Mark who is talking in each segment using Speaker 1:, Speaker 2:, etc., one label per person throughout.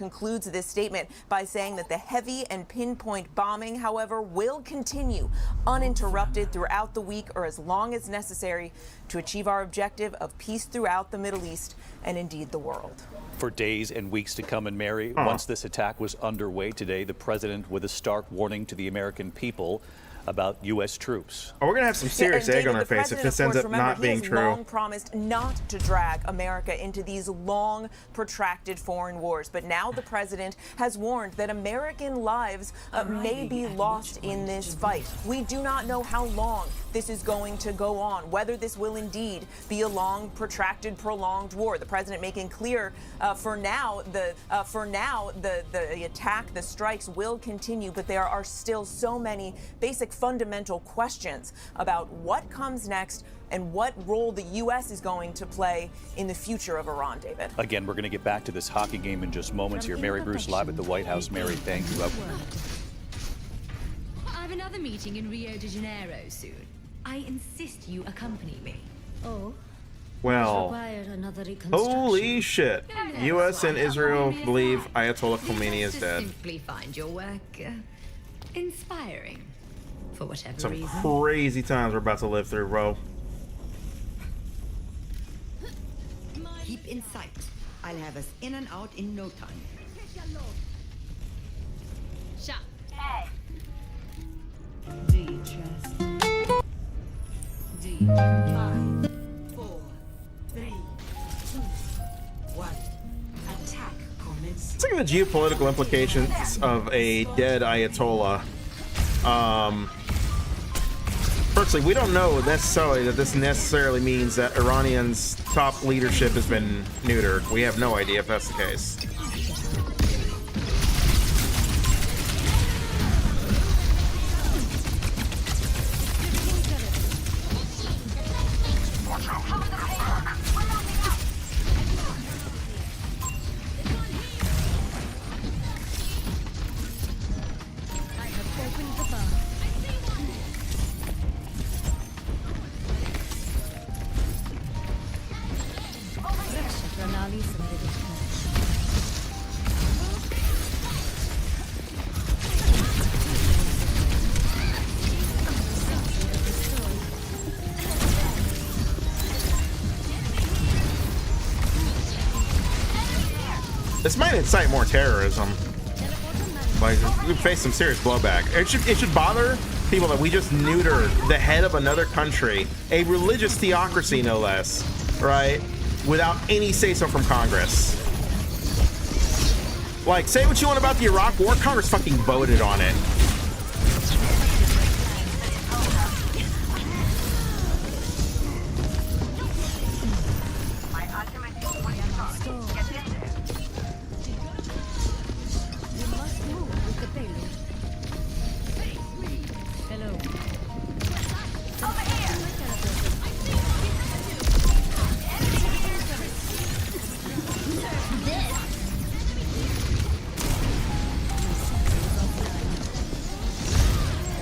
Speaker 1: concludes this statement by saying that the heavy and pinpoint bombing, however, will continue uninterrupted throughout the week or as long as necessary to achieve our objective of peace throughout the Middle East and indeed the world.
Speaker 2: For days and weeks to come. And Mary, once this attack was underway today, the president with a stark warning to the American people about U.S. troops.
Speaker 3: Oh, we're gonna have some serious egg on our face if this ends up not being true.
Speaker 1: Long promised not to drag America into these long, protracted foreign wars, but now the president has warned that American lives may be lost in this fight. We do not know how long this is going to go on, whether this will indeed be a long, protracted, prolonged war. The president making clear for now the attack, the strikes will continue, but there are still so many basic fundamental questions about what comes next and what role the U.S. is going to play in the future of Iran, David.
Speaker 2: Again, we're going to get back to this hockey game in just moments here. Mary Bruce live at the White House. Mary, thank you.
Speaker 4: I have another meeting in Rio de Janeiro soon. I insist you accompany me. Oh.
Speaker 3: Well, holy shit. U.S. and Israel believe Ayatollah Khomeini is dead.
Speaker 4: Simply find your work inspiring. For whatever
Speaker 3: Some
Speaker 4: reason.
Speaker 3: crazy times we're about to live through, bro.
Speaker 5: Keep in sight. I'll have us in and out in no time.
Speaker 4: Shut.
Speaker 5: D chest. D. 5, 4, 3, 2, 1. Attack commence.
Speaker 3: Let's look at the geopolitical implications of a dead Ayatollah. Firstly, we don't know necessarily that this necessarily means that Iranians' top leadership has been neutered. We have no idea if that's the case. This might incite more terrorism. Like, we face some serious blowback. It should bother people that we just neutered the head of another country, a religious theocracy no less, right? Without any say-so from Congress. Like, say what you want about the Iraq War, Congress fucking voted on it.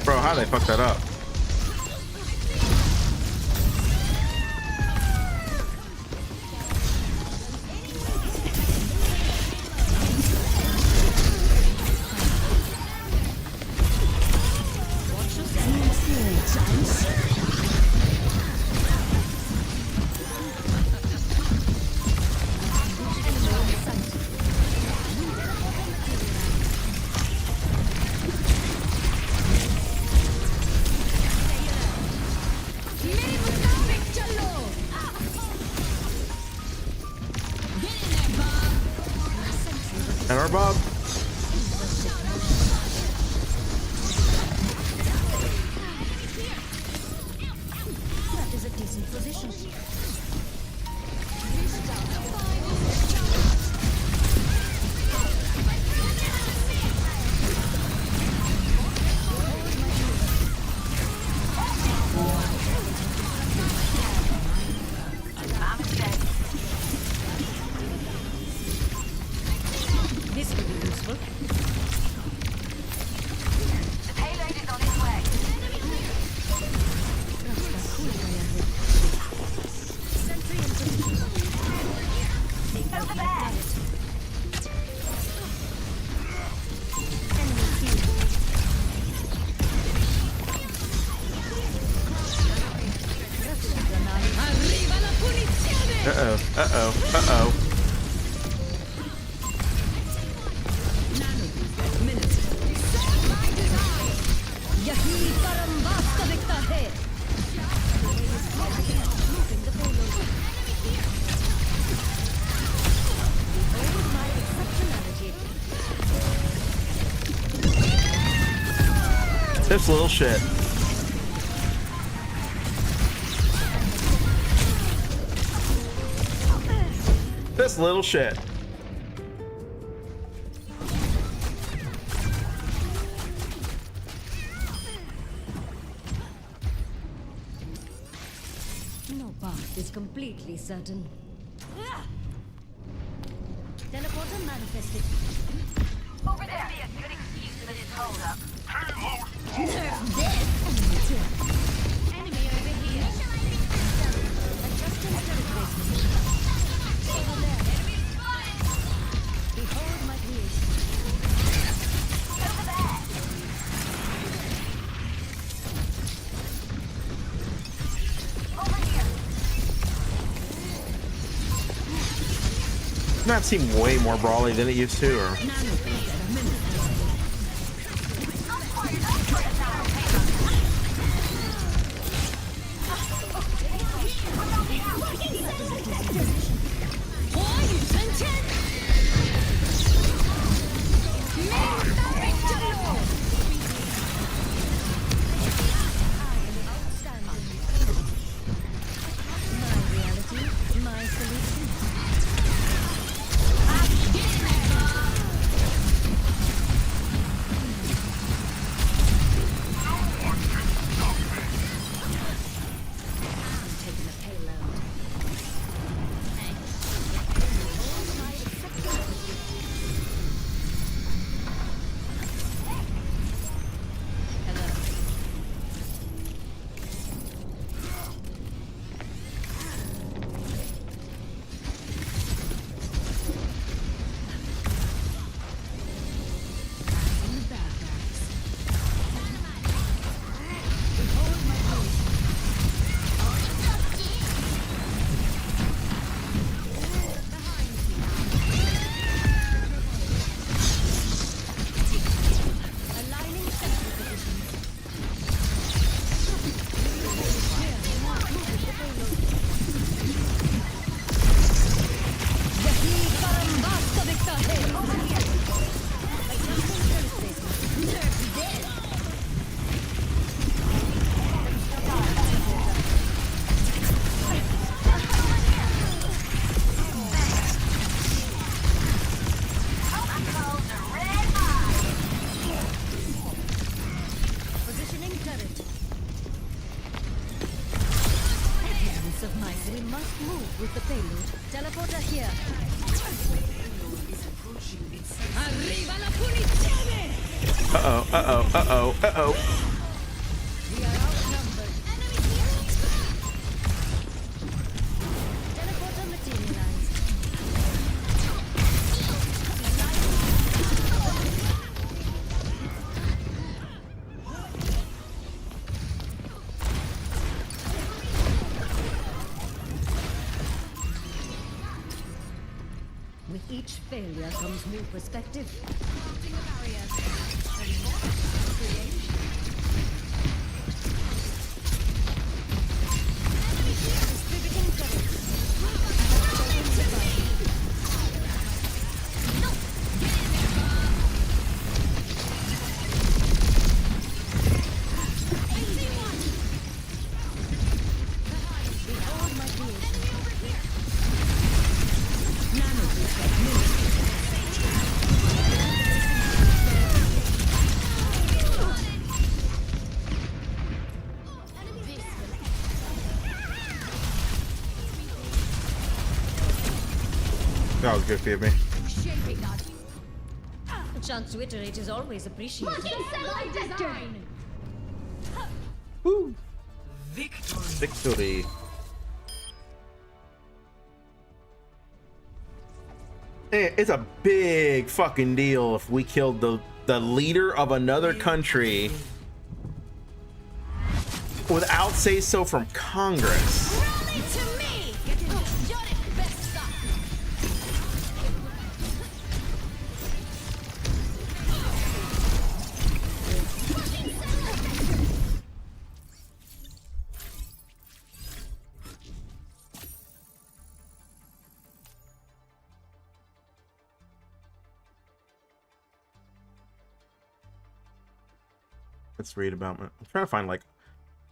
Speaker 3: Bro, how they fucked that up? And our Bob.
Speaker 4: That is a decent position. This will be useful.
Speaker 6: The payload is on its way. Over there.
Speaker 3: Uh-oh. This little shit. This little shit.
Speaker 4: No path is completely certain. Teleporter manifested.
Speaker 6: Over there. Be a good excuse for this hold up.
Speaker 4: Enemy over here. Adjusting turret placement. Over there. Behold my creation.
Speaker 6: Over there. Over here.
Speaker 3: That seemed way more brawly than it used to, or
Speaker 4: with the payload. Teleporter here. Arriva la punizione!
Speaker 3: Uh-oh.
Speaker 4: We are outnumbered. Teleporter materialized. With each failure comes new perspective. Mounting a barrier. Distributing turrets. Behold my creation.
Speaker 3: That was good for me.
Speaker 4: A chance to iterate is always appreciated.
Speaker 3: Woo! Victory. It's a big fucking deal if we killed the leader of another country without say so from Congress.
Speaker 4: Rally to me! You're the best side.
Speaker 3: Let's read about it. I'm trying to find, like,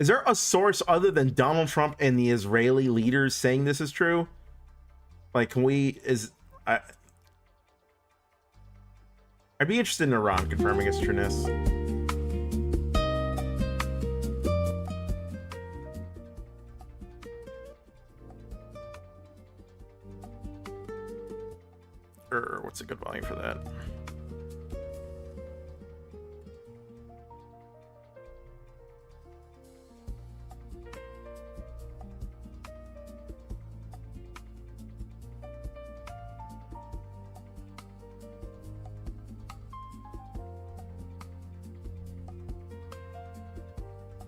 Speaker 3: is there a source other than Donald Trump and the Israeli leaders saying this is true? Like, can we, I'd be interested in Iran confirming its trueness. What's a good volume for that?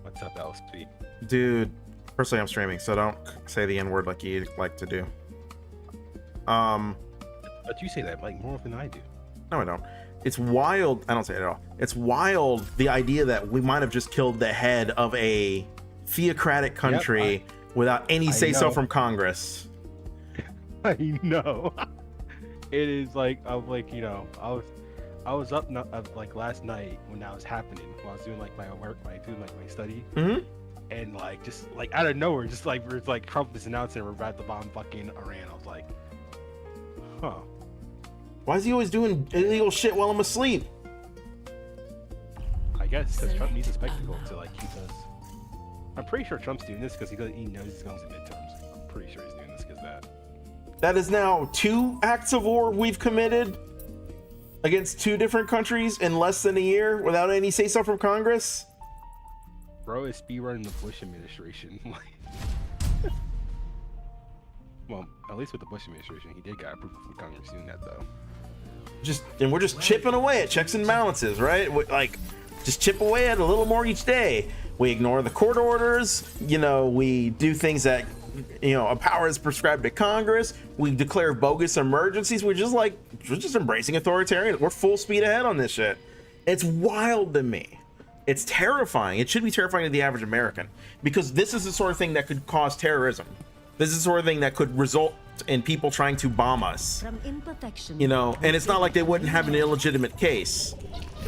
Speaker 7: What's up, LSP?
Speaker 3: Dude, personally, I'm streaming, so don't say the N-word like you like to do.
Speaker 7: But you say that like more often than I do.
Speaker 3: No, I don't. It's wild. I don't say it at all. It's wild, the idea that we might have just killed the head of a theocratic country without any say-so from Congress.
Speaker 7: I know. It is like, I'm like, you know, I was up like last night when that was happening, while I was doing like my work, doing like my study, and like just like out of nowhere, just like it's like Trump is announcing we're about to bomb fucking Iran. I was like, huh.
Speaker 3: Why is he always doing illegal shit while I'm asleep?
Speaker 7: I guess because Trump needs a spectacle to like keep us. I'm pretty sure Trump's doing this because he knows he's going to midterms. I'm pretty sure he's doing this because that.
Speaker 3: That is now 2 acts of war we've committed against 2 different countries in less than a year without any say-so from Congress.
Speaker 7: Bro is speedrunning the Bush administration. Well, at least with the Bush administration, he did get approval from Congress doing that though.
Speaker 3: We're just chipping away at checks and balances, right? Like, just chip away at a little more each day. We ignore the court orders. You know, we do things that, you know, a power is prescribed to Congress. We declare bogus emergencies. We're just embracing authoritarian. We're full speed ahead on this shit. It's wild to me. It's terrifying. It should be terrifying to the average American, because this is the sort of thing that could cause terrorism. This is the sort of thing that could result in people trying to bomb us. You know, and it's not like they wouldn't have an illegitimate case,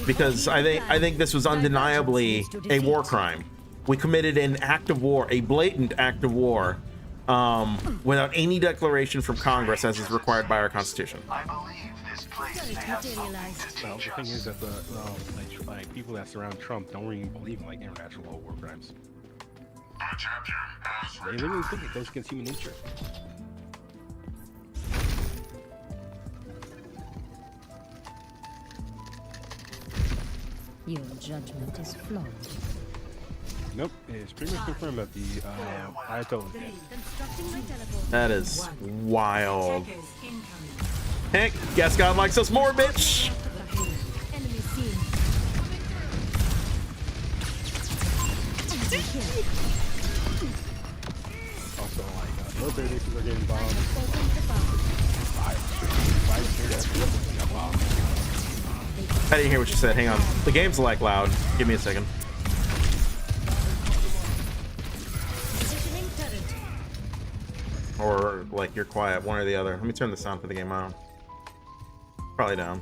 Speaker 3: because I think this was undeniably a war crime. We committed an act of war, a blatant act of war, without any declaration from Congress, as is required by our Constitution.
Speaker 6: I believe this place stands
Speaker 7: Well, the thing is that the like people that surround Trump don't really believe in like international law war crimes. They literally think it goes against human nature.
Speaker 4: Your judgment is flawed.
Speaker 7: Nope, it's pretty much confirmed that the Ayatollah is dead.
Speaker 3: That is wild. Heck, guess God likes us more, bitch.
Speaker 4: Enemy seen.
Speaker 7: Also, like, military bases are getting bombed.
Speaker 3: I didn't hear what you said. Hang on. The game's like loud. Give me a second. Or like you're quiet, one or the other. Let me turn the sound for the game on. Probably down.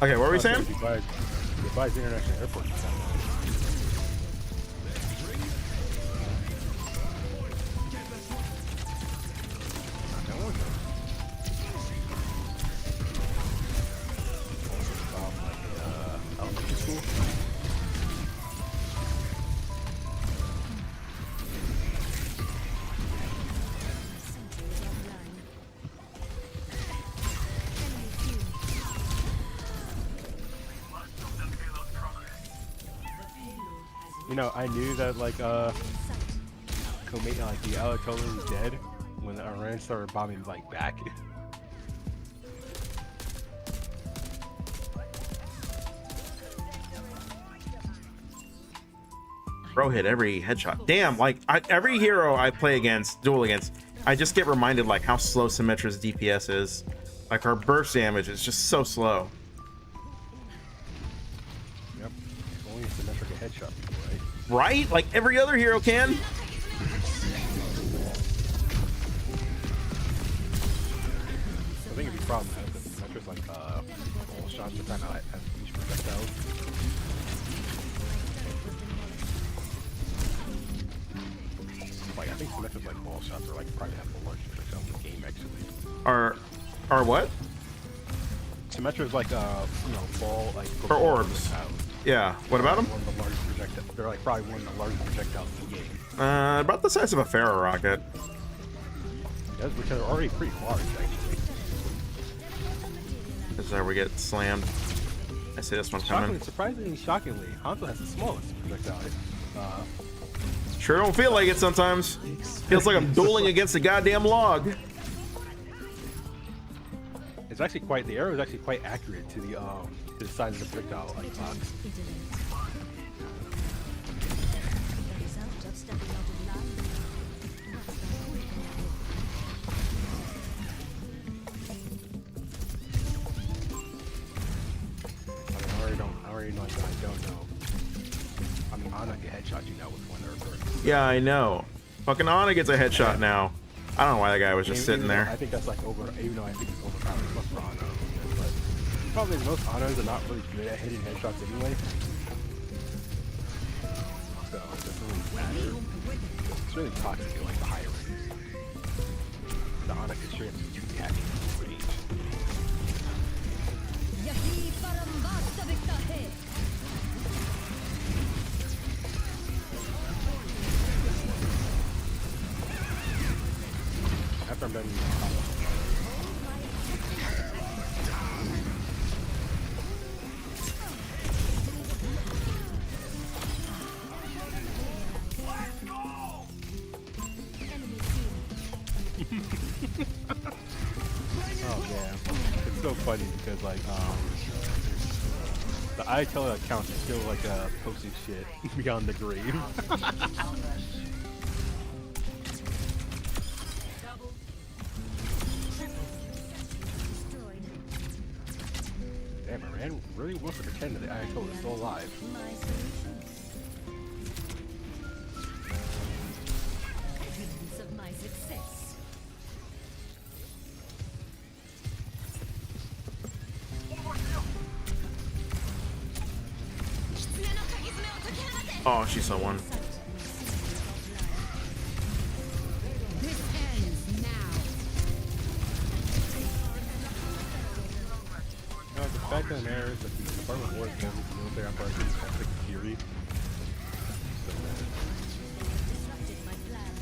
Speaker 3: Okay, what were we saying?
Speaker 7: Goodbye to international airport. You know, I knew that like like the Ayatollah was dead when Iran started bombing like back.
Speaker 3: Bro hit every headshot. Damn, like every hero I play against, duel against, I just get reminded like how slow Symmetra's DPS is. Like her burst damage is just so slow.
Speaker 7: Yep. Only Symmetra can headshot people, right?
Speaker 3: Right? Like every other hero can.
Speaker 7: I think it'd be a problem because Symmetra's like all shots are kind of have huge projectiles. think Symmetra's like ball shots are like probably have the largest projectile in the game actually.
Speaker 3: Are what?
Speaker 7: Symmetra's like ball like
Speaker 3: Or orbs.
Speaker 7: projectiles.
Speaker 3: Yeah. What about them?
Speaker 7: One of the largest projectiles. They're like probably one of the largest projectiles in the game.
Speaker 3: About the size of a Pharaoh rocket.
Speaker 7: Yes, which are already pretty large actually.
Speaker 3: This is where we get slammed. I see this one coming.
Speaker 7: Surprisingly, shockingly, Hanzo has the smallest projectile.
Speaker 3: Sure don't feel like it sometimes. Feels like I'm dueling against a goddamn log.
Speaker 7: It's actually quite, the arrow is actually quite accurate to the size of the projectile like box. I already know, I don't know. I mean, Ana can headshot you now with one or
Speaker 3: Yeah, I know. Fucking Ana gets a headshot now. I don't know why that guy was just sitting there.
Speaker 7: I think that's like even though I think it's overpowered as for Ana. But the problem is most Anas are not really good at hitting headshots anyway. So it doesn't really matter. It's really toxic at like the higher ranges. The Ana can straight up just do hacking range. After I'm done oh yeah, it's so funny because like the Ayatollah account is still like posting shit beyond the grave. Damn, Iran really wants to pretend that the Ayatollah is still alive.
Speaker 4: Of my success.
Speaker 3: Oh, she saw one.
Speaker 4: This ends now.
Speaker 7: No, the fact of the matter is that the Department of War is never the military operation conflict theory.
Speaker 4: Disrupted my plan.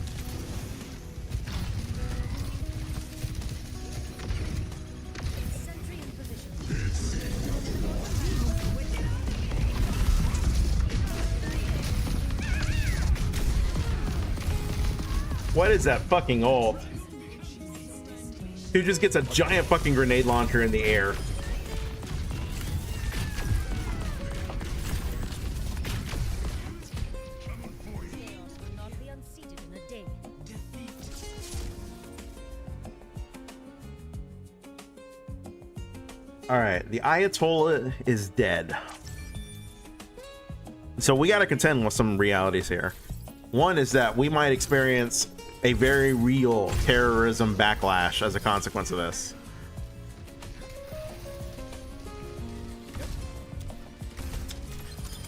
Speaker 4: Sentry in position.
Speaker 3: What is that fucking ult? Who just gets a giant fucking grenade launcher in the air? All right, the Ayatollah is dead. So we got to contend with some realities here. One is that we might experience a very real terrorism backlash as a consequence of this.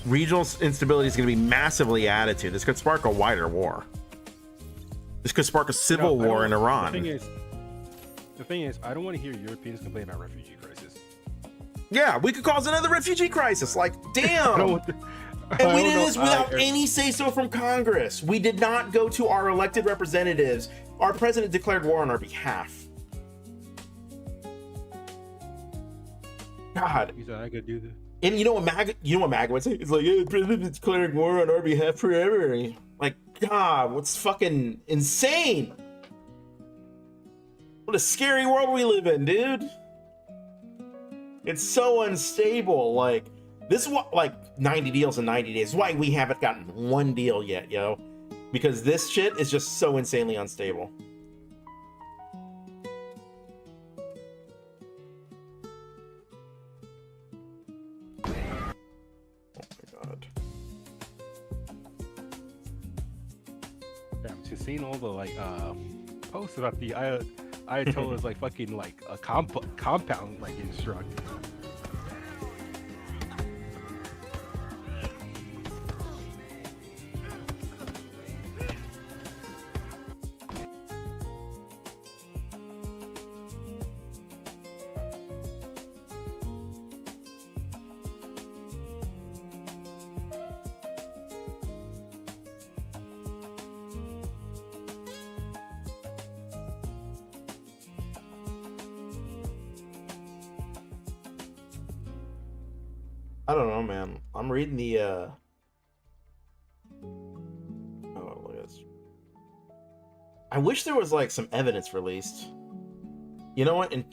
Speaker 3: Regional instability is going to be massively added to. This could spark a wider war. This could spark a civil war in Iran.
Speaker 7: The thing is, I don't want to hear Europeans complain about refugee crisis.
Speaker 3: Yeah, we could cause another refugee crisis. Like, damn. And we did this without any say-so from Congress. We did not go to our elected representatives. Our president declared war on our behalf. God.
Speaker 7: He said I could do this.
Speaker 3: And you know what MAGA would say? It's like, yeah, the president's declaring war on our behalf forever. Like, God, what's fucking insane? What a scary world we live in, dude. It's so unstable. Like, this is what, like, 90 deals in 90 days. Why we haven't gotten one deal yet, yo. Because this shit is just so insanely unstable. Oh my god.
Speaker 7: Damn, just seeing all the, like, posts about the Ayatollah's, like, fucking, like, a compound, like, instruct.
Speaker 3: I don't know, man. I'm reading the oh, look at this. I wish there was like some evidence released. You know what? And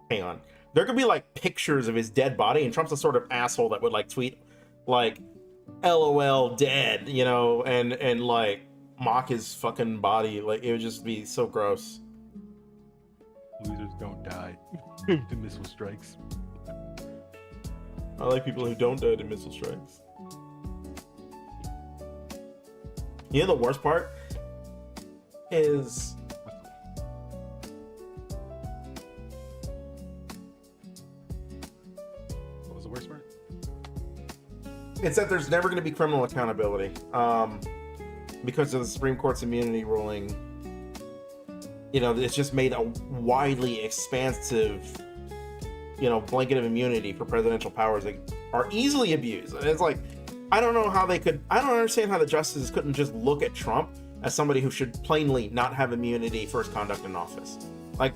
Speaker 3: hang on. There could be like pictures of his dead body, and Trump's the sort of asshole that would like tweet like LOL dead, you know, and like mock his fucking body. Like it would just be so gross.
Speaker 7: Losers don't die to missile strikes.
Speaker 3: I like people who don't die to missile strikes. You know the worst part is
Speaker 7: what was the worst part?
Speaker 3: it's that there's never going to be criminal accountability because of the Supreme Court's immunity ruling. You know, it's just made a widely expansive, you know, blanket of immunity for presidential powers that are easily abused. And it's like, I don't know how they could, I don't understand how the justices couldn't just look at Trump as somebody who should plainly not have immunity for his conduct in office. Like,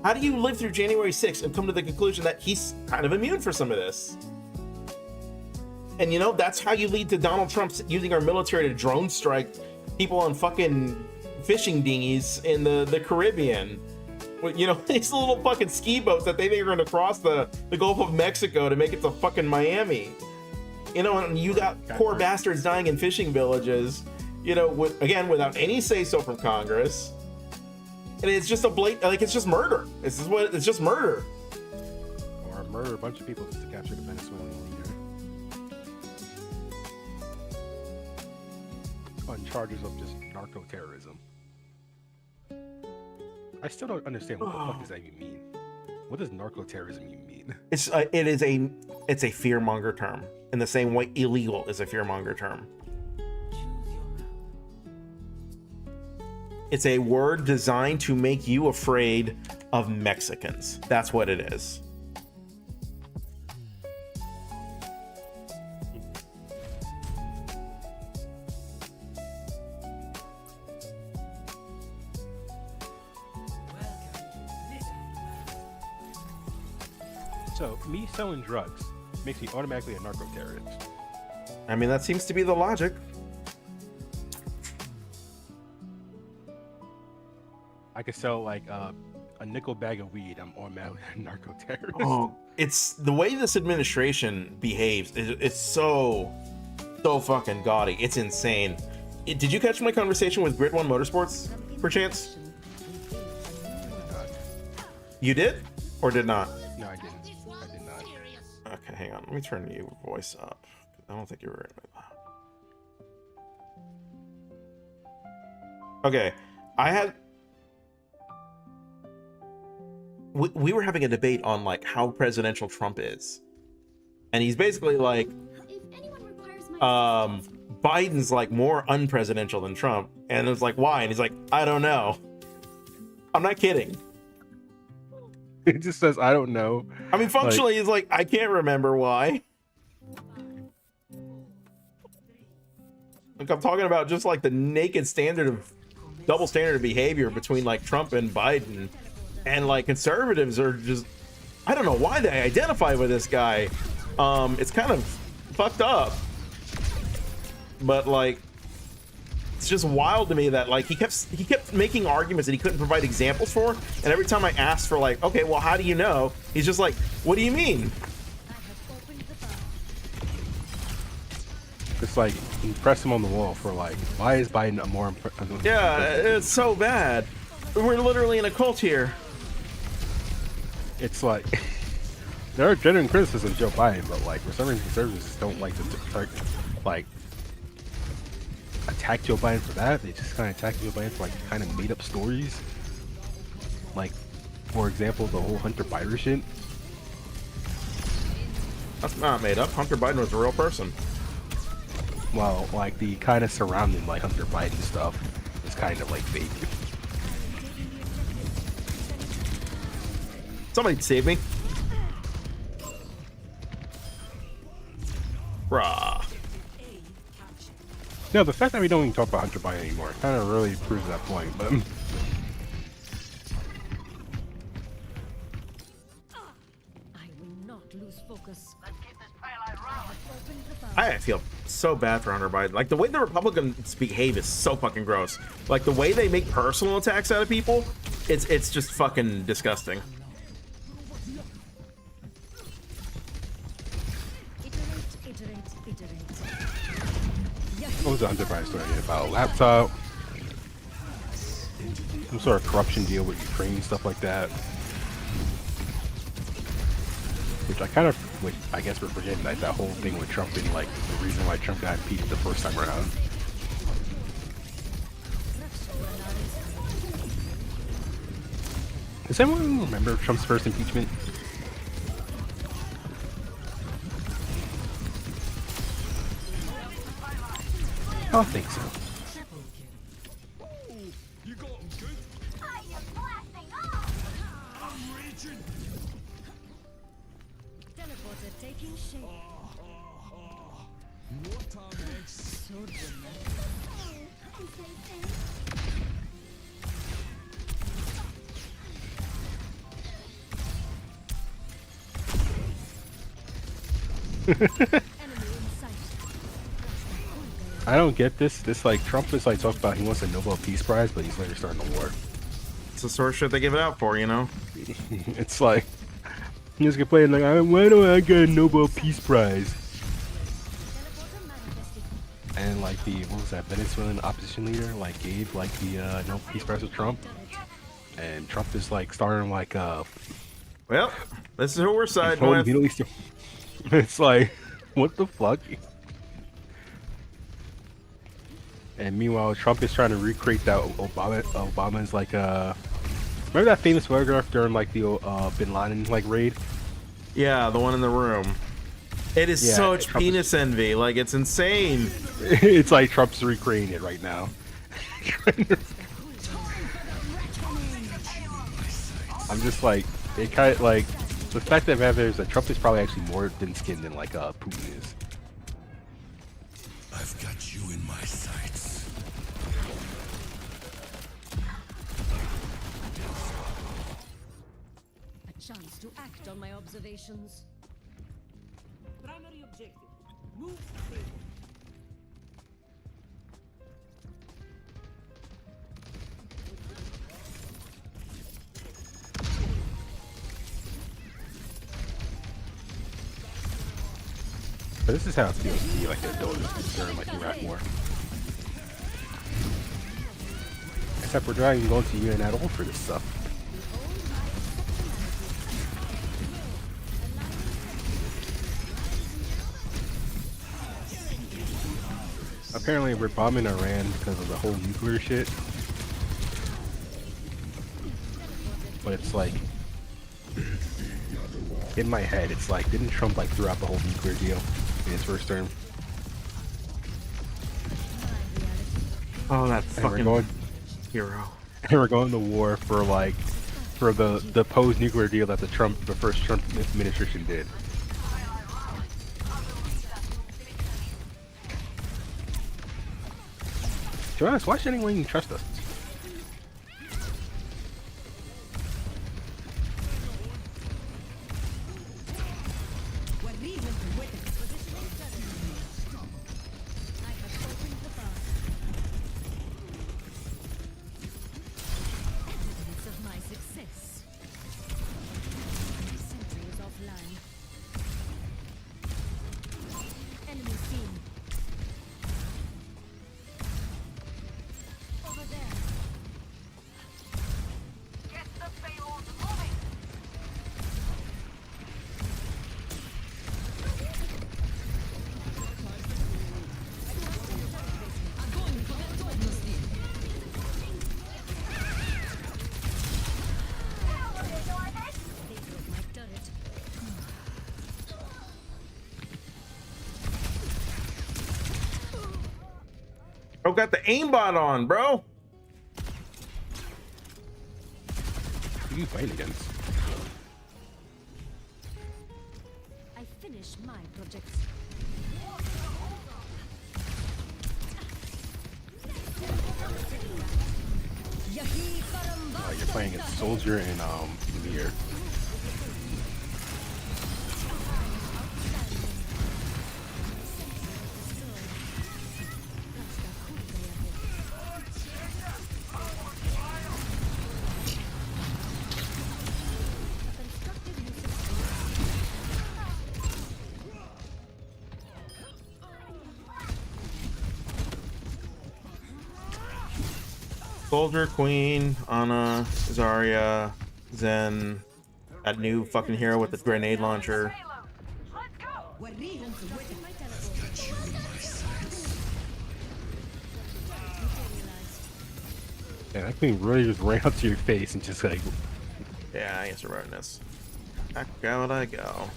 Speaker 3: how do you live through January 6th and come to the conclusion that he's kind of immune for some of this? And you know, that's how you lead to Donald Trump using our military to drone strike people on fucking fishing dinghies in the Caribbean. You know, these little fucking ski boats that they think are going to cross the Gulf of Mexico to make it to fucking Miami. You know, and you got poor bastards dying in fishing villages, you know, without any say-so from Congress. And it's just a like, it's just murder. It's just murder.
Speaker 7: Or murder a bunch of people just to capture the Venezuelan leader. On charges of just narco-terrorism. I still don't understand what the fuck does that even mean. What does narco-terrorism even mean?
Speaker 3: It's a fear-monger term in the same way illegal is a fear-monger term. It's a word designed to make you afraid of Mexicans. That's what it is.
Speaker 7: So, me selling drugs makes me automatically a narco-terrorist.
Speaker 3: I mean, that seems to be the logic.
Speaker 7: I could sell like a nickel bag of weed. I'm automatically a narco-terrorist.
Speaker 3: Oh, it's the way this administration behaves. It's so fucking gaudy. It's insane. Did you catch my conversation with Grid One Motorsports, perchance? You did, or did not?
Speaker 7: No, I didn't. I did not.
Speaker 3: Okay, hang on. Let me turn your voice up. I don't think you were very loud. Okay, I had. We were having a debate on like how presidential Trump is, and he's basically like, Biden's like more unpresidential than Trump, and it was like, why? And he's like, I don't know. I'm not kidding.
Speaker 7: It just says I don't know.
Speaker 3: I mean, functionally, he's like, I can't remember why. Like, I'm talking about just like the naked double standard of behavior between like Trump and Biden. And like conservatives are just, I don't know why they identify with this guy. It's kind of fucked up, but like, it's just wild to me that like he kept making arguments that he couldn't provide examples for, and every time I asked for like, okay, well, how do you know? He's just like, what do you mean?
Speaker 7: It's like you press him on the wall for like, why is Biden a more
Speaker 3: Yeah, it's so bad. We're literally in a cult here.
Speaker 7: It's like there are genuine criticisms of Joe Biden, but like for some reason conservatives don't like to like attack Joe Biden for that. They just kind of attack Joe Biden for like kind of made up stories. Like, for example, the whole Hunter Biden shit.
Speaker 3: That's not made up. Hunter Biden was a real person.
Speaker 7: Well, like the kind of surrounding like Hunter Biden stuff is kind of like fake.
Speaker 3: Somebody save me. Rah.
Speaker 7: No, the fact that we don't even talk about Hunter Biden anymore kind of really proves that point, but
Speaker 4: I will not lose focus.
Speaker 6: Let's keep this pale eye rolling.
Speaker 3: I feel so bad for Hunter Biden. Like, the way the Republicans behave is so fucking gross. Like, the way they make personal attacks out of people, it's just fucking disgusting.
Speaker 7: What was the Hunter Biden story about? A laptop, some sort of corruption deal with Ukraine, stuff like that. Which I kind of, I guess, we're forgetting like that whole thing with Trump being like the reason why Trump got impeached the first time around. Does anyone remember Trump's first impeachment? I don't think so. I don't get this. This like Trump is like talking about he wants a Nobel Peace Prize, but he's later starting a war.
Speaker 3: It's the sort of shit they give it out for, you know?
Speaker 7: It's like he's complaining like, why do I get a Nobel Peace Prize? And like the what was that Venezuelan opposition leader like gave like the Nobel Peace Prize to Trump, and Trump is like starting like
Speaker 3: well, this is who we're siding with.
Speaker 7: Middle Eastern. It's like, what the fuck? And meanwhile, Trump is trying to recreate that Obama's like remember that famous photograph during like the Bin Laden like raid?
Speaker 3: Yeah, the one in the room. It is
Speaker 7: Yeah,
Speaker 3: such
Speaker 7: Trump
Speaker 3: penis envy. Like, it's insane.
Speaker 7: It's like Trump's recreating it right now. I'm just like, it kind of like the fact that is that Trump is probably actually more thin-skinned than like Putin is.
Speaker 8: I've got you in my sights.
Speaker 4: A chance to act on my observations.
Speaker 6: Primary objective. Move.
Speaker 7: But this is how it feels to be like an adult during like the Iraq War. Except we're not even going to UN at all for this stuff. Apparently we're bombing Iran because of the whole nuclear shit. But it's like, in my head, it's like, didn't Trump like throw out the whole nuclear deal in his first term?
Speaker 3: Oh, that fucking hero.
Speaker 7: And we're going to war for like, for the post-nuclear deal that the first Trump administration did. To be honest, why should anyone even trust us?
Speaker 3: Bro got the aimbot on, bro.
Speaker 7: Who are you fighting against?
Speaker 4: I finish my project.
Speaker 7: You're playing against Soldier and Mir.
Speaker 3: Soldier, Queen, Ana, Zarya, Zen, that new fucking hero with the grenade launcher.
Speaker 6: Let's go.
Speaker 5: What reasons would
Speaker 8: Got you in my sights.
Speaker 7: Yeah, that thing really just ran up to your face and just like,
Speaker 3: Yeah, I answer this. Back out I go.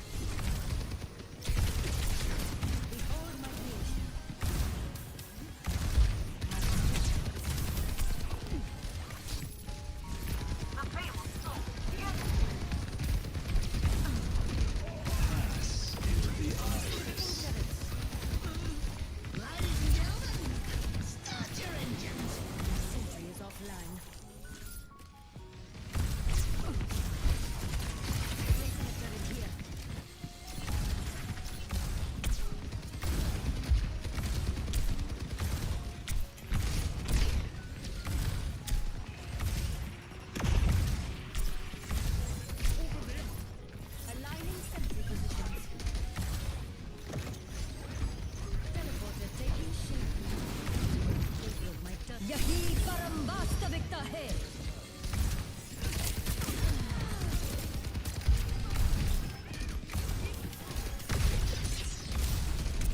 Speaker 6: The fate will still begin.
Speaker 4: Sentry is offline. Aligning sentry positions. Teleporter taking shape. Yahi Parambasta Victor Hay.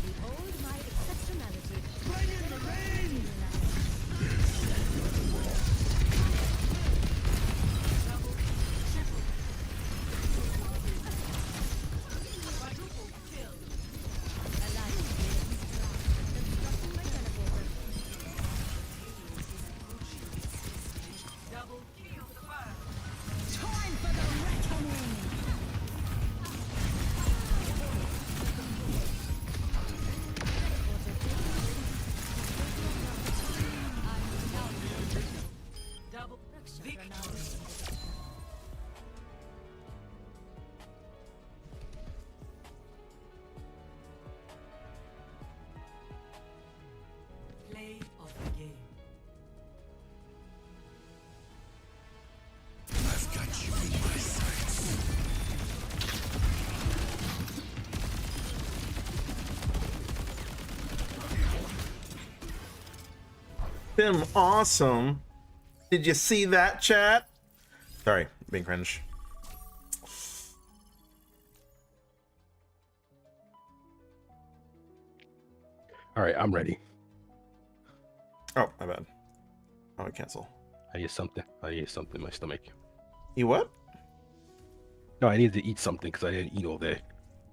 Speaker 4: Behold my exceptionality. Bring in the rain! Time for the reckoning! Double
Speaker 6: Play of the game.
Speaker 8: I've got you in my sights.
Speaker 3: Been awesome. Did you see that, chat? Sorry, being cringe.
Speaker 7: all right, I'm ready.
Speaker 3: Oh, my bad. Oh, I cancel.
Speaker 7: I need something. I need something in my stomach.
Speaker 3: You what?
Speaker 7: No, I need to eat something because I didn't eat all day.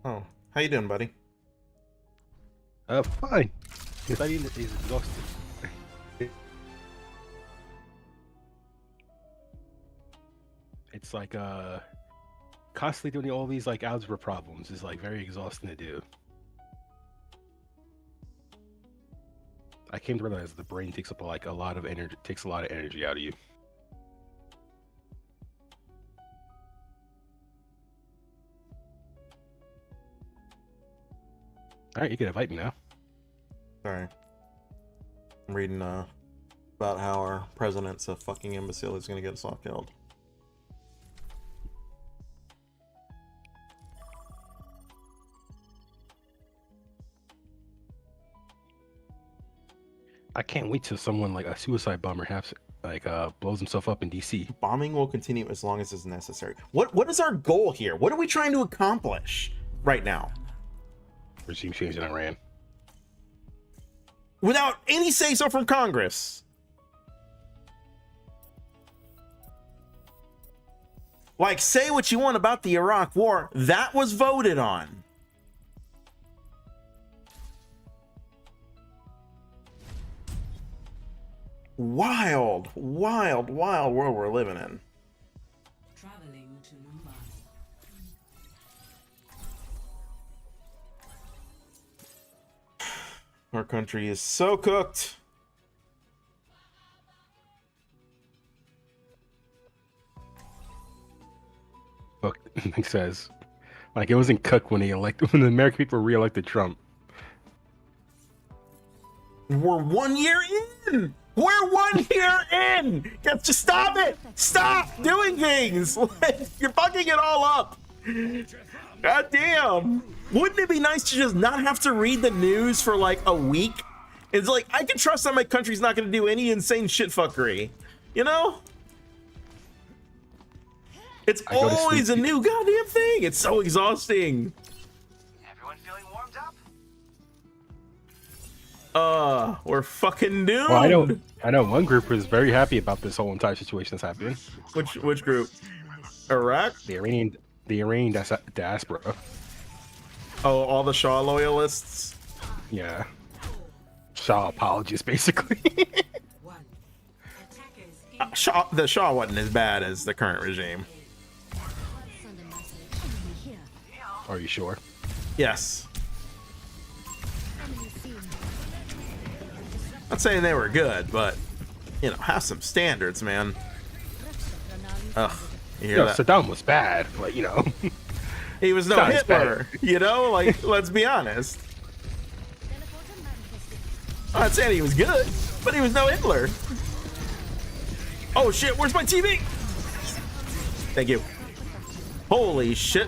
Speaker 3: Oh, how you doing, buddy?
Speaker 7: Fine. Because I didn't. It's exhausted. It's like constantly doing all these like algebra problems is like very exhausting to do. I came to realize the brain takes up like a lot of energy, takes a lot of energy out of you. All right, you can invite me now.
Speaker 3: Sorry. I'm reading about how our president's a fucking imbecile who's gonna get us all killed.
Speaker 7: I can't wait till someone like a suicide bomber has like blows himself up in DC.
Speaker 3: Bombing will continue as long as is necessary. What is our goal here? What are we trying to accomplish right now?
Speaker 7: Regime change in Iran.
Speaker 3: Without any say-so from Congress. Like, say what you want about the Iraq war. That was voted on. Wild, wild, wild world we're living in.
Speaker 6: Traveling to Mumbai.
Speaker 3: Our country is so cooked.
Speaker 7: Look, he says, like it wasn't cooked when when the American people re-elected Trump.
Speaker 3: We're 1 year in. We're 1 year in. Just stop it. Stop doing things. You're fucking it all up. God damn. Wouldn't it be nice to just not have to read the news for like a week? It's like, I can trust that my country's not going to do any insane shit fuckery. You know? It's
Speaker 7: I go to
Speaker 3: always a
Speaker 7: sleep.
Speaker 3: new goddamn thing. It's so exhausting.
Speaker 6: Everyone feeling warmed up?
Speaker 3: We're fucking doomed.
Speaker 7: Well, I know one group is very happy about this whole entire situation that's happening.
Speaker 3: Which group? Iraq?
Speaker 7: The Iranian diaspora.
Speaker 3: Oh, all the Shaw loyalists.
Speaker 7: Yeah. Shaw apologists, basically.
Speaker 3: The Shaw wasn't as bad as the current regime.
Speaker 7: Are you sure?
Speaker 3: Yes. Not saying they were good, but you know, have some standards, man. Ugh, you hear
Speaker 7: Yeah,
Speaker 3: that?
Speaker 7: Saddam was bad, but you know.
Speaker 3: He was no
Speaker 7: Not as
Speaker 3: Hitler, you know. Like, let's be honest. I'm not saying he was good, but he was no Hitler. Oh shit! Where's my TV? Thank you. Holy shit!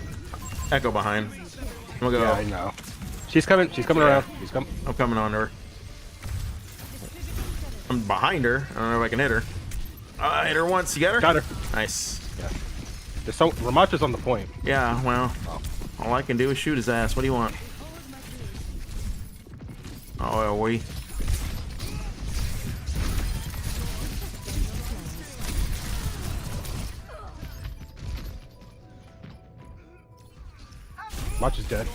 Speaker 3: Echo behind. I'm gonna go.
Speaker 7: Yeah, I know. She's coming. She's coming around. She's coming.
Speaker 3: I'm coming on to her. I'm behind her. I don't know if I can hit her. I hit her once. You got her?
Speaker 7: Got her.
Speaker 3: Nice.
Speaker 7: Yeah. There's so Ramacha's on the point.
Speaker 3: Yeah, well, all I can do is shoot his ass. What do you want? Oh, are we?
Speaker 7: Ramacha's dead.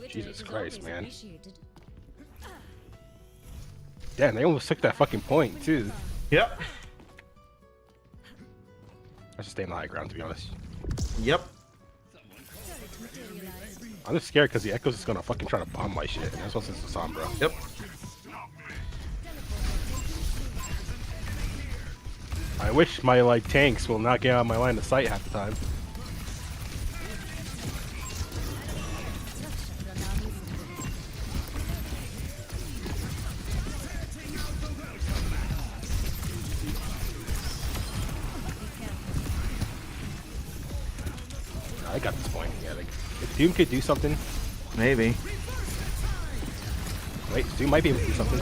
Speaker 7: Jesus Christ, man. Damn, they almost took that fucking point, too.
Speaker 3: Yep.
Speaker 7: I should stay on the high ground, to be honest.
Speaker 3: Yep.
Speaker 7: I'm just scared because the Echo's is gonna fucking try to bomb my shit. And that's what's in the Sombra.
Speaker 3: Yep.
Speaker 7: I wish my, like, tanks will not get out of my line of sight half the time. I got this point. Yeah, like, if Doom could do something.
Speaker 3: Maybe.
Speaker 7: Wait, Doom might be able to do something.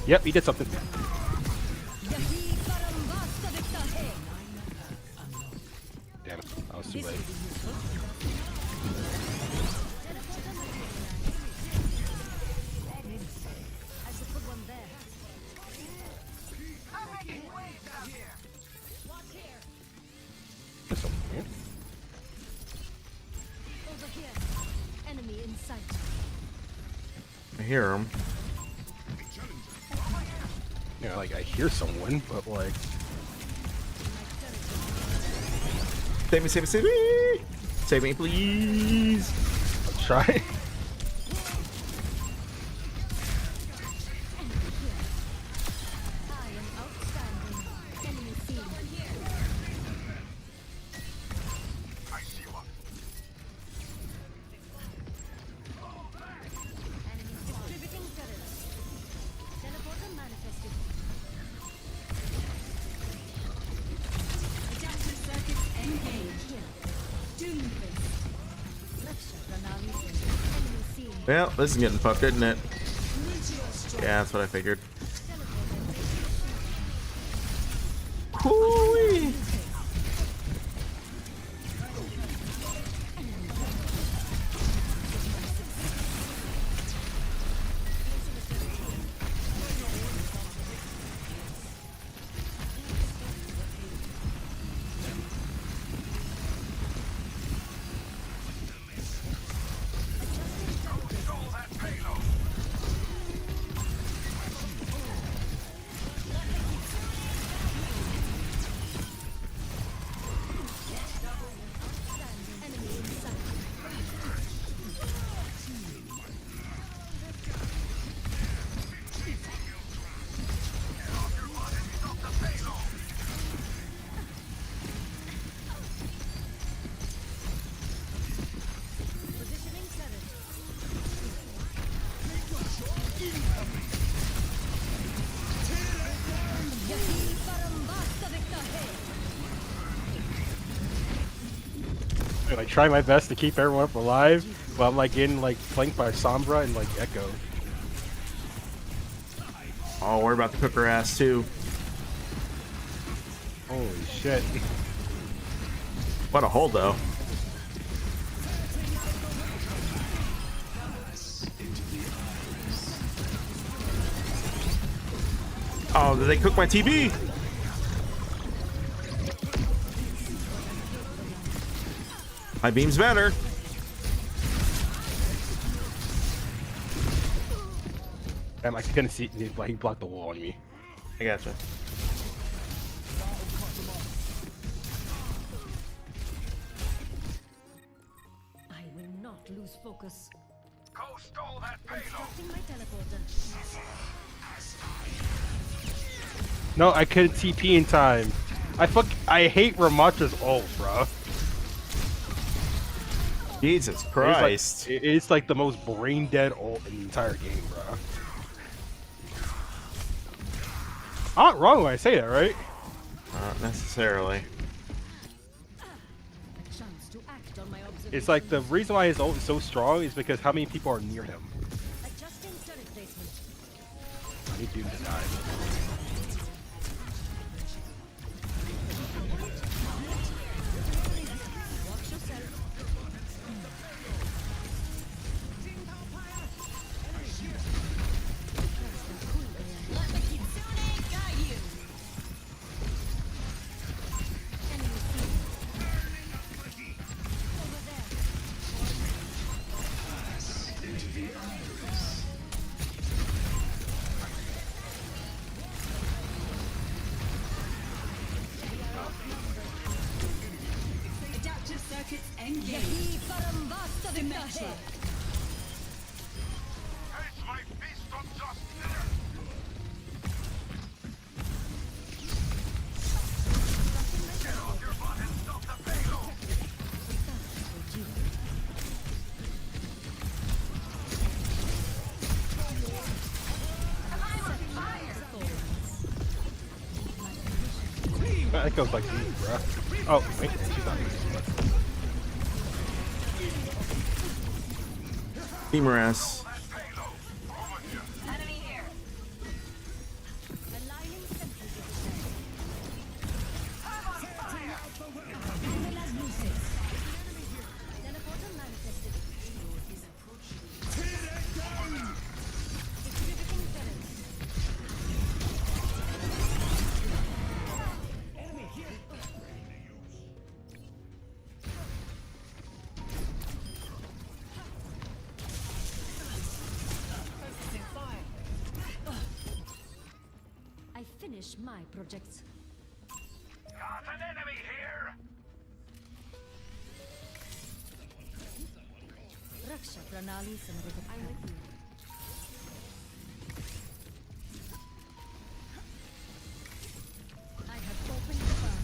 Speaker 7: Yep, he did something. Damn it, I was too late. There's something here.
Speaker 3: I hear him.
Speaker 7: Yeah, like I hear someone, but like
Speaker 3: Save me, save me, save me! Save me, please!
Speaker 7: I'll try.
Speaker 3: Well, this is getting fucked, isn't it? Yeah, that's what I figured. Hoo-wee.
Speaker 7: I try my best to keep everyone up alive, but I'm like getting like flanked by Sombra and like Echo.
Speaker 3: Oh, we're about to cook her ass too.
Speaker 7: Holy shit.
Speaker 3: What a hold though. Oh, did they cook my TB? My beam's better.
Speaker 7: Damn, I couldn't see. He blocked the wall on me.
Speaker 3: I gotcha.
Speaker 4: I will not lose focus.
Speaker 6: Go stall that payload.
Speaker 4: Constructing my teleporter.
Speaker 7: No, I couldn't TP in time. I hate Ramatra's ult, bro.
Speaker 3: Jesus Christ.
Speaker 7: It's like the most brain dead ult in the entire game, bro. I'm not wrong when I say that, right?
Speaker 3: Not necessarily.
Speaker 4: A chance to act on my observation.
Speaker 7: It's like the reason why his ult is so strong is because how many people are near him.
Speaker 4: Adjusting turret placement.
Speaker 7: I need dude to die.
Speaker 4: Watch yourself.
Speaker 5: Adaptive circuits engaged.
Speaker 4: Symmetra.
Speaker 6: It's my feast of just dinner. Get off your butt and stop the payload.
Speaker 7: That goes like me, bro. Oh, wait, she's not.
Speaker 3: Beam her ass.
Speaker 6: Enemy here.
Speaker 4: Aligning sentry position. Teleporter manifested. Exhibiting turrets. I finish my projects.
Speaker 6: Got an enemy here.
Speaker 4: Raksha Pranali Symmetra. I'm with you. I have opened the path.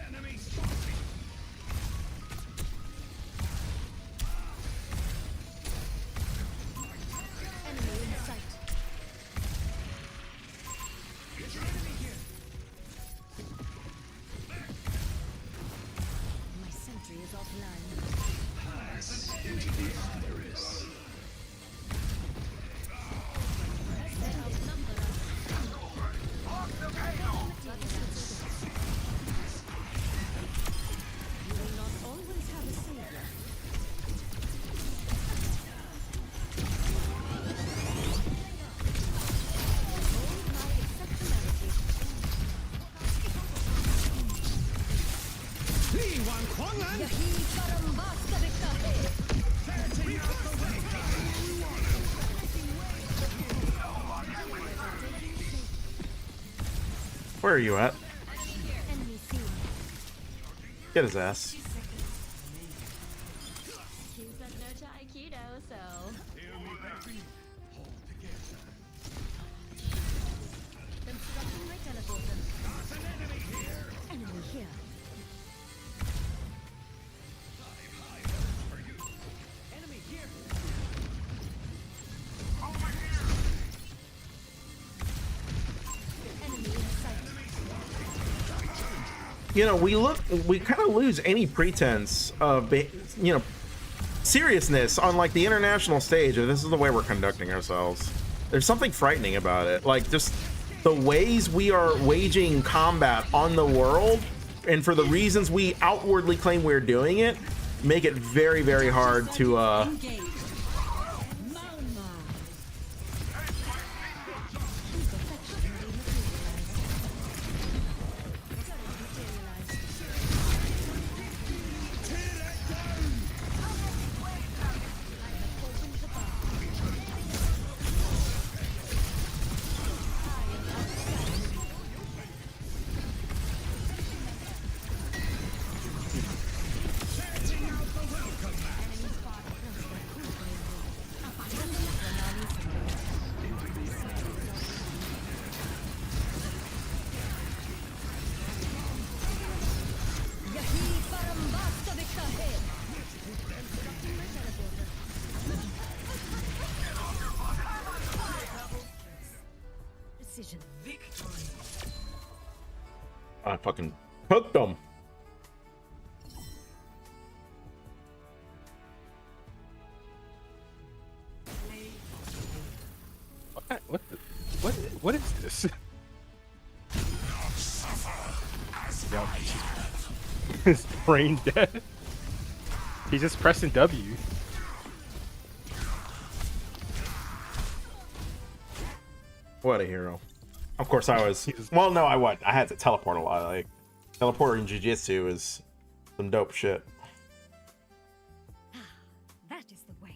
Speaker 4: Enemy in sight. My sentry is offline. You will not always have a savior. Hold my exceptionality. Yahi Parambasta Victate.
Speaker 3: Where are you at?
Speaker 4: Enemy seen.
Speaker 3: Get his ass.
Speaker 4: He's got no to Aikido, so. Constructing my teleporter. Enemy here. Enemy in sight.
Speaker 3: we kind of lose any pretense of, seriousness on like the international stage. If this is the way we're conducting ourselves, there's something frightening about it. Like just the ways we are waging combat on the world, and for the reasons we outwardly claim we're doing it, make it very, very hard to I fucking hooked them.
Speaker 7: What is this? Yep. His brain dead. He's just pressing W.
Speaker 3: What a hero. Of course I was. Well, no, I had to teleport a lot. Like, teleporting jiu-jitsu is some dope shit.
Speaker 4: That is the way.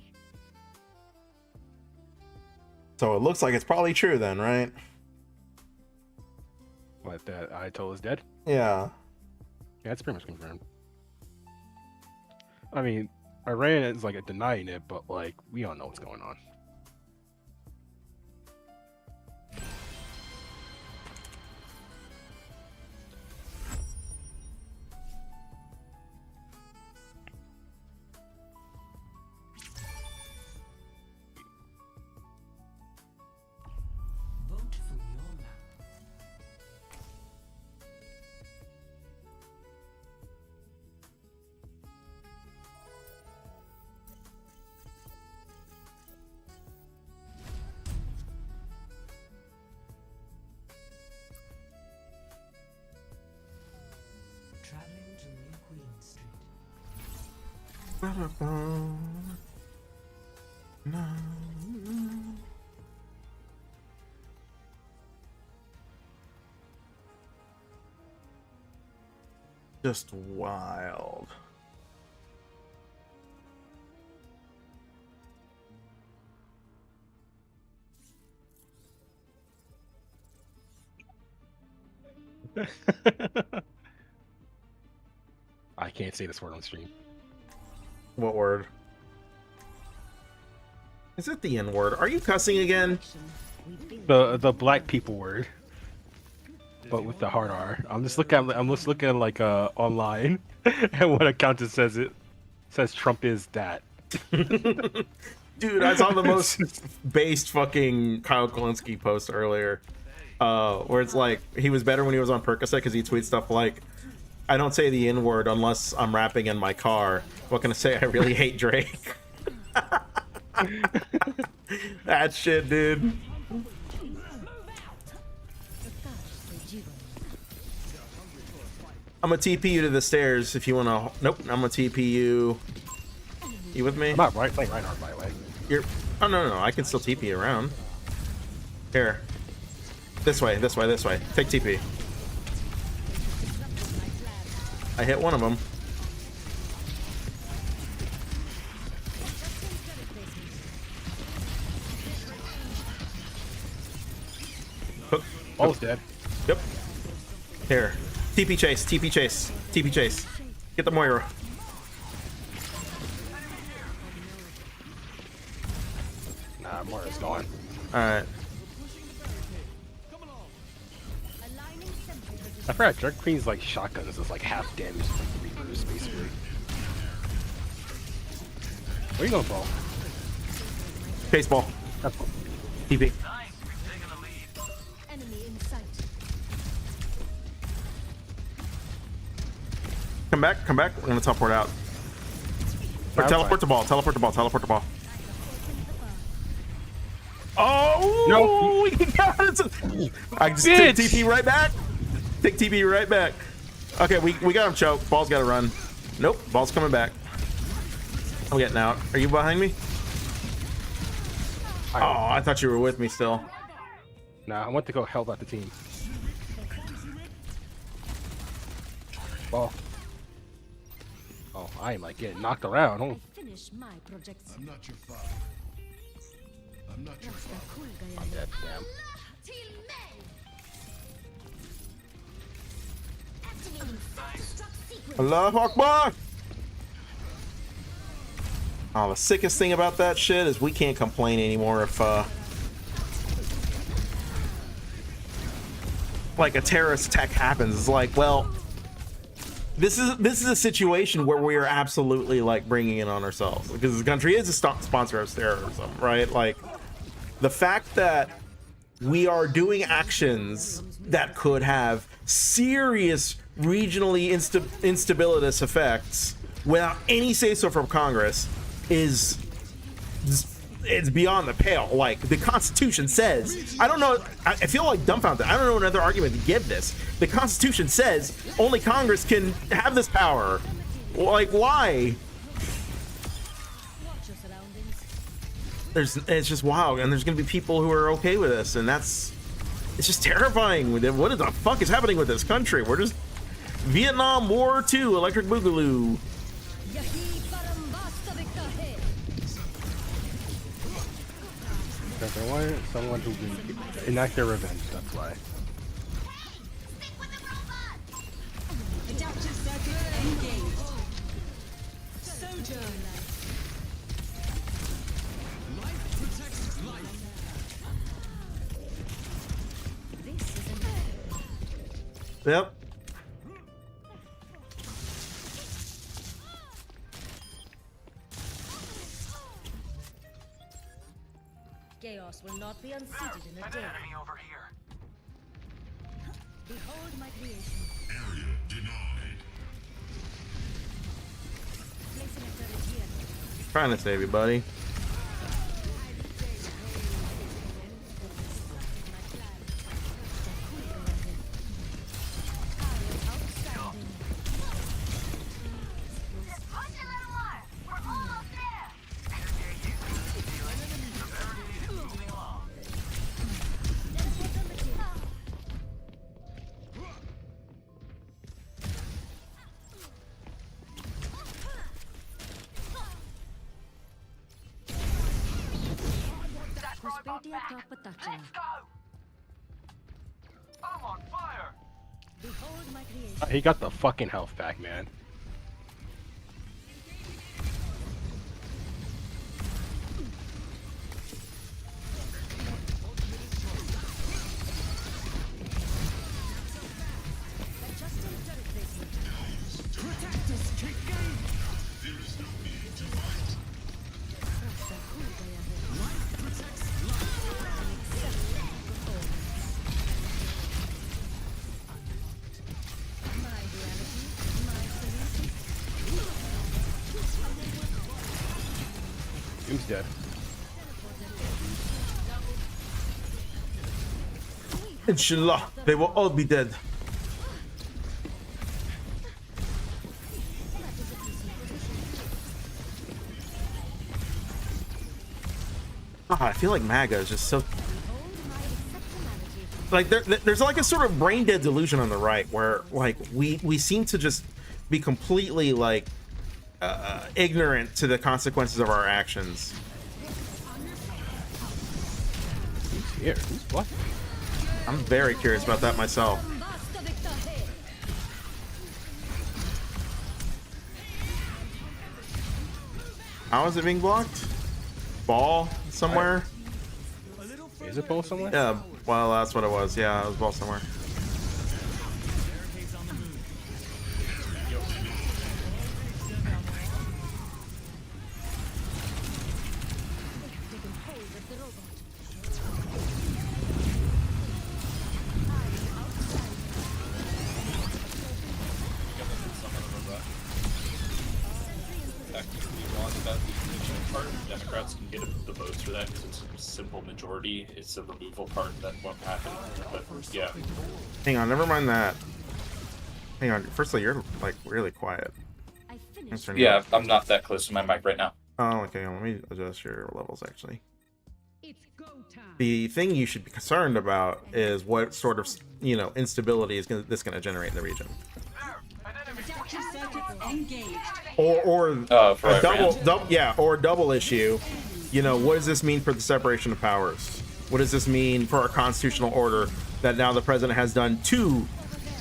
Speaker 3: So it looks like it's probably true then, right?
Speaker 7: What, that Ayatollah is dead?
Speaker 3: Yeah.
Speaker 7: Yeah, it's pretty much confirmed. I mean, Iran is like denying it, but like we all know what's going on.
Speaker 9: Traveling to New Queen Street.
Speaker 3: Just wild.
Speaker 7: I can't say this word on stream.
Speaker 3: What word? Is it the N word? Are you cussing again?
Speaker 7: The black people word, but with the hard R. I'm just looking like online, and what account it says Trump is that.
Speaker 3: Dude, I saw the most based fucking Kyle Kalinske post earlier, where it's like he was better when he was on Percocet because he tweets stuff like, "I don't say the N word unless I'm rapping in my car. What can I say? I really hate Drake." That shit, dude. I'm gonna TP you to the stairs if you wanna. Nope, I'm gonna TP you. You with me?
Speaker 7: I'm not playing Reinhardt, by the way.
Speaker 3: You're. Oh no, I can still TP you around. Here. This way. Take TP. I hit one of them.
Speaker 7: Almost dead.
Speaker 3: Yep. Here. TP chase. Get the Moira.
Speaker 7: Nah, Moira's gone.
Speaker 3: Alright.
Speaker 7: I forgot Drug Queen's like shotguns is like half damage to like Reapers, basically. Where are you going, Paul?
Speaker 3: Baseball. TP. back. Come back. I'm gonna teleport out. Or
Speaker 7: I'm
Speaker 3: teleport the ball. Teleport the ball. Teleport the ball. Oh
Speaker 7: No.
Speaker 3: we got it. I just take TP right back. Take TP right back. Okay, we got him choked. Ball's got to run. Nope. Ball's coming back. I'm getting out. Are you behind me? Oh, I thought you were with me still.
Speaker 7: Nah, I went to go help out the team. Ball. Oh, I am like getting knocked around. Oh,
Speaker 4: Finish my projects.
Speaker 8: I'm not your father. I'm not your father.
Speaker 7: I'm dead. Damn.
Speaker 3: Allahu Akbar. Oh, the sickest thing about that shit is we can't complain anymore if like a terrorist attack happens. It's like, well, this is a situation where we are absolutely like bringing it on ourselves because the country is a sponsor of terrorism, right? Like the fact that we are doing actions that could have serious regionally instabilitous effects without any say-so from Congress is it's beyond the pale. Like the Constitution says, I don't know, I feel like dumbfounded. I don't know another argument to give this. The Constitution says only Congress can have this power. Like, why?
Speaker 4: Watch your surroundings.
Speaker 3: It's just wild, and there's gonna be people who are okay with this, and it's just terrifying. What the fuck is happening with this country? We're just Vietnam War II, Electric Boogaloo.
Speaker 7: Because I wanted someone who can enact their revenge. That's why.
Speaker 4: Adaptive circuit engaged. Sojourn.
Speaker 8: Life protects life.
Speaker 4: This is an
Speaker 3: Yep.
Speaker 4: chaos will not be unseated in a day.
Speaker 6: over here.
Speaker 4: Behold my creation.
Speaker 8: Area denied.
Speaker 4: Placing a turret here.
Speaker 3: Trying to save you, buddy.
Speaker 6: I'm on fire.
Speaker 4: Behold my creation.
Speaker 7: He got the fucking health back, man. He's dead.
Speaker 3: Inshallah, they will all be dead. I feel like MAGA is just so like there's like a sort of brain dead delusion on the right where like we seem to just be completely like ignorant to the consequences of our actions.
Speaker 7: Who's here? Who's what?
Speaker 3: I'm very curious about that myself. How is it being blocked? Ball somewhere?
Speaker 7: Is it both somewhere?
Speaker 3: Yeah, well, that's what it was. Yeah, it was ball somewhere.
Speaker 10: simple majority. It's the removal part that won't happen. But yeah.
Speaker 3: Hang on, never mind that. Hang on. Firstly, you're like really quiet.
Speaker 10: Yeah, I'm not that close to my mic right now.
Speaker 3: Oh, okay. Let me adjust your levels actually. The thing you should be concerned about is what sort of, you know, instability is this going to generate in the region. Or a double issue. You know, what does this mean for the separation of powers? What does this mean for our constitutional order that now the president has done two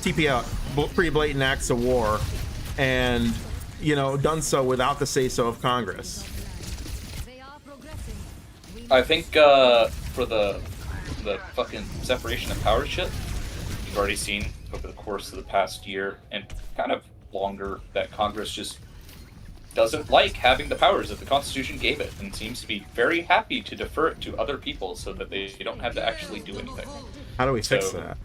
Speaker 3: TPL pretty blatant acts of war, and you know, done so without the say-so of Congress?
Speaker 10: I think for the fucking separation of powers shit, you've already seen over the course of the past year and kind of longer that Congress just doesn't like having the powers that the Constitution gave it, and seems to be very happy to defer it to other people so that they don't have to actually do anything.
Speaker 3: How do we fix that?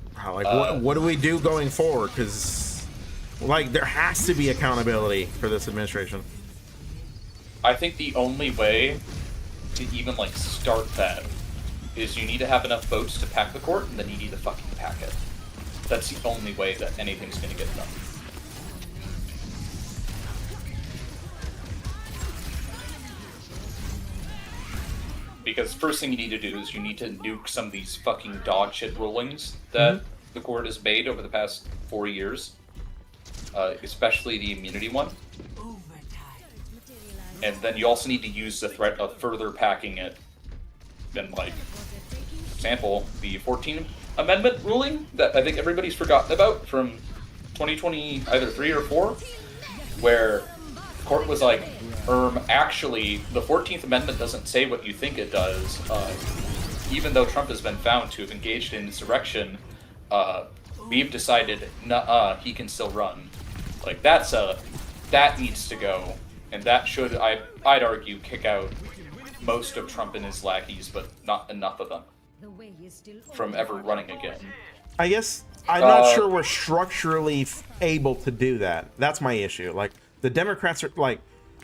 Speaker 3: What do we do going forward? Because like there has to be accountability for this administration.
Speaker 10: I think the only way to even like start that is you need to have enough votes to pack the court, and then you need to fucking pack it. That's the only way that anything's going to get done. Because first thing you need to do is you need to nuke some of these fucking dog shit rulings that the court has made over the past 4 years, especially the immunity one. And then you also need to use the threat of further packing it. Then, like, for example, the 14th Amendment ruling that I think everybody's forgotten about from 2020, either 3 or 4, where the court was like, actually, the 14th Amendment doesn't say what you think it does. Even though Trump has been found to have engaged in insurrection, we've decided, he can still run. Like, that needs to go. And that should, I'd argue, kick out most of Trump and his lackeys, but not enough of them from ever running again.
Speaker 3: I guess I'm not sure we're structurally able to do that. That's my issue. Like, the Democrats are like,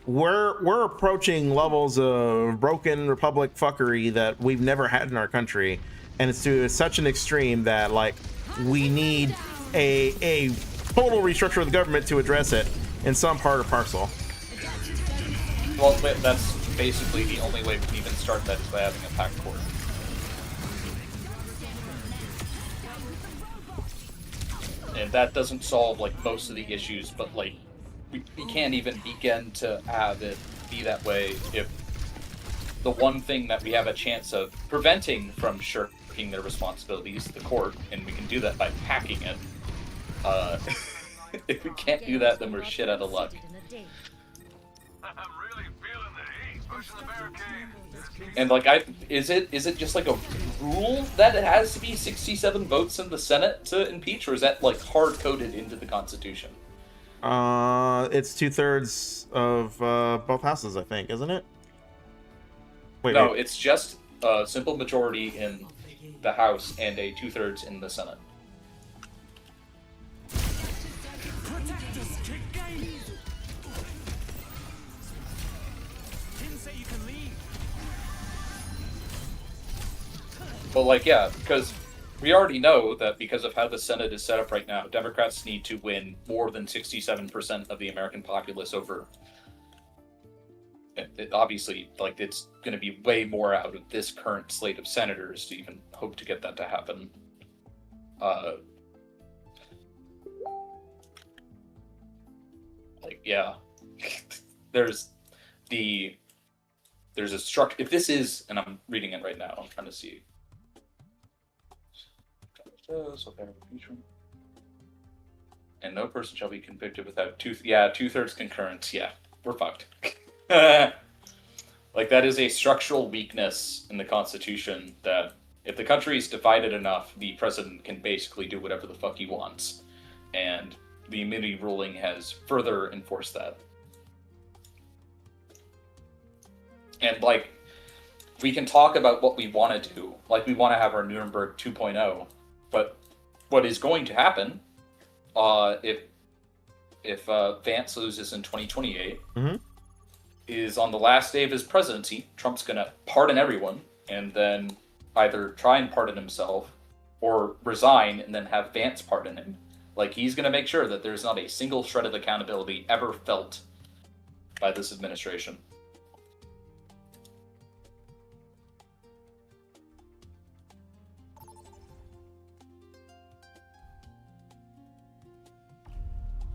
Speaker 3: we're approaching levels of broken republic fuckery that we've never had in our country, and it's to such an extreme that like we need a total restructure of the government to address it in some part or parcel.
Speaker 10: Well, that's basically the only way we can even start that is by having a packed court. And that doesn't solve like most of the issues, but like we can't even begin to have it be that way if the one thing that we have a chance of preventing from shirking their responsibilities, the court, and we can do that by packing it. If we can't do that, then we're shit out of luck. And like, is it just like a rule that it has to be 67 votes in the Senate to impeach, or is that like hard coded into the Constitution?
Speaker 3: It's 2/3 of both houses, I think, isn't it? Wait,
Speaker 10: no, it's just a simple majority in the House and a 2/3 in the Senate. But like, yeah, because we already know that because of how the Senate is set up right now, Democrats need to win more than 67% of the American populace over. It obviously, like, it's going to be way more out of this current slate of senators to even hope to get that to happen. Like, yeah, there's a structure. If this is, and I'm reading it right now, I'm trying to see. And no person shall be convicted without 2/3 concurrence. Yeah, we're fucked. Like, that is a structural weakness in the Constitution that if the country is divided enough, the president can basically do whatever the fuck he wants. And the immunity ruling has further enforced that. And, like, we can talk about what we want to do. Like, we want to have our Nuremberg 2.0. But what is going to happen if Vance loses in 2028 is on the last day of his presidency, Trump's going to pardon everyone, and then either try and pardon himself or resign and then have Vance pardon him. Like, he's going to make sure that there's not a single shred of accountability ever felt by this administration.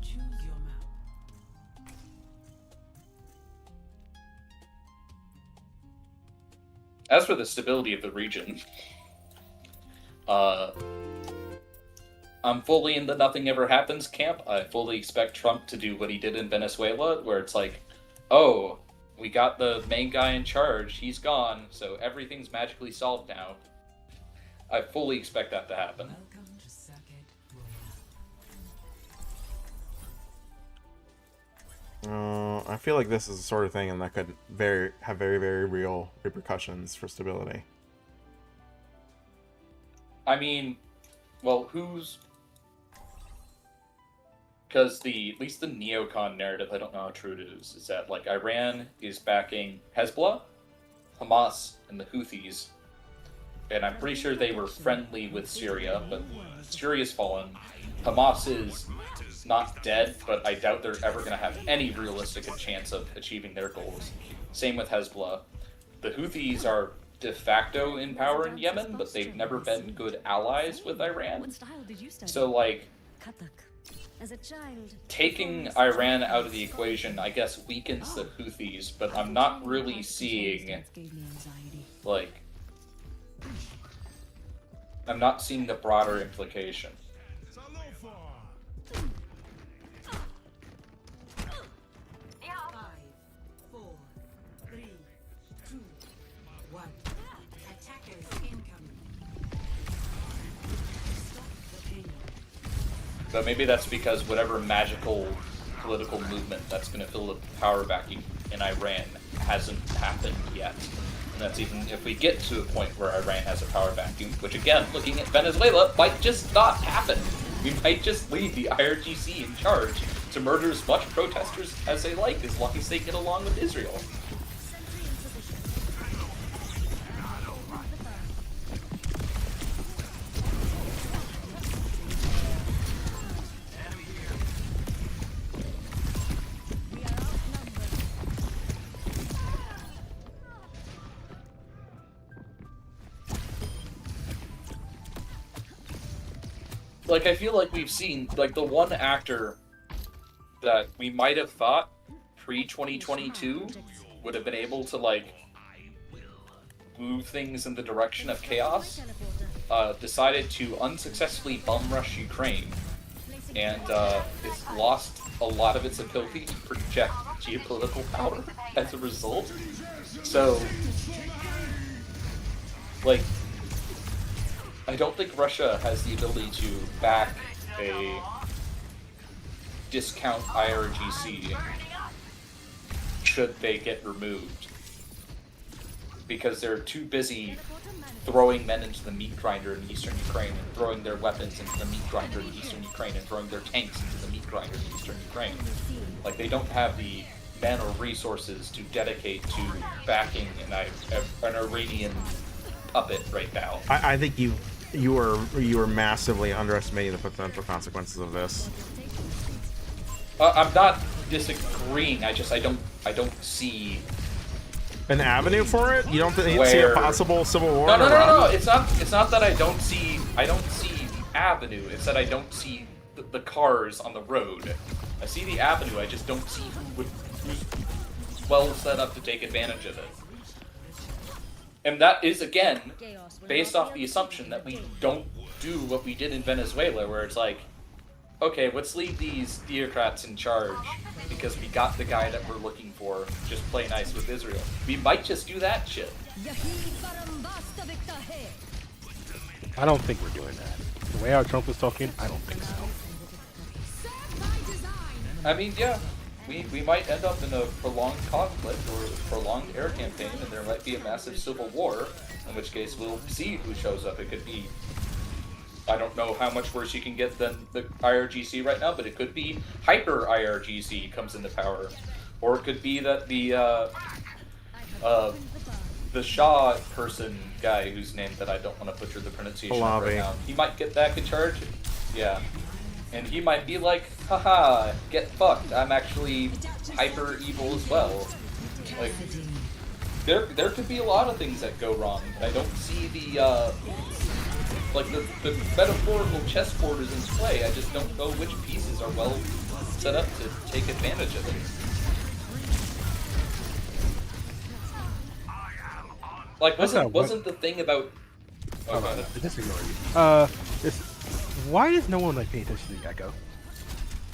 Speaker 9: Choose your map.
Speaker 10: As for the stability of the region, I'm fully in the nothing ever happens camp. I fully expect Trump to do what he did in Venezuela, where it's like, oh, we got the main guy in charge, he's gone, so everything's magically solved now. I fully expect that to happen.
Speaker 9: Welcome to Circuit Royale.
Speaker 3: I feel like this is the sort of thing and that could have very, very real repercussions for stability.
Speaker 10: I mean, well, because at least the neocon narrative, I don't know how true it is that, like, Iran is backing Hezbollah, Hamas, and the Houthis. And I'm pretty sure they were friendly with Syria, but Syria's fallen. Hamas is not dead, but I doubt they're ever going to have any realistic chance of achieving their goals. Same with Hezbollah. The Houthis are de facto in power in Yemen, but they've never been good allies with Iran. So, like, taking Iran out of the equation, I guess, weakens the Houthis, but I'm not really seeing, like, I'm not seeing the broader implication.
Speaker 9: 5, 4, 3, 2, 1. Attackers incoming. Stop the pain.
Speaker 10: But maybe that's because whatever magical political movement that's going to fill the power vacuum in Iran hasn't happened yet. And that's even if we get to a point where Iran has a power vacuum, which again, looking at Venezuela, might just not happen. We might just leave the IRGC in charge to murder as much protesters as they like, as long as they get along with Israel. Like, I feel like we've seen, like, the one actor that we might have thought pre-2022 would have been able to, like, move things in the direction of chaos, decided to unsuccessfully bum rush Ukraine, and it's lost a lot of its ability to project geopolitical power as a result. So, like, I don't think Russia has the ability to back a discount IRGC should they get removed, because they're too busy throwing men into the meat grinder in eastern Ukraine and throwing their weapons into the meat grinder in eastern Ukraine and throwing their tanks into the meat grinder in eastern Ukraine. Like, they don't have the men or resources to dedicate to backing an Iranian puppet right now.
Speaker 3: I think you are massively underestimating the potential consequences of this.
Speaker 10: I'm not disagreeing. I don't see
Speaker 3: an avenue for it. You don't see a possible civil war?
Speaker 10: No. It's not that I don't see the avenue. It's that I don't see the cars on the road. I see the avenue. I just don't see who's well set up to take advantage of it. And that is, again, based off the assumption that we don't do what we did in Venezuela, where it's like, okay, let's leave these theocrats in charge because we got the guy that we're looking for. Just play nice with Israel. We might just do that shit.
Speaker 7: I don't think we're doing that. The way how Trump was talking, I don't think so.
Speaker 10: I mean, yeah. We might end up in a prolonged conflict or a prolonged air campaign, and there might be a massive civil war, in which case we'll see who shows up. It could be, I don't know how much worse you can get than the IRGC right now, but it could be hyper IRGC comes into power. Or it could be that the the Shaw person guy whose name that I don't want to butcher the pronunciation of right
Speaker 3: Pahlavi.
Speaker 10: now, he might get back in charge. Yeah. And he might be like, haha, get fucked. I'm actually hyper evil as well. Like, there could be a lot of things that go wrong. I don't see the metaphorical chessboard is in play. I just don't know which pieces are well set up to take advantage of it. Like, wasn't the thing about... Oh,
Speaker 7: I disagree. Why does no one like pay attention to Gecko?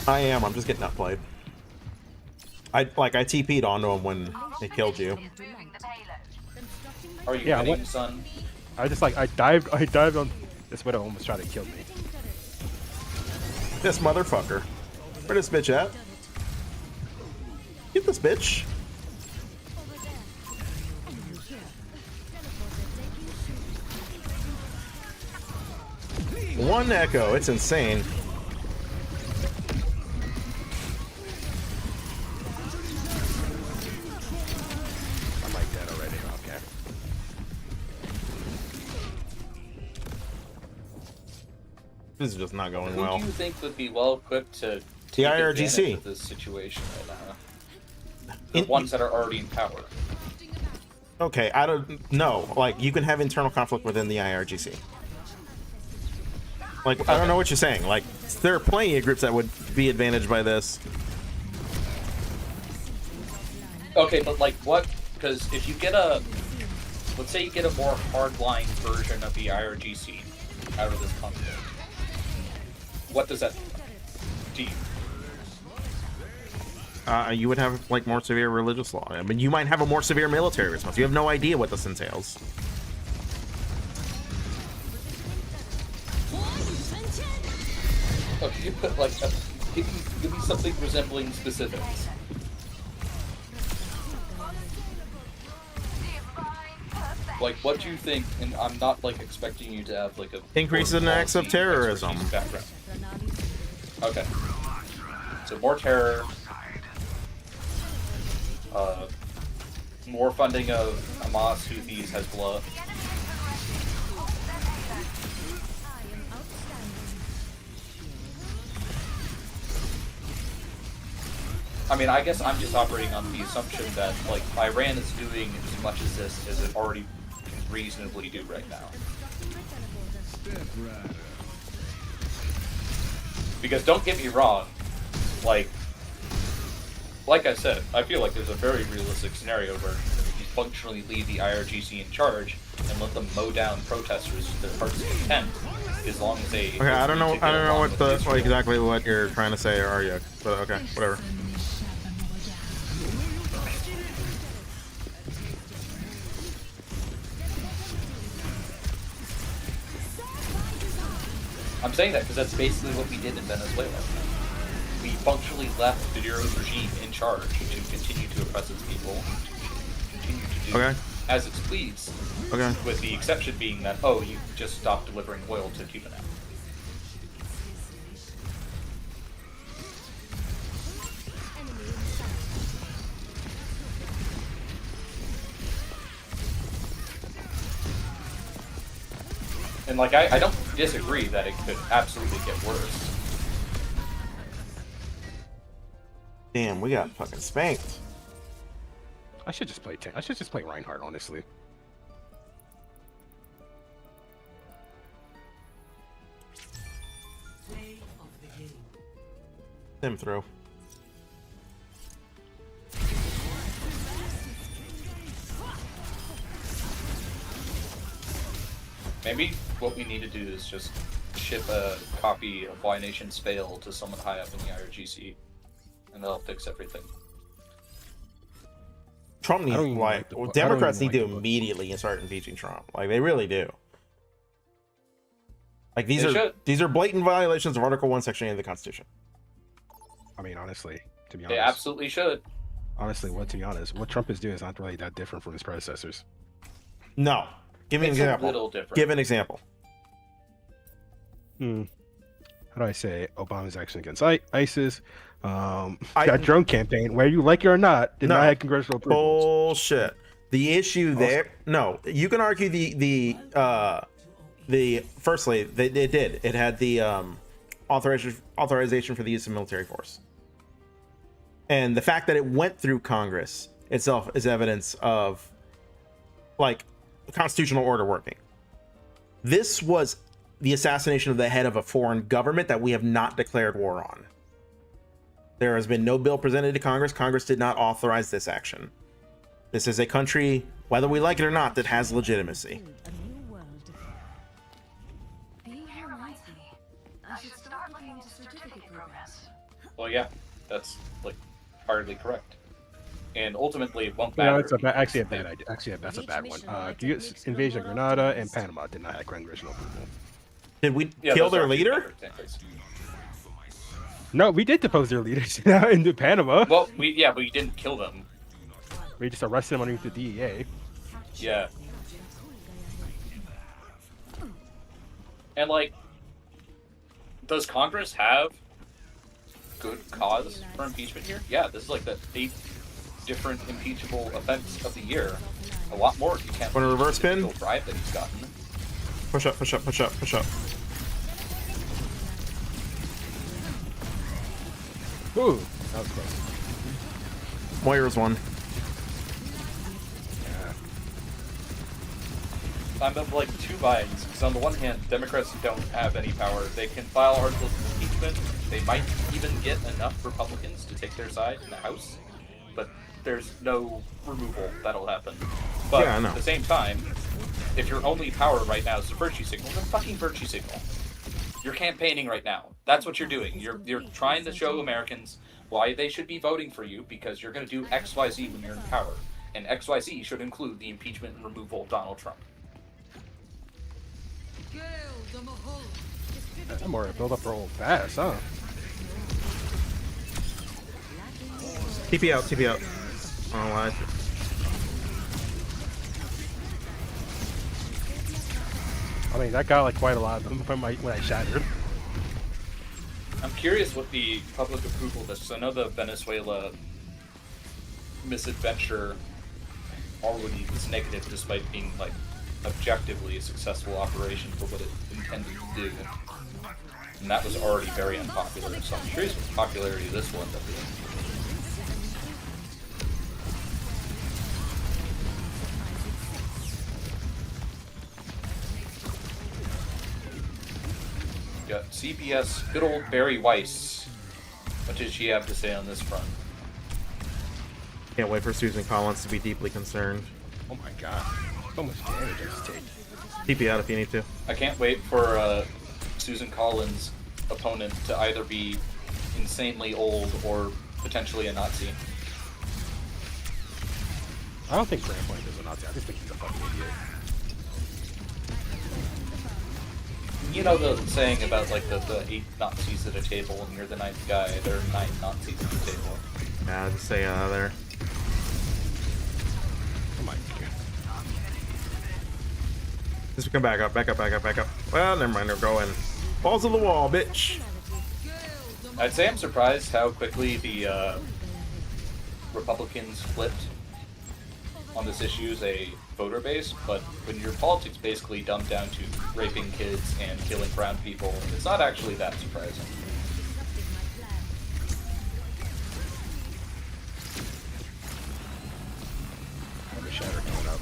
Speaker 3: I am. I'm just getting outplayed. I TP'd onto him when he killed you.
Speaker 10: Are you
Speaker 7: Yeah,
Speaker 10: winning,
Speaker 7: what-
Speaker 10: son?
Speaker 7: I just I dived on this widow, almost tried to kill me.
Speaker 3: This motherfucker. Where this bitch at? Get this bitch. One echo. It's insane.
Speaker 7: I'm like dead already. Okay.
Speaker 3: This is just not going
Speaker 10: Who
Speaker 3: well.
Speaker 10: do you think would be well equipped to
Speaker 3: The
Speaker 10: take
Speaker 3: IRGC.
Speaker 10: advantage of this situation right now? The ones that are already in power.
Speaker 3: Okay, I don't know. Like, you can have internal conflict within the IRGC. Like, I don't know what you're saying. Like, there are plenty of groups that would be advantaged by this.
Speaker 10: Okay, but like what? Because if you get let's say you get a more hardline version of the IRGC out of this conflict, what does that do?
Speaker 3: You would have like more severe religious law. I mean, you might have a more severe military response. You have no idea what this entails.
Speaker 10: Oh, could you put like give me something resembling specifics? Like, what do you think? And I'm not like expecting you to have like a
Speaker 3: Increases in acts of
Speaker 10: policy
Speaker 3: terrorism.
Speaker 10: expertise background. Okay. So more terror. More funding of Hamas, Houthis, Hezbollah. I mean, I guess I'm just operating on the assumption that, like, Iran is doing as much as this as it already can reasonably do right now. Because don't get me wrong, like I said, I feel like there's a very realistic scenario where you functionally leave the IRGC in charge and let them mow down protesters to their heart's content, as long as they.
Speaker 3: Okay, I don't know what exactly what you're trying to say, or are you? But okay, whatever.
Speaker 10: I'm saying that because that's basically what we did in Venezuela. We functionally left the regime in charge to continue to oppress its people, to continue to do as its please.
Speaker 3: Okay.
Speaker 10: With the exception being that, oh, you just stopped delivering oil to Cuba now. And like, I don't disagree that it could absolutely get worse.
Speaker 3: Damn, we got fucking spanked.
Speaker 7: I should just play Reinhardt, honestly.
Speaker 3: Him through.
Speaker 10: Maybe what we need to do is just ship a copy of Why Nations Fail to someone high up in the IRGC, and they'll fix everything.
Speaker 3: Trump needs, like, Democrats need to immediately start impeaching Trump. Like, they really do. Like, these are blatant violations of Article 1, Section 8 of the Constitution.
Speaker 7: I mean, honestly, to be honest.
Speaker 10: They absolutely should.
Speaker 7: Honestly, what Trump is doing is not really that different from his predecessors.
Speaker 3: No. Give me an example.
Speaker 10: A little different.
Speaker 3: Give an example.
Speaker 7: How do I say? Obama's action against ISIS. That drone campaign, whether you like it or not, did not have congressional approval.
Speaker 3: Bullshit. The issue there, no, you can argue firstly, it did. It had the authorization for the use of military force. And the fact that it went through Congress itself is evidence of like the constitutional order working. This was the assassination of the head of a foreign government that we have not declared war on. There has been no bill presented to Congress. Congress did not authorize this action. This is a country, whether we like it or not, that has legitimacy.
Speaker 10: Well, yeah, that's like hardly correct. And ultimately, it won't
Speaker 7: No,
Speaker 10: matter.
Speaker 7: it's actually a bad idea. Actually, that's a bad one. The invasion of Grenada and Panama did not have congressional approval.
Speaker 3: Did we
Speaker 10: Yeah,
Speaker 3: kill
Speaker 10: those
Speaker 3: their
Speaker 10: are
Speaker 3: leader?
Speaker 7: No, we did depose their leaders in Panama.
Speaker 10: Well, we didn't kill them.
Speaker 7: We just arrested them underneath the DEA.
Speaker 10: Yeah. And like, does Congress have good cause for impeachment here? Yeah, this is like the 8th different impeachable offense of the year. A lot more if you can't.
Speaker 3: Want a reverse pin?
Speaker 10: Drive that he's gotten.
Speaker 3: Push up, push up, push up, push up.
Speaker 7: Ooh, that was close.
Speaker 3: Moira's one.
Speaker 10: I'm of like two minds, because on the one hand, Democrats don't have any power. They can file articles of impeachment. They might even get enough Republicans to take their side in the House, but there's no removal that'll happen. But
Speaker 3: Yeah, I know.
Speaker 10: at the same time, if your only power right now is to virtue signal, then fucking virtue signal. You're campaigning right now. That's what you're doing. You're trying to show Americans why they should be voting for you, because you're going to do XYZ when you're in power. And XYZ should include the impeachment and removal of Donald Trump.
Speaker 7: I'm more build up real fast, huh?
Speaker 3: TP out, TP out. Oh, why?
Speaker 7: I mean, that got like quite a lot of them when I shattered.
Speaker 10: I'm curious what the public approval of this, because I know the Venezuela misadventure already was negative, despite being like objectively a successful operation for what it intended to do. And that was already very unpopular, so I'm curious what the popularity of this will end up being. Got CBS, good old Barry Weiss. What did she have to say on this front?
Speaker 3: Can't wait for Susan Collins to be deeply concerned.
Speaker 7: Oh my god. So much damage I just take.
Speaker 3: TP out if you need to.
Speaker 10: I can't wait for Susan Collins' opponent to either be insanely old or potentially a Nazi.
Speaker 7: I don't think Grant Point is a Nazi. I just think he's a fucking idiot.
Speaker 10: You know the saying about like the 8 Nazis at a table and you're the 9th guy, there are 9 Nazis at the table.
Speaker 3: Yeah, just say there.
Speaker 7: Oh my god.
Speaker 3: Just come back up, back up, back up, back up. Well, never mind, they're going. Balls to the wall, bitch.
Speaker 10: I'd say I'm surprised how quickly the Republicans flipped on this issue as a voter base, but when your politics basically dumbed down to raping kids and killing brown people, it's not actually that surprising.
Speaker 7: The shatter coming up.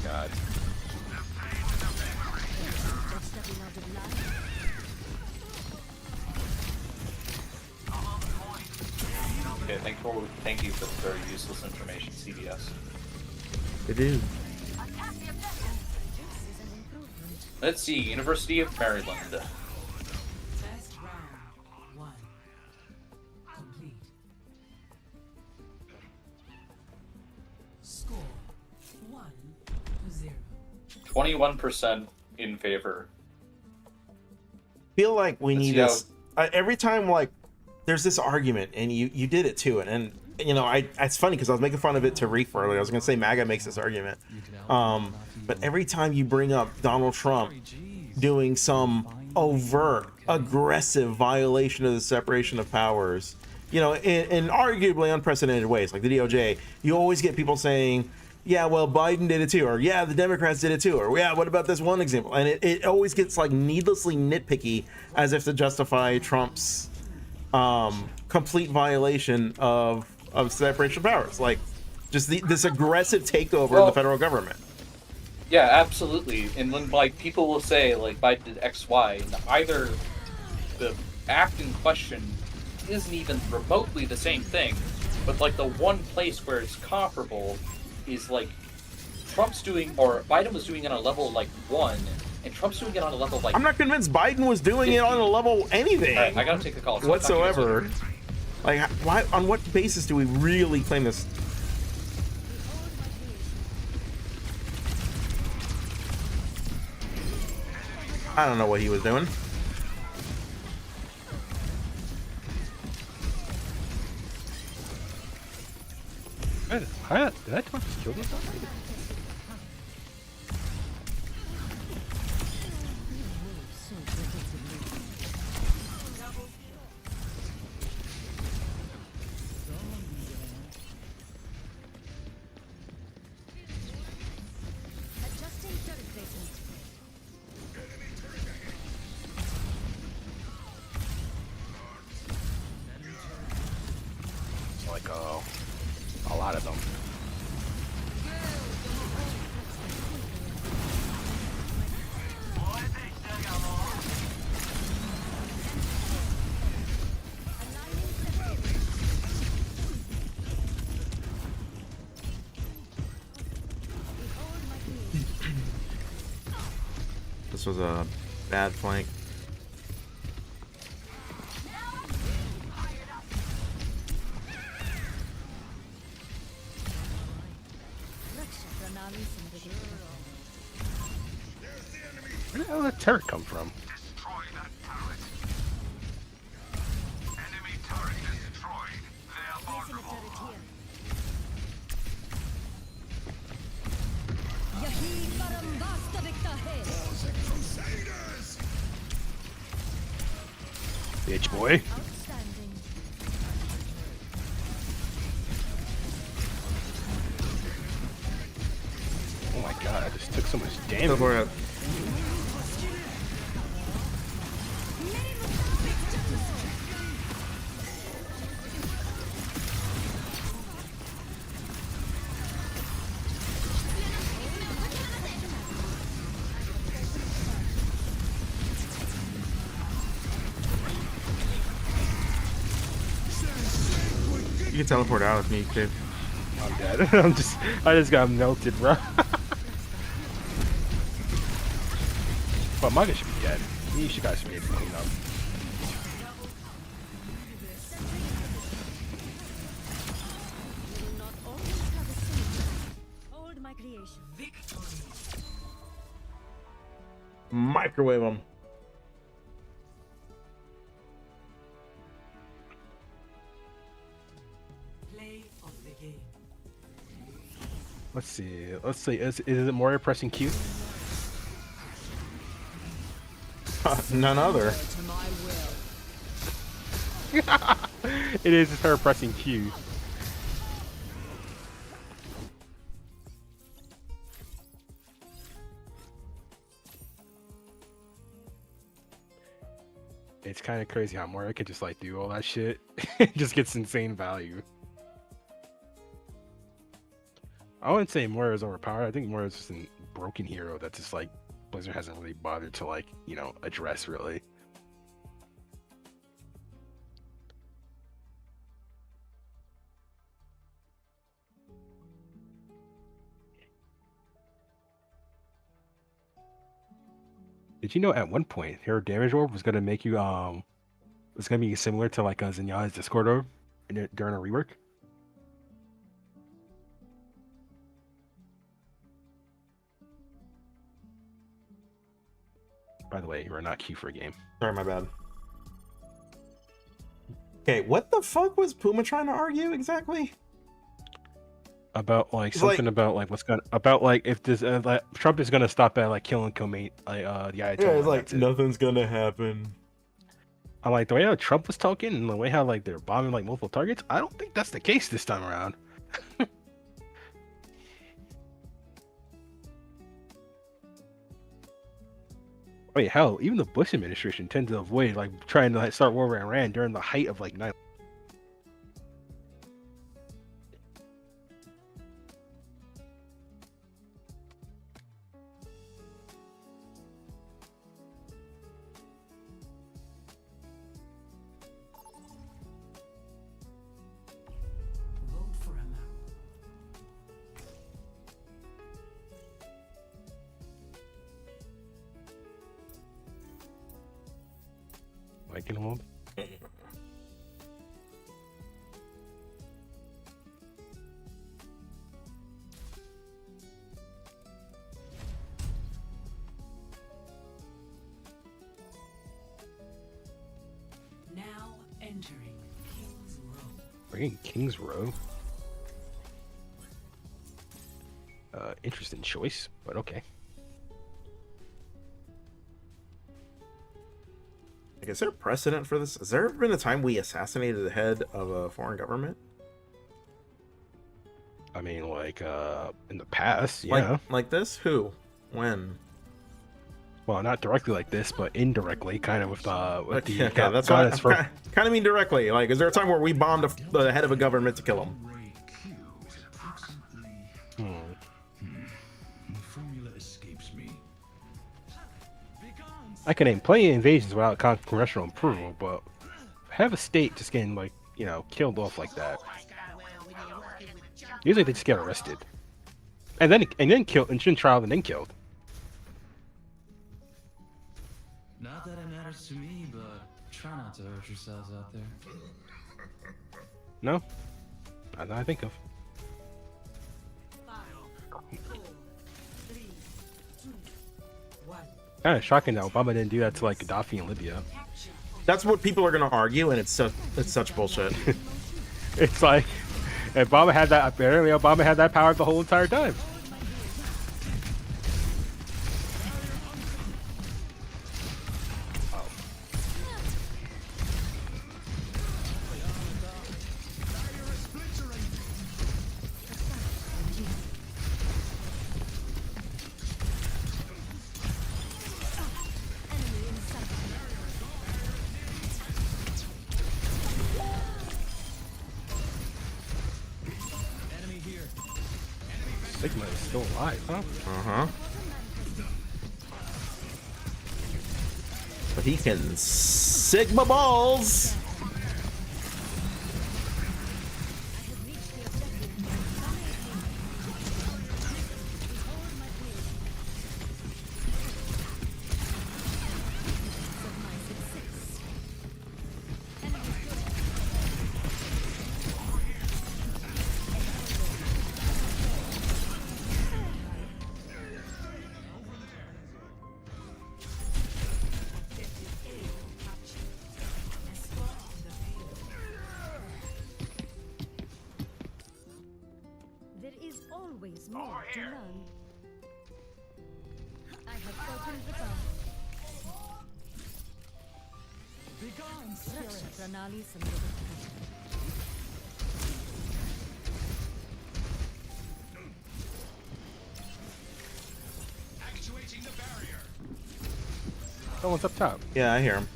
Speaker 7: God.
Speaker 10: Okay, thank you for the very useless information, CBS.
Speaker 3: They do.
Speaker 10: Let's see, University of Maryland.
Speaker 9: Test round 1. Complete. Score 1-0.
Speaker 10: 21% in favor.
Speaker 3: Feel like we
Speaker 10: Let's
Speaker 3: need
Speaker 10: see
Speaker 3: this. every time like there's this argument, and you did it too, and you know, it's funny because I was making fun of it to Reef earlier. I was gonna say MAGA makes this argument, but every time you bring up Donald Trump doing some overt, aggressive violation of the separation of powers, you know, in arguably unprecedented ways, like the DOJ, you always get people saying, yeah, well, Biden did it too, or yeah, the Democrats did it too, or yeah, what about this one example? And it always gets like needlessly nitpicky, as if to justify Trump's complete violation of separation of powers, like just this aggressive takeover of the federal government.
Speaker 10: Yeah, absolutely. And when like people will say like Biden did X, Y, and either the act in question isn't even remotely the same thing, but like the one place where it's comparable is like Trump's doing, or Biden was doing it on a level like 1, and Trump's doing it on a level like.
Speaker 3: I'm not convinced Biden was doing
Speaker 10: 50.
Speaker 3: it on a level anything.
Speaker 10: All right, I gotta take the call. So
Speaker 3: whatsoever. Like, why? On what basis do we really claim this? I don't know what he was doing.
Speaker 7: Did I just kill this already? Like a lot of them.
Speaker 3: This was a bad flank.
Speaker 7: Where the hell did that turret come from? Bitch boy. Oh my god, I just took so much damage.
Speaker 3: Go for it. You can teleport out with me, kid.
Speaker 7: I'm dead. I just got melted, bro. But Maga should be dead. You should guys be able to clean up.
Speaker 3: Microwave them.
Speaker 7: Let's see. Let's see. Is it more pressing Q?
Speaker 3: None other.
Speaker 7: It is her pressing Q. It's kind of crazy how Moira could just like do all that shit. It just gets insane value. I wouldn't say Moira is overpowered. I think Moira is just a broken hero that just like Blizzard hasn't really bothered to like, you know, address really. Did you know at one point her damage orb was gonna make you was gonna be similar to like a Zenyatta's Discord orb during a rework? By the way, you are not Q for a game.
Speaker 3: Sorry, my bad. Okay, what the fuck was Puma trying to argue exactly?
Speaker 7: About like
Speaker 3: It's
Speaker 7: something
Speaker 3: like-
Speaker 7: about like what's gonna about like if this like Trump is gonna stop at like killing Khomeini, like the Ayatollah.
Speaker 3: Yeah, it's
Speaker 7: and
Speaker 3: like
Speaker 7: that's it.
Speaker 3: nothing's gonna happen.
Speaker 7: I'm like the way how Trump was talking and the way how like they're bombing like multiple targets. I don't think that's the case this time around. Wait, hell, even the Bush administration tends to avoid like trying to like, start war with Iran during the height of like 9.
Speaker 9: Vote for America.
Speaker 7: Like in a moment.
Speaker 9: Now entering King's Row.
Speaker 7: We're in King's Row. Interesting choice, but okay.
Speaker 3: Like, is there precedent for this? Has there ever been a time we assassinated the head of a foreign government?
Speaker 7: I mean, like in the past, yeah.
Speaker 3: Like this? Who? When?
Speaker 7: Well, not directly like this, but indirectly, kind of with the
Speaker 3: Okay, that's
Speaker 7: goddess
Speaker 3: what I kind of mean directly. Like, is there a time where we bombed the head of a government to kill him?
Speaker 8: Ray Q is approximately. The formula escapes me.
Speaker 7: I can name plenty of invasions without congressional approval, but have a state just getting like killed off like that. Usually they just get arrested, and then killed, and trialed, and then killed.
Speaker 11: Not that it matters to me, but try not to hurt yourselves out there.
Speaker 7: No, not that I think of.
Speaker 9: 5, 4, 3, 2, 1.
Speaker 7: Kind of shocking that Obama didn't do that to like Gaddafi in Libya.
Speaker 3: That's what people are gonna argue, and it's such bullshit.
Speaker 7: It's like Obama had that. Apparently, Obama had that power the whole entire time. Sigma is still alive, huh?
Speaker 3: Uh-huh. But he can Sigma balls!
Speaker 12: There is always more to learn. I have opened the door. Raksha Pranali Samyogata.
Speaker 8: Actuating the barrier.
Speaker 7: Someone's up top.
Speaker 3: Yeah, I hear him.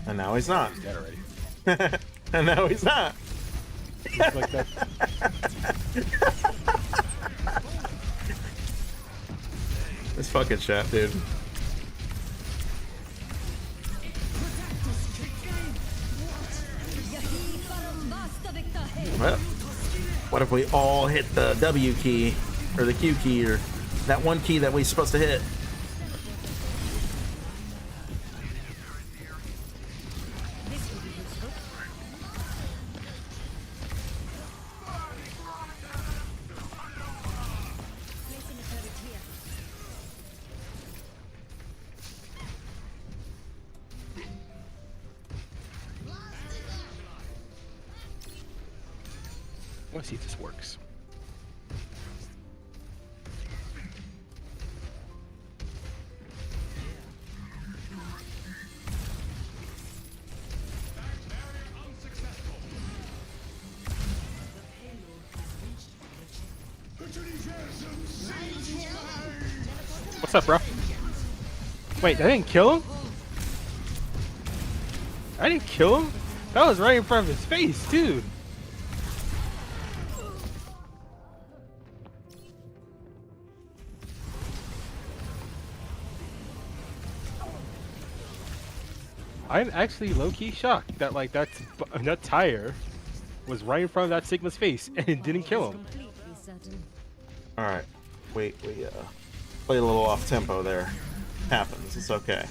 Speaker 3: And now he's not.
Speaker 7: He's dead already.
Speaker 3: And now he's not.
Speaker 7: Like that.
Speaker 3: This fucking chat, dude. Well, what if we all hit the W key, or the Q key, or that one key that we're supposed to hit?
Speaker 7: Let's see if this works. What's up, bro? Wait, I didn't kill him? I didn't kill him? That was right in front of his face, too. I'm actually low-key shocked that like that tire was right in front of that Sigma's face and it didn't kill him.
Speaker 3: All right, we play a little off tempo there. Happens. It's okay.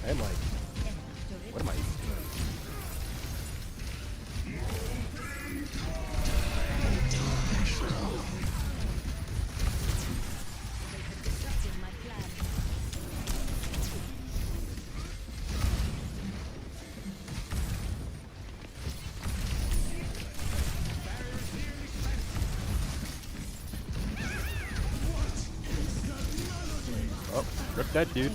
Speaker 7: I'm like, what am I even doing? Oh, rip that dude.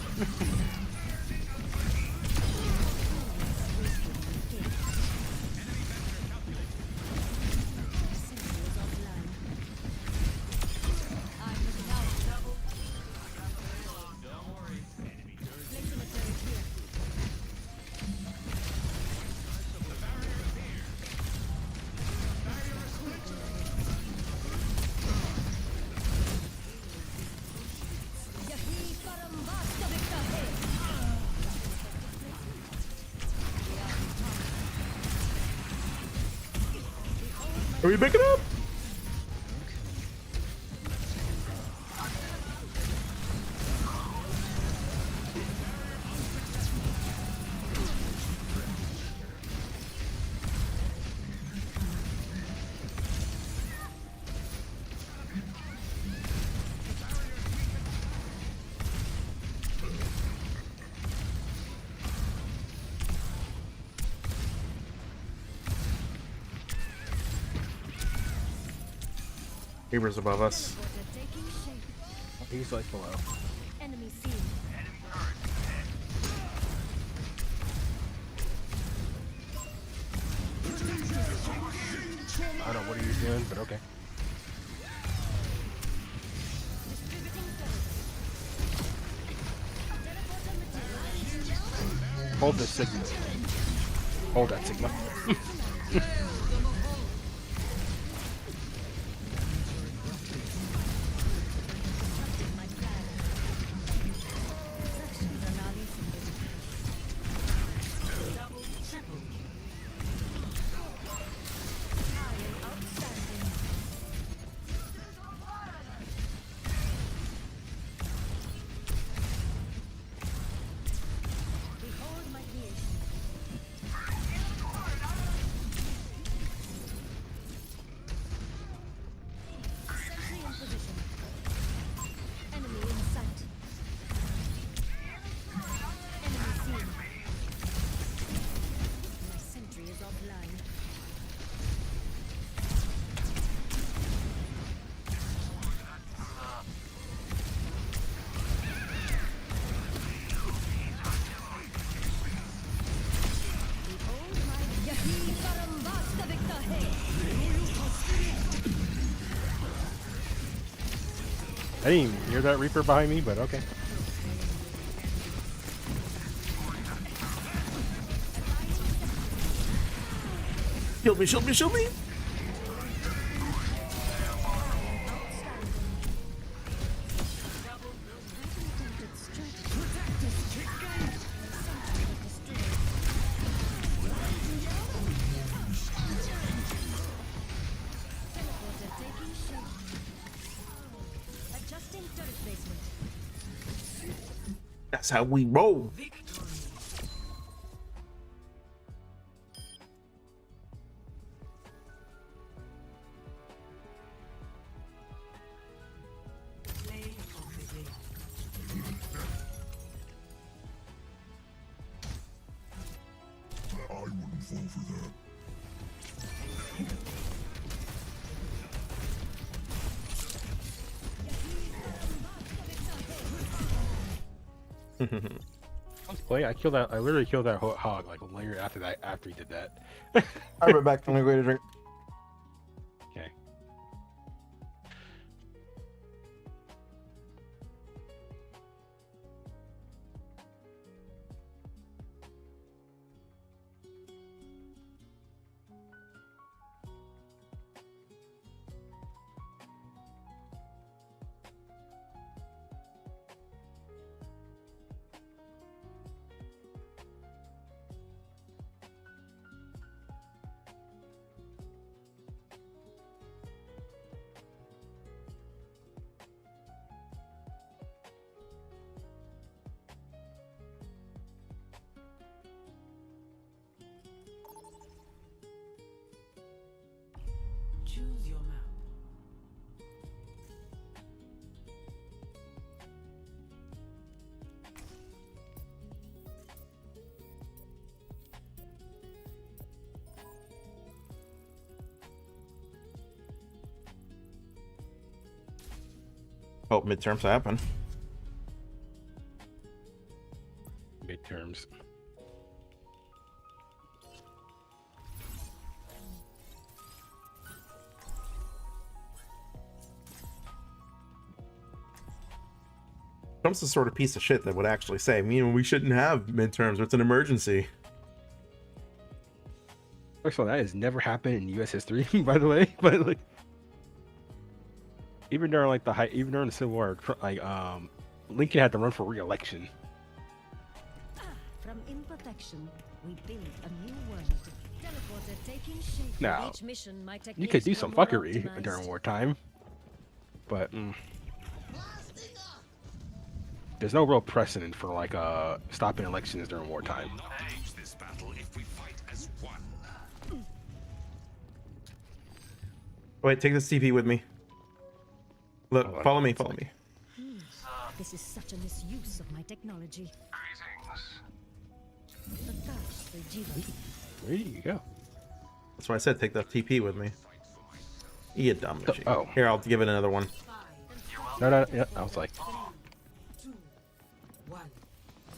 Speaker 3: Are we picking up? Reaper's above us.
Speaker 7: He's like below.
Speaker 12: Enemy seen.
Speaker 7: I don't know what he's doing, but okay. Hold this Sigma. Hold that Sigma. I didn't even hear that Reaper behind me, but okay.
Speaker 3: Shield me, shield me, shield me! That's how we roll.
Speaker 7: Let's play. I killed that. I literally killed that hog like a layer after that. After he did that.
Speaker 3: I'll be back. I'm gonna go get a drink.
Speaker 7: Okay.
Speaker 9: Choose your map.
Speaker 3: Hope midterms happen.
Speaker 7: Midterms.
Speaker 3: Trump's the sort of piece of shit that would actually say, we shouldn't have midterms. It's an emergency.
Speaker 7: First of all, that has never happened in U.S. history, by the way. But like, even during like even during the Civil War, like Lincoln had to run for re-election.
Speaker 12: From imperfection, we build a new world. Teleporter taking shape.
Speaker 7: Now,
Speaker 12: Each mission, my
Speaker 7: you could do
Speaker 12: techniques
Speaker 7: some
Speaker 12: were more
Speaker 7: fuckery
Speaker 12: optimized.
Speaker 7: during wartime, but there's no real precedent for like stopping elections during wartime.
Speaker 8: This battle if we fight as one.
Speaker 3: Wait, take this TP with me. Look, follow me, follow me.
Speaker 12: This is such a misuse of my technology.
Speaker 7: Where do you go?
Speaker 3: That's why I said take that TP with me. You dumb machine.
Speaker 7: Oh.
Speaker 3: Here, I'll give it another one.
Speaker 7: No, yeah, I was like,
Speaker 9: 2, 1.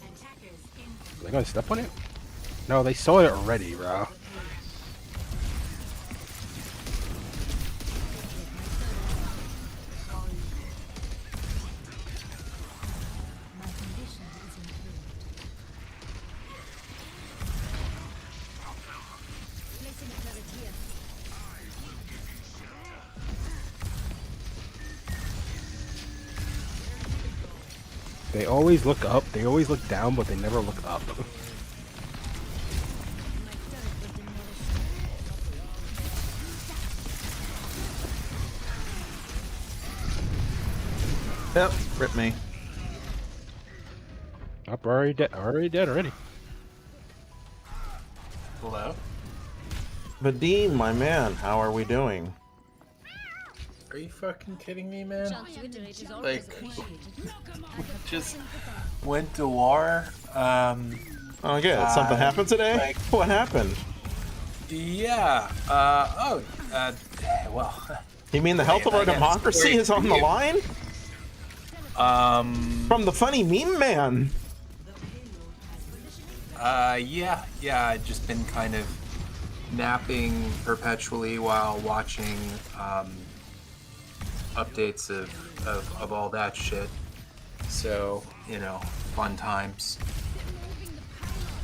Speaker 9: Attackers in.
Speaker 7: are they gonna step on it? No, they saw it already, bro.
Speaker 12: My condition is improved. Placing a turret here.
Speaker 7: They always look up. They always look down, but they never look up.
Speaker 12: My turret was demolished.
Speaker 3: Yep, rip me.
Speaker 7: Up, already dead. Already dead already.
Speaker 13: Hello?
Speaker 3: Vadim, my man, how are we doing?
Speaker 13: Are you fucking kidding me, man?
Speaker 12: Chance to iterate is always
Speaker 13: Like,
Speaker 12: appreciated.
Speaker 13: just went to war.
Speaker 3: Oh, good. Something happened today?
Speaker 13: like-
Speaker 3: What happened?
Speaker 13: Yeah. Well.
Speaker 3: You mean the health of our
Speaker 13: I guess.
Speaker 3: democracy is on the line? From the funny meme man.
Speaker 13: Yeah. I've just been kind of napping perpetually while watching updates of all that shit. So, fun times.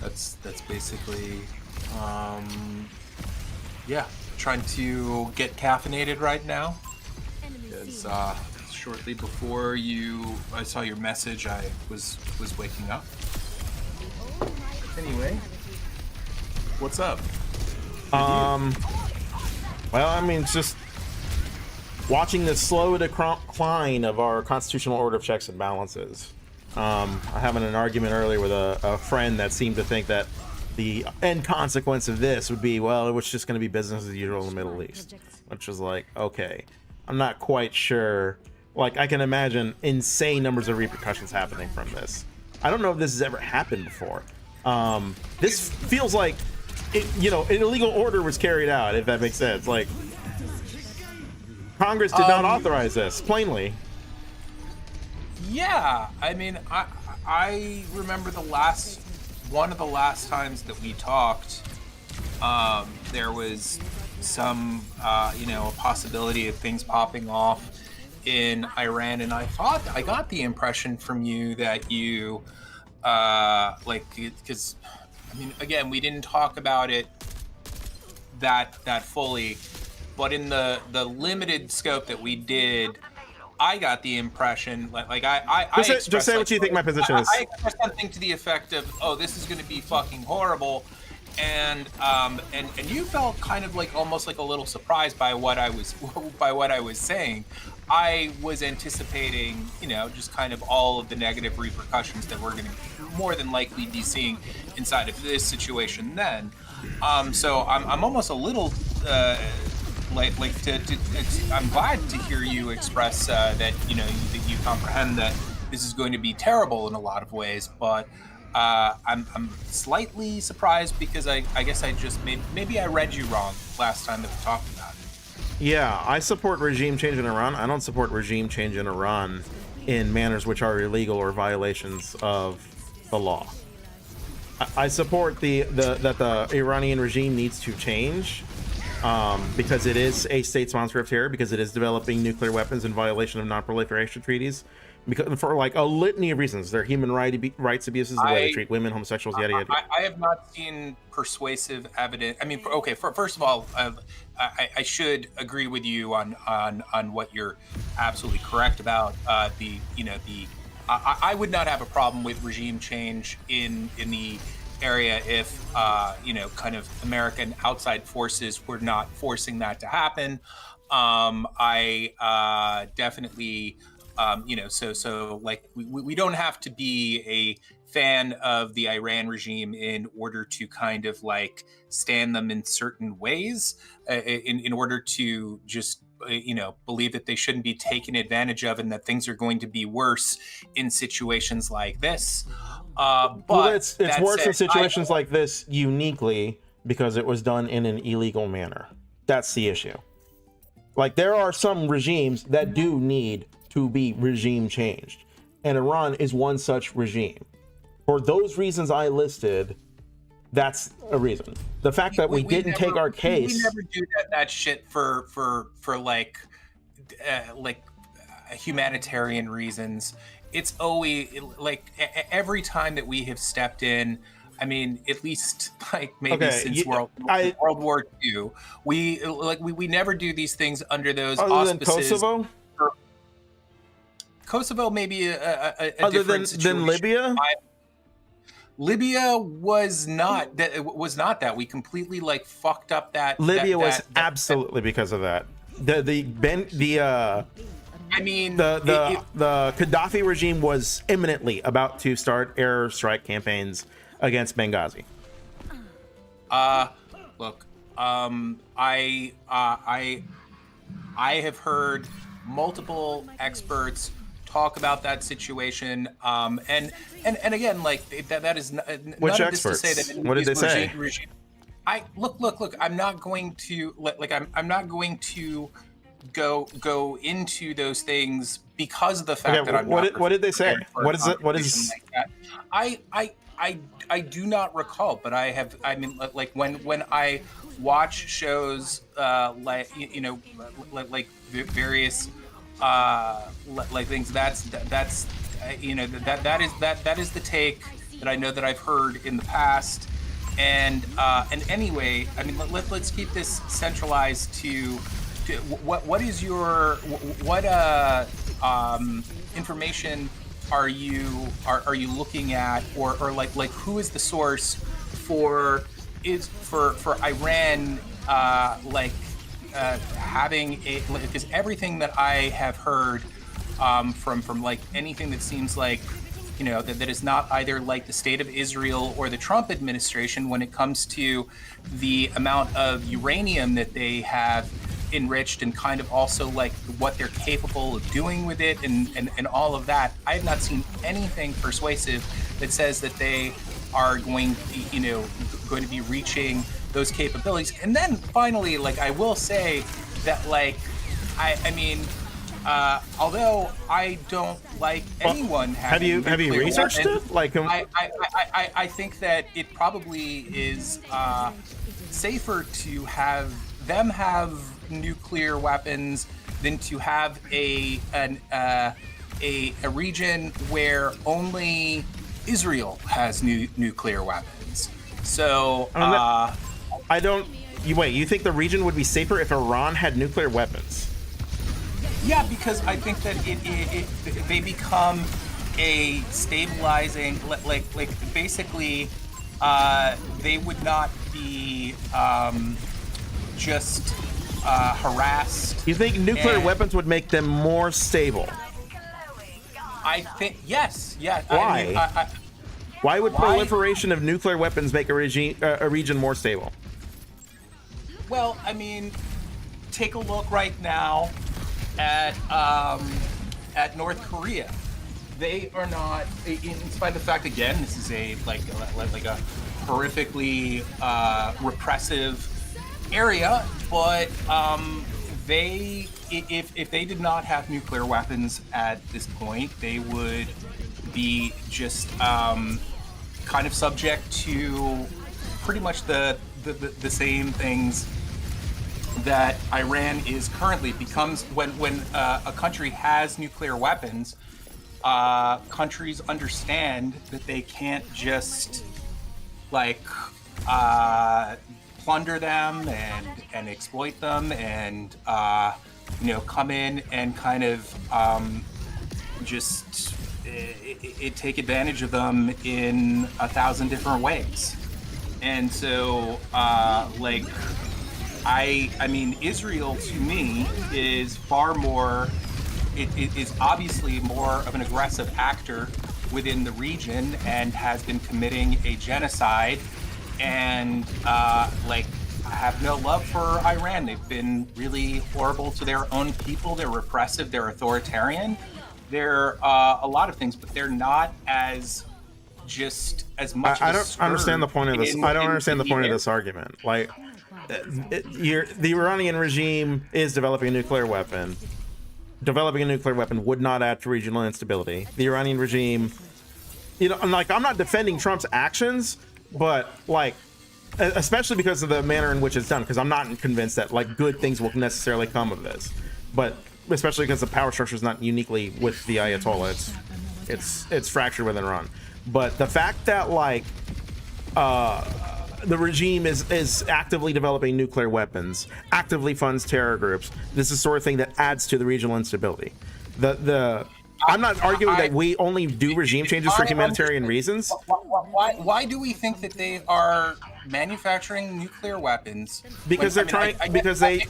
Speaker 13: That's basically yeah, trying to get caffeinated right now. Because shortly before I saw your message, I was waking up. Anyway, what's up?
Speaker 3: Well, I mean, it's just watching the slow decline of our constitutional order of checks and balances. I having an argument earlier with a friend that seemed to think that the end consequence of this would be, well, it was just going to be business as usual in the Middle East, which was like, okay, I'm not quite sure. Like, I can imagine insane numbers of repercussions happening from this. I don't know if this has ever happened before. This feels like an illegal order was carried out, if that makes sense. Like, Congress did not authorize this, plainly.
Speaker 13: Yeah, I mean, I remember one of the last times that we talked, there was some, a possibility of things popping off in Iran, and I got the impression from you that you, because, I mean, again, we didn't talk about it that fully, but in the limited scope that we did, I got the impression,
Speaker 3: just say what you think my position is.
Speaker 13: I expressed something to the effect of, "Oh, this is going to be fucking horrible," and you felt kind of like almost like a little surprised by what I was saying. I was anticipating, just kind of all of the negative repercussions that we're going to more than likely be seeing inside of this situation. Then, so I'm almost a little. I'm glad to hear you express that that you comprehend that this is going to be terrible in a lot of ways, but I'm slightly surprised because I guess I just maybe I read you wrong last time that we talked about it.
Speaker 3: Yeah, I support regime change in Iran. I don't support regime change in Iran in manners which are illegal or violations of the law. I support that the Iranian regime needs to change. Because it is a state sponsor of terror, because it is developing nuclear weapons in violation of non-proliferation treaties, because for like a litany of reasons. There are human rights abuses, the way they treat women, homosexuals, yada yada.
Speaker 13: I have not seen persuasive evidence. I mean, okay, first of all, I should agree with you on what you're absolutely correct about. I would not have a problem with regime change in the area if kind of American outside forces were not forcing that to happen. I definitely so like we don't have to be a fan of the Iran regime in order to kind of like stand them in certain ways, in order to just believe that they shouldn't be taken advantage of and that things are going to be worse in situations like this. But
Speaker 3: it's worse in situations like this uniquely because it was done in an illegal manner. That's the issue. Like, there are some regimes that do need to be regime changed, and Iran is one such regime. For those reasons I listed, that's a reason. The fact that we didn't take our case.
Speaker 13: We never do that shit for like humanitarian reasons. It's always like every time that we have stepped in. I mean, at least like maybe since World War II, we never do these things under those auspices.
Speaker 3: Than Kosovo?
Speaker 13: Kosovo may be a
Speaker 3: other
Speaker 13: different situation.
Speaker 3: than Libya.
Speaker 13: Libya was not that. It was not that. We completely like fucked up that.
Speaker 3: Libya was absolutely because of that. The Gaddafi regime was imminently about to start airstrike campaigns against Benghazi.
Speaker 13: Look, I have heard multiple experts talk about that situation, and again, like that is
Speaker 3: which experts? To say that what did they say?
Speaker 13: I look. I'm not going to I'm not going to go into those things because of the fact that I'm not.
Speaker 3: What did they say? What is it? What is?
Speaker 13: Like I do not recall, but I mean, like when I watch shows like various like things, that's that is the take that I know that I've heard in the past, and anyway, I mean, let's keep this centralized to what is your information are you looking at, or like who is the source for Iran having a, because everything that I have heard from like anything that seems like that is not either like the state of Israel or the Trump administration when it comes to the amount of uranium that they have enriched and kind of also like what they're capable of doing with it and all of that. I have not seen anything persuasive that says that they are going going to be reaching those capabilities. And then finally, like, I will say that, like, I mean, although I don't like anyone having
Speaker 3: have you researched
Speaker 13: weapons,
Speaker 3: it? Like,
Speaker 13: I think that it probably is safer to have them have nuclear weapons than to have a region where only Israel has nuclear weapons. So
Speaker 3: I don't. You think the region would be safer if Iran had nuclear weapons?
Speaker 13: Yeah, because I think that they become a stabilizing, like basically, they would not be just harassed.
Speaker 3: You think nuclear weapons would make them more stable?
Speaker 13: I think yes, yeah.
Speaker 3: Why? Why would proliferation of nuclear weapons make a region more stable?
Speaker 13: Well, I mean, take a look right now at North Korea. They are not, in spite of the fact, again, this is a like a horrifically repressive area, but they, if they did not have nuclear weapons at this point, they would be just kind of subject to pretty much the same things that Iran is currently. Becomes when a country has nuclear weapons, countries understand that they can't just like plunder them and exploit them and come in and kind of just take advantage of them in 1,000 different ways. And so I mean, Israel to me is far more, it is obviously more of an aggressive actor within the region and has been committing a genocide, and I have no love for Iran. They've been really horrible to their own people. They're repressive, they're authoritarian, they're a lot of things, but they're not as just as much.
Speaker 3: I don't understand the point of this. I don't understand the point of this argument. Like, the Iranian regime is developing a nuclear weapon. Developing a nuclear weapon would not add to regional instability. The Iranian regime, I'm not defending Trump's actions, but especially because of the manner in which it's done, because I'm not convinced that good things will necessarily come of this. But especially because the power structure is not uniquely with the Ayatollah, it's fractured within Iran. But the fact that the regime is actively developing nuclear weapons, actively funds terror groups, this is the sort of thing that adds to the regional instability. I'm not arguing that we only do regime changes for humanitarian reasons.
Speaker 13: Why do we think that they are manufacturing nuclear weapons?
Speaker 3: Because they're trying. Because they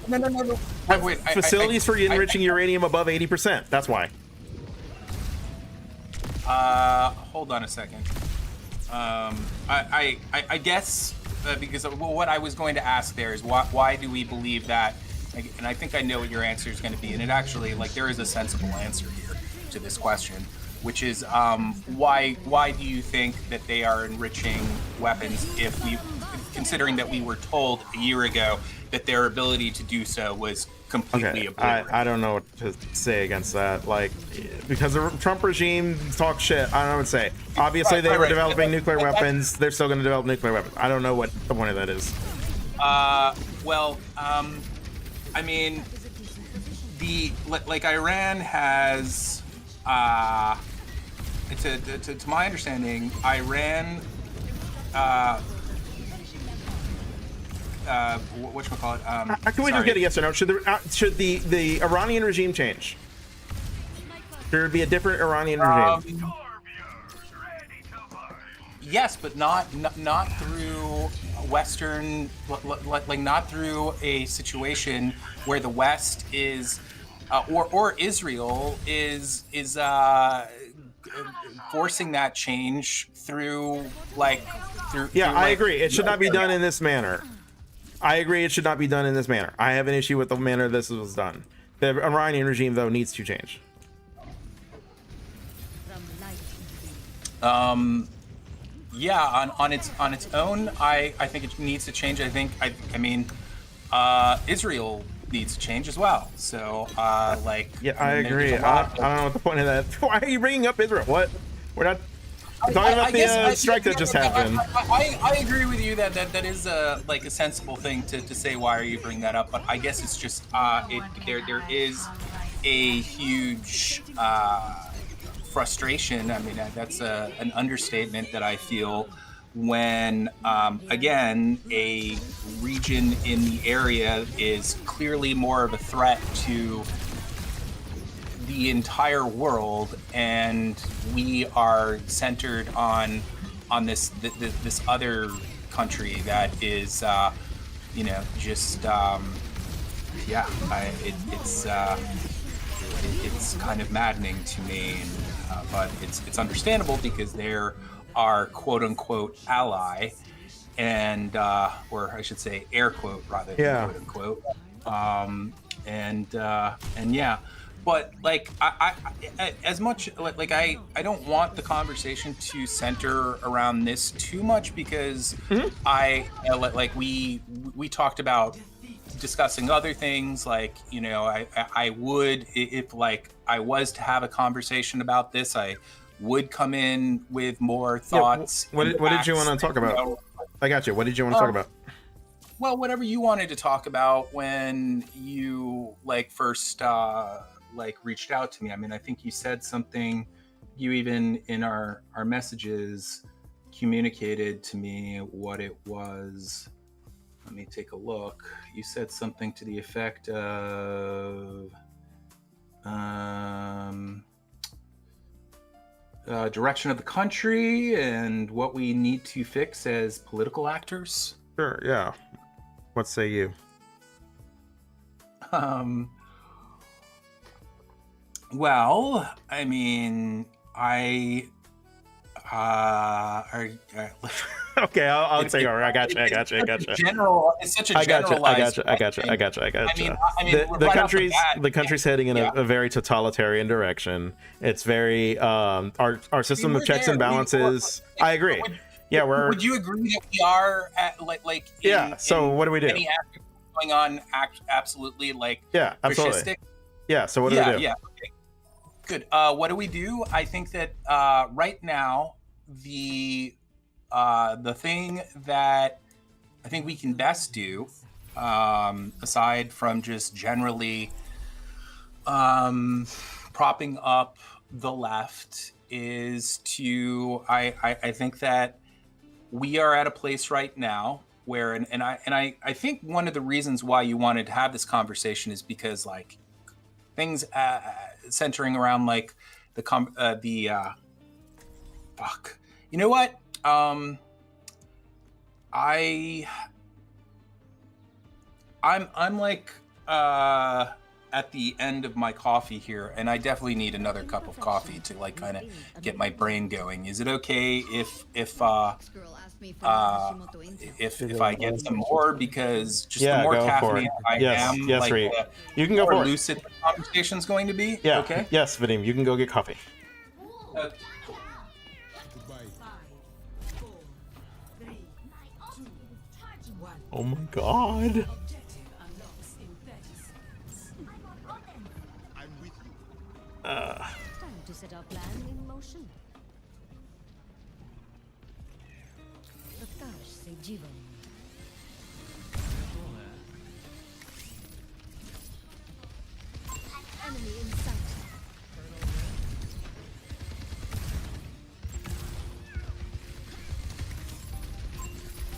Speaker 3: facilities for enriching uranium above 80%. That's why.
Speaker 13: Hold on a second. I guess because what I was going to ask there is why do we believe that? And I think I know what your answer is going to be, and it actually there is a sensible answer here to this question, which is why do you think that they are enriching weapons considering that we were told a year ago that their ability to do so was completely obliterated?
Speaker 3: I don't know what to say against that. Because the Trump regime talks shit. I don't know what to say. Obviously, they were developing nuclear weapons. They're still going to develop nuclear weapons. I don't know what the point of that is.
Speaker 13: I mean, Iran has, to my understanding, Iran, whatchamacallit?
Speaker 3: Can we just get a yes or no? Should the Iranian regime change? There would be a different Iranian regime.
Speaker 13: Yes, but not through Western, not through a situation where the West is, or Israel is forcing that change through.
Speaker 3: I agree. It should not be done in this manner. I agree. It should not be done in this manner. I have an issue with the manner this was done. The Iranian regime, though, needs to change.
Speaker 13: yeah, on its own, I think it needs to change. I mean, Israel needs to change as well. So like,
Speaker 3: yeah, I agree. I don't know what the point of that. Why are you bringing up Israel? What? We're not talking about the strike that just happened.
Speaker 13: I agree with you that is like a sensible thing to say. Why are you bringing that up? But I guess it's just there is a huge frustration. I mean, that's an understatement that I feel when, again, a region in the area is clearly more of a threat to the entire world, and we are centered on this other country that is, you know, just yeah, it's kind of maddening to me, but it's understandable because they're our quote unquote ally, and or I should say air quote rather than quote unquote. And yeah, but like I as much like I don't want the conversation to center around this too much because like we talked about discussing other things, like, you know, I would, if like I was to have a conversation about this, I would come in with more thoughts.
Speaker 3: What did you want to talk about? You know, I got you. What did you want to talk about?
Speaker 13: Well, whatever you wanted to talk about when you like first like reached out to me. I mean, I think you said something, you even in our messages communicated to me what it was. Let me take a look. You said something to the effect of direction of the country and what we need to fix as political actors.
Speaker 3: Sure, yeah. What say you?
Speaker 13: Well, I mean,
Speaker 3: okay, I'll take over. I got you.
Speaker 13: It's such a generalized.
Speaker 3: I got you.
Speaker 13: I mean,
Speaker 3: the country's heading in a very totalitarian direction. It's very our system of checks and balances. I agree.
Speaker 13: Would you agree that we are at, like
Speaker 3: so what do we do?
Speaker 13: Any act going on? Absolutely, like
Speaker 3: absolutely.
Speaker 13: Fascistic?
Speaker 3: Yeah. So what do we do?
Speaker 13: Yeah. Okay. Good. What do we do? I think that right now the thing that I think we can best do, aside from just generally propping up the left, is to I think that we are at a place right now where and I think one of the reasons why you wanted to have this conversation is because like things centering around like fuck. You know what? I'm like at the end of my coffee here, and I definitely need another cup of coffee to like kind of get my brain going. Is it okay if I get some more, because just the more caffeine I am, like
Speaker 3: you can go
Speaker 13: more
Speaker 3: for
Speaker 13: lucid the conversation's going to be.
Speaker 3: Yeah.
Speaker 13: Okay.
Speaker 3: Yes, Vadim, you can go get coffee. Oh my god.
Speaker 12: Time to set our plan in motion. Prakash se Jivan. Enemy in sight.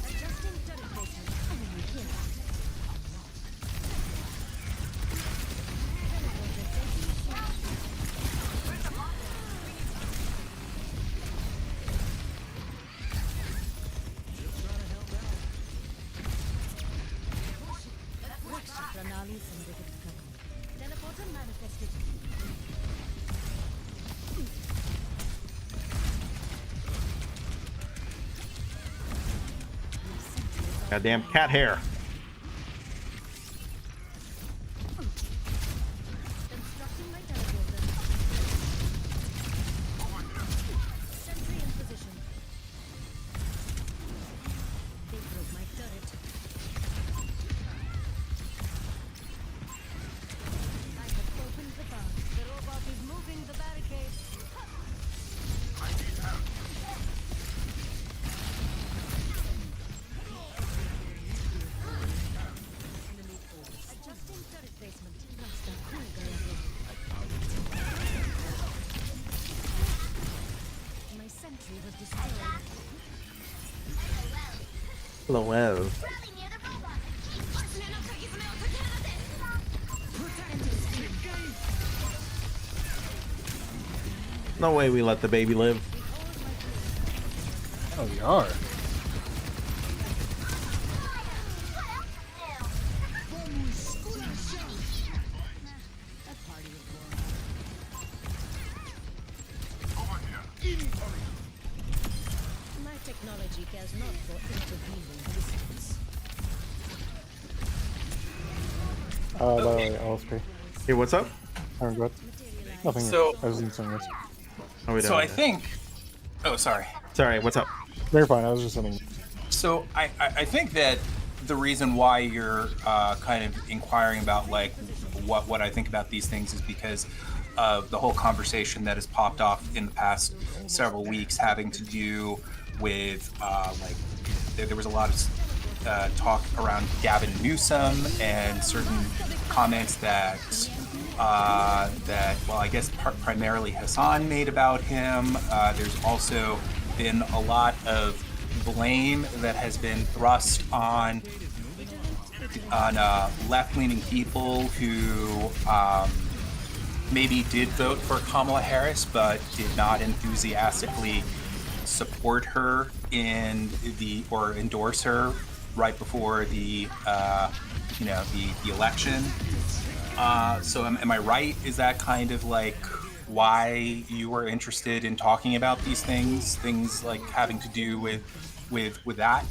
Speaker 12: Adjusting turret placement. Enemy here. Pranali Samriddha. Teleporter manifested.
Speaker 3: Goddamn cat hair.
Speaker 12: Constructing my teleporter. Sentry in position.
Speaker 3: LOL. No way we let the baby live.
Speaker 7: Oh, we are.
Speaker 12: My technology cares not for intervening distance.
Speaker 14: By the way, LSP.
Speaker 3: Hey, what's up?
Speaker 14: I'm good. Nothing.
Speaker 13: So-
Speaker 14: I was in some this.
Speaker 3: How we
Speaker 13: So
Speaker 3: doing?
Speaker 13: I think. Oh, sorry.
Speaker 3: Sorry, what's up?
Speaker 14: Very fine. I was just something.
Speaker 13: So I think that the reason why you're kind of inquiring about like what I think about these things is because of the whole conversation that has popped off in the past several weeks having to do with like there was a lot of talk around Gavin Newsom and certain comments that well, I guess primarily Hassan made about him. There's also been a lot of blame that has been thrust on left-leaning people who maybe did vote for Kamala Harris but did not enthusiastically support her in or endorse her right before the the election. So am I right? Is that kind of like why you were interested in talking about these things like having to do with that?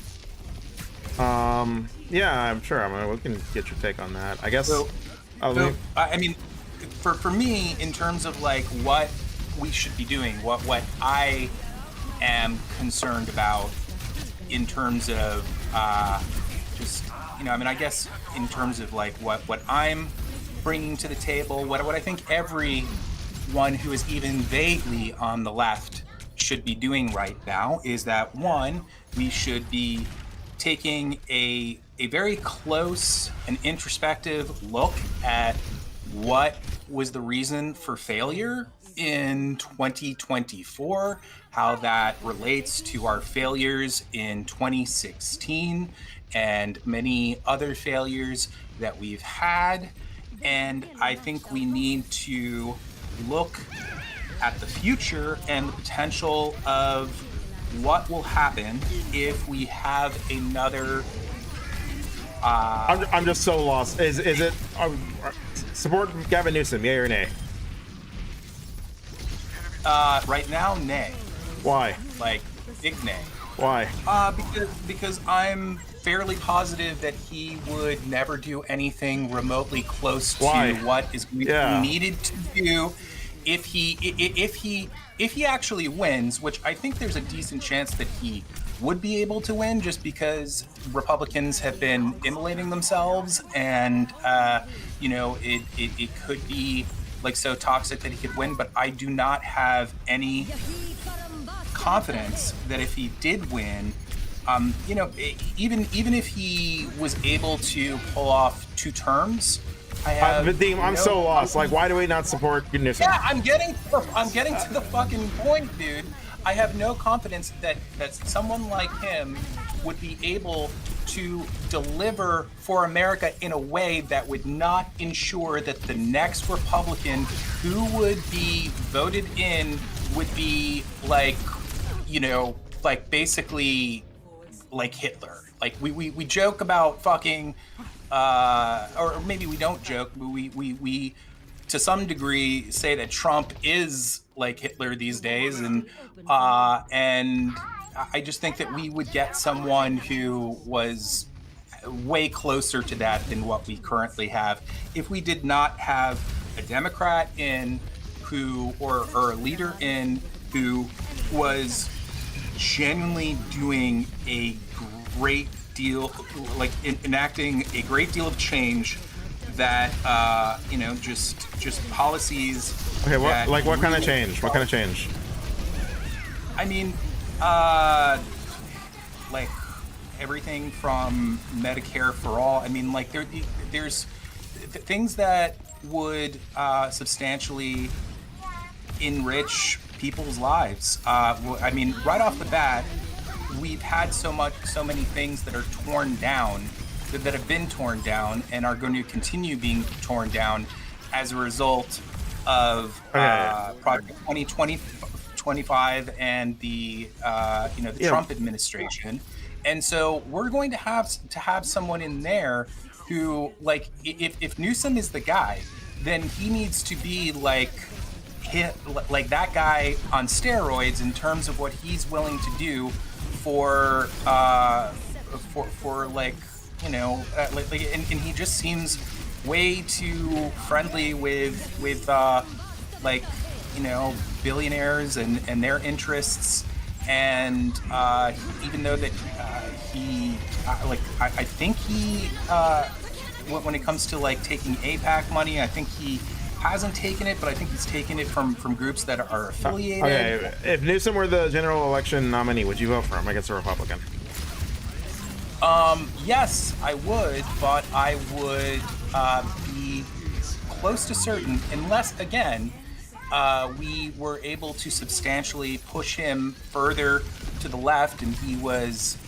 Speaker 3: Yeah, I'm sure. I mean, we can get your take on that. I guess.
Speaker 13: I mean, for me, in terms of like what we should be doing, what I am concerned about in terms of just I mean, I guess in terms of like what I'm bringing to the table, what I think everyone who is even vaguely on the left should be doing right now is that one, we should be taking a very close and introspective look at what was the reason for failure in 2024, how that relates to our failures in 2016 and many other failures that we've had. And I think we need to look at the future and the potential of what will happen if we have another
Speaker 3: I'm just so lost. Is it support Gavin Newsom, yay or nay?
Speaker 13: Right now, nay.
Speaker 3: Why?
Speaker 13: Like, big nay.
Speaker 3: Why?
Speaker 13: Because I'm fairly positive that he would never do anything remotely close to what is needed to do if he actually wins, which I think there's a decent chance that he would be able to win just because Republicans have been immolating themselves and it could be like so toxic that he could win, but I do not have any confidence that if he did win, even if he was able to pull off 2 terms,
Speaker 3: I'm so lost. Like, why do we not support Newsom?
Speaker 13: Yeah, I'm getting to the fucking point, dude. I have no confidence that someone like him would be able to deliver for America in a way that would not ensure that the next Republican who would be voted in would be like, basically like Hitler. Like we joke about fucking, or maybe we don't joke, but we to some degree say that Trump is like Hitler these days, and I just think that we would get someone who was way closer to that than what we currently have if we did not have a Democrat in who or a leader in who was genuinely doing a great deal, like enacting a great deal of change that just policies.
Speaker 3: Okay, what kind of change? What kind of change?
Speaker 13: I mean, like everything from Medicare for all. I mean, like there's things that would substantially enrich people's lives. I mean, right off the bat, we've had so many things that are torn down, that have been torn down and are going to continue being torn down as a result of Project 2025 and the Trump administration. And so we're going to have someone in there who, like, if Newsom is the guy, then he needs to be like that guy on steroids in terms of what he's willing to do for like, you know, and he just seems way too friendly with like, you know, billionaires and their interests. And even though that I think he when it comes to like taking APAC money, I think he hasn't taken it, but I think he's taken it from groups that are affiliated.
Speaker 3: Okay, if Newsom were the general election nominee, would you vote for him against a Republican?
Speaker 13: Yes, I would, but I would be close to certain, unless, again, we were able to substantially push him further to the left and he was,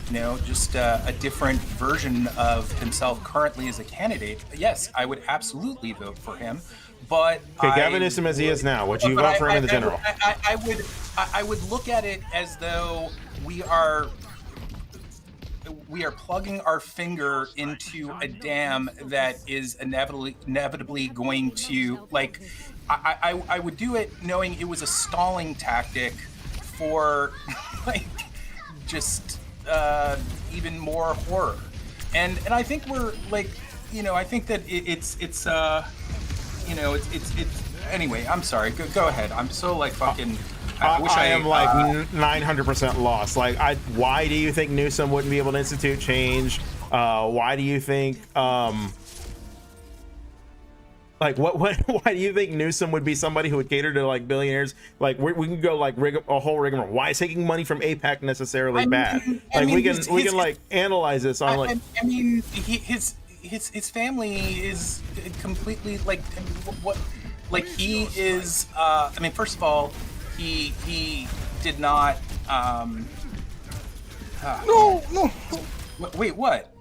Speaker 13: you know, just a different version of himself currently as a candidate. Yes, I would absolutely vote for him. But
Speaker 3: okay, Gavin Newsom as he is now, would you vote for him in the general?
Speaker 13: I would look at it as though we are plugging our finger into a dam that is inevitably going to, like, I would do it knowing it was a stalling tactic for like just even more horror. And I think we're like, you know, I think that it's you know, it's anyway, I'm sorry. Go ahead. I'm so like fucking
Speaker 3: I am like 900% lost. Like, why do you think Newsom wouldn't be able to institute change? Why do you think like why do you think Newsom would be somebody who would cater to like billionaires? Like we can go like a whole rigmarole. Why is taking money from APAC necessarily bad? Like we can like analyze this on like.
Speaker 13: I mean, his family is completely like what, like he is. I mean, first of all, he did not.
Speaker 14: No.
Speaker 13: Wait, what?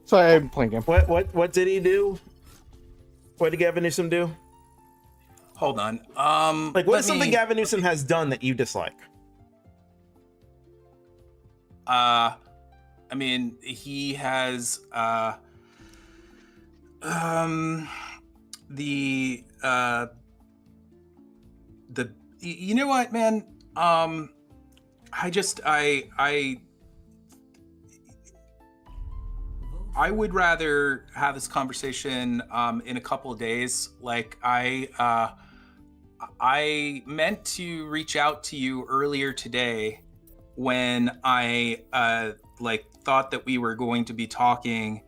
Speaker 14: Sorry, I'm playing game.
Speaker 3: What did he do? What did Gavin Newsom do?
Speaker 13: Hold on.
Speaker 3: Like, what is something Gavin Newsom has done that you dislike?
Speaker 13: I mean, he has you know what, man? I would rather have this conversation in a couple of days. Like I meant to reach out to you earlier today when I like thought that we were going to be talking,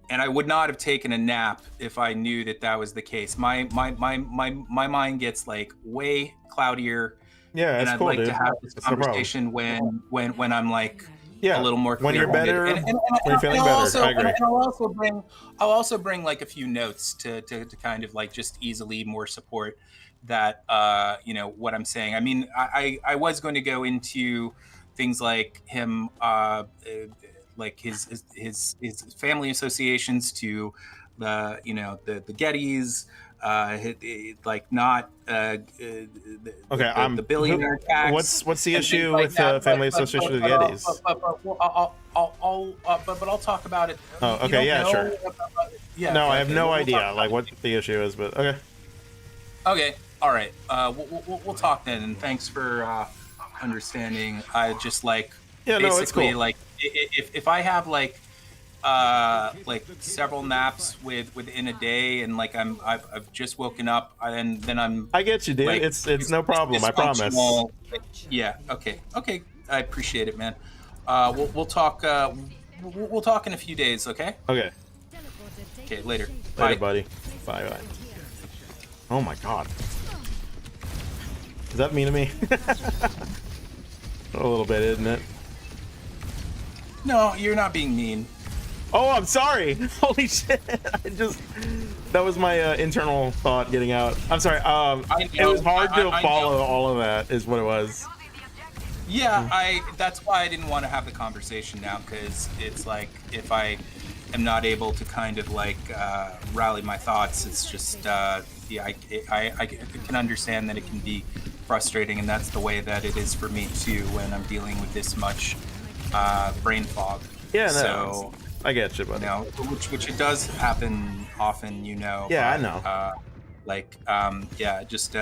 Speaker 13: and I would not have taken a nap if I knew that that was the case. My mind gets like way cloudier.
Speaker 3: Yeah,
Speaker 13: and
Speaker 3: it's
Speaker 13: I'd like to have this conversation when I'm like a little more
Speaker 3: when you're better,
Speaker 13: and
Speaker 3: when you're feeling better. I agree.
Speaker 13: And I'll also bring like a few notes to kind of like just easily more support that you know what I'm saying. I mean, I was going to go into things like him like his family associations to the, you know, the Gettys, like not the billionaire tax.
Speaker 3: What's the issue with family association with the Gettys?
Speaker 13: But I'll talk about it.
Speaker 3: Oh, okay, yeah, sure.
Speaker 13: Yeah.
Speaker 3: No, I have no idea like what the issue is, but okay.
Speaker 13: Okay, all right. We'll talk then, and thanks for understanding. I just like basically
Speaker 3: it's cool.
Speaker 13: Like if I have like several naps within a day, and like I've just woken up, and then I get
Speaker 3: you, dude.
Speaker 13: Like,
Speaker 3: it's no problem. I promise.
Speaker 13: Yeah. Okay. I appreciate it, man. We'll talk. We'll talk in a few days. Okay.
Speaker 3: Okay.
Speaker 13: Okay. Later.
Speaker 3: Bye, buddy. Bye. Oh my God. Does that mean to me? A little bit, isn't it?
Speaker 13: No, you're not being mean.
Speaker 3: Oh, I'm sorry. Holy shit. That was my internal thought getting out. I'm sorry. It was hard to follow all of that is what it was.
Speaker 13: Yeah, that's why I didn't want to have the conversation now, because it's like if I am not able to kind of like rally my thoughts, it's just yeah, I can understand that it can be frustrating, and that's the way that it is for me too when I'm dealing with this much brain fog.
Speaker 3: Yeah, no,
Speaker 13: so
Speaker 3: I get you, buddy.
Speaker 13: You know, which it does happen often, you know.
Speaker 3: Yeah,
Speaker 13: but,
Speaker 3: I know.
Speaker 13: Yeah, just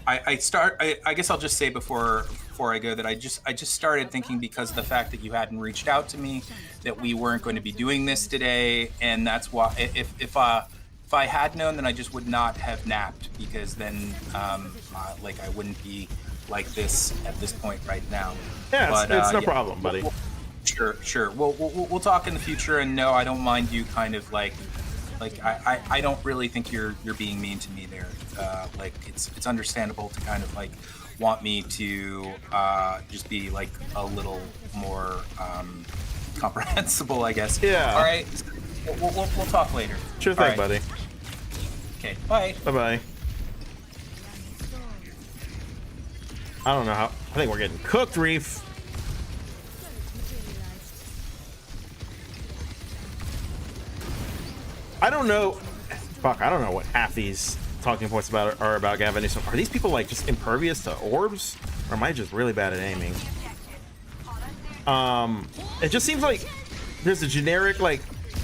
Speaker 13: I guess I'll just say before I go that I just started thinking, because of the fact that you hadn't reached out to me, that we weren't going to be doing this today, and that's why if I had known, then I just would not have napped, because then like I wouldn't be like this at this point right now.
Speaker 3: Yeah, it's no problem, buddy.
Speaker 13: Sure. We'll talk in the future, and no, I don't mind you kind of like I don't really think you're being mean to me there. Like it's understandable to kind of like want me to just be like a little more comprehensible, I guess.
Speaker 3: Yeah.
Speaker 13: All right. We'll talk later.
Speaker 3: Sure thing, buddy.
Speaker 13: Okay. Bye.
Speaker 3: Bye. I don't know how. I think we're getting cooked, Reef. I don't know. Fuck, I don't know what half these talking points are about Gavin Newsom. Are these people like just impervious to orbs, or am I just really bad at aiming? It just seems like there's a generic like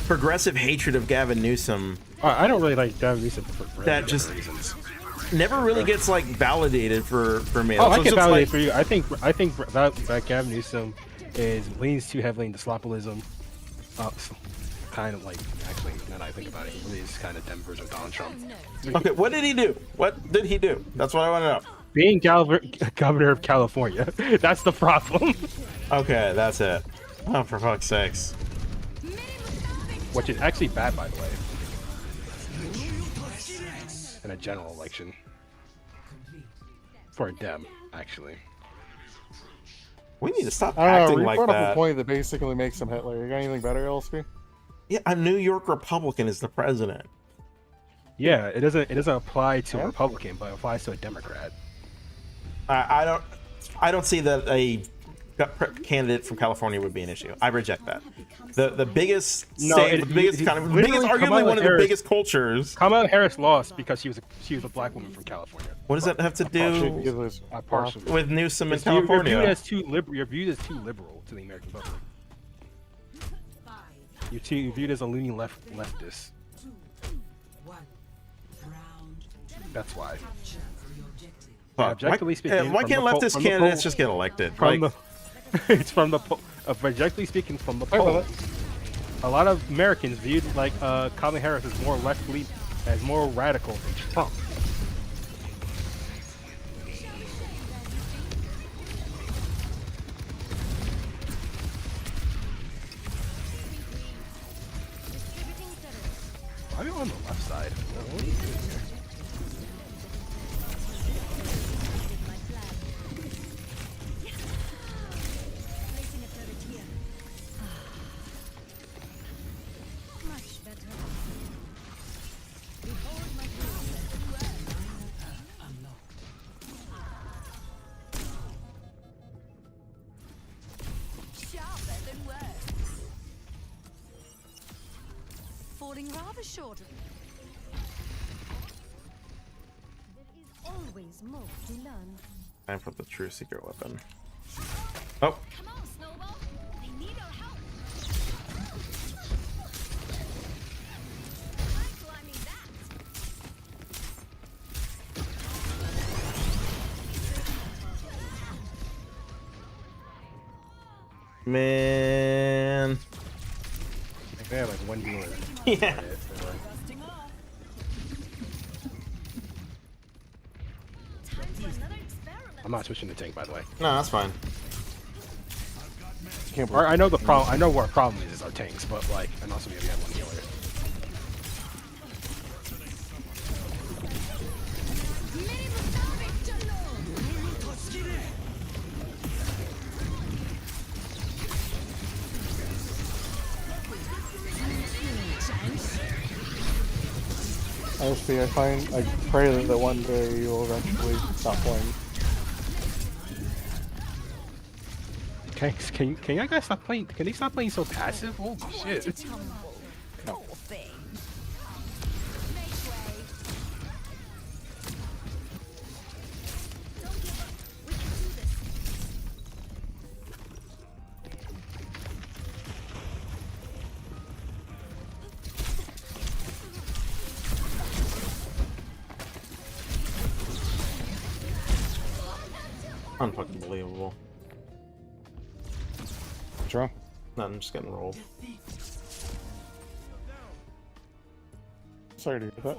Speaker 3: progressive hatred of Gavin Newsom.
Speaker 7: I don't really like Gavin Newsom for
Speaker 3: that just
Speaker 7: reasons.
Speaker 3: Never really gets like validated for me.
Speaker 7: Oh,
Speaker 3: That's
Speaker 7: I can
Speaker 3: like,
Speaker 7: validate for you. I think that Gavin Newsom leans too heavily into slopolism. Kind of like, actually, now that I think about it, he really is kind of Denver's of Donald Trump.
Speaker 3: Okay, what did he do? What did he do? That's what I want to know.
Speaker 7: Being governor of California, that's the problem.
Speaker 3: Okay, that's it. Oh, for fuck's sakes.
Speaker 7: Which is actually bad, by the way. In a general election. For a Dem, actually.
Speaker 3: We need to stop
Speaker 14: I don't know,
Speaker 3: acting
Speaker 14: we
Speaker 3: like
Speaker 14: brought up
Speaker 3: that.
Speaker 14: a point that basically makes him Hitler. You got anything better, LSP?
Speaker 3: Yeah, a New York Republican is the president.
Speaker 7: Yeah, it doesn't apply to a Republican, but it applies to a Democrat.
Speaker 3: I don't see that a candidate from California would be an issue. I reject that. The biggest state, the biggest arguably one of the biggest cultures.
Speaker 7: Kamala Harris lost because she was a black woman from California.
Speaker 3: What does that have to do with Newsom in California?
Speaker 7: You're viewed as too liberal to the American public. You're viewed as a leaning leftist. That's why. Objectively speaking,
Speaker 3: why can't leftist candidates just get elected?
Speaker 7: It's from the objectively speaking from the poll. A lot of Americans viewed like Kamala Harris as more left-leaning, as more radical than Trump. I'm on the left side. What are you doing here?
Speaker 12: Falling rather short of me. There is always more to learn.
Speaker 3: Time for the true secret weapon. Oh.
Speaker 12: Come on, Snowball. They need our help.
Speaker 3: Man.
Speaker 7: They have like one viewer.
Speaker 3: Yeah.
Speaker 7: I'm not switching to tank, by the way.
Speaker 3: No, that's fine.
Speaker 7: I know the problem. I know what our problem is our tanks, but like, and also we have one healer.
Speaker 14: Honestly, I pray that one day you will eventually stop playing.
Speaker 7: Can you guys stop playing? Can they stop playing so passive? Holy shit!
Speaker 12: Poor thing.
Speaker 3: Unfucking believable.
Speaker 14: What's wrong?
Speaker 3: Nothing, just getting rolled.
Speaker 14: Sorry to hear that.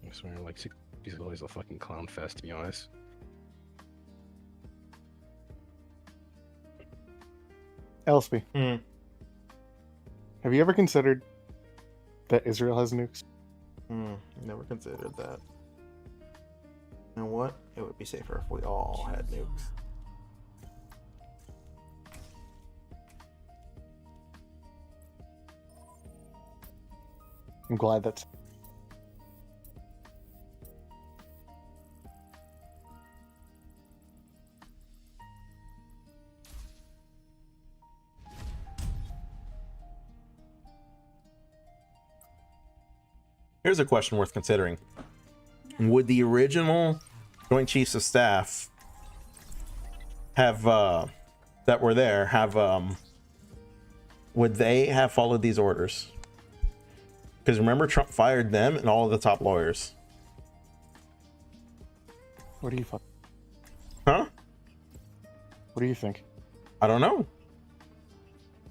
Speaker 7: I swear, like, he's always a fucking clown fest, to be honest.
Speaker 14: Elspie,
Speaker 3: Hmm.
Speaker 14: have you ever considered that Israel has nukes?
Speaker 3: Never considered that. You know what? It would be safer if we all had nukes.
Speaker 14: I'm glad that's.
Speaker 3: Here's a question worth considering. Would the original Joint Chiefs of Staff have that were there have would they have followed these orders? Because remember, Trump fired them and all of the top lawyers.
Speaker 14: What do you fuck?
Speaker 3: Huh?
Speaker 14: What do you think?
Speaker 3: I don't know.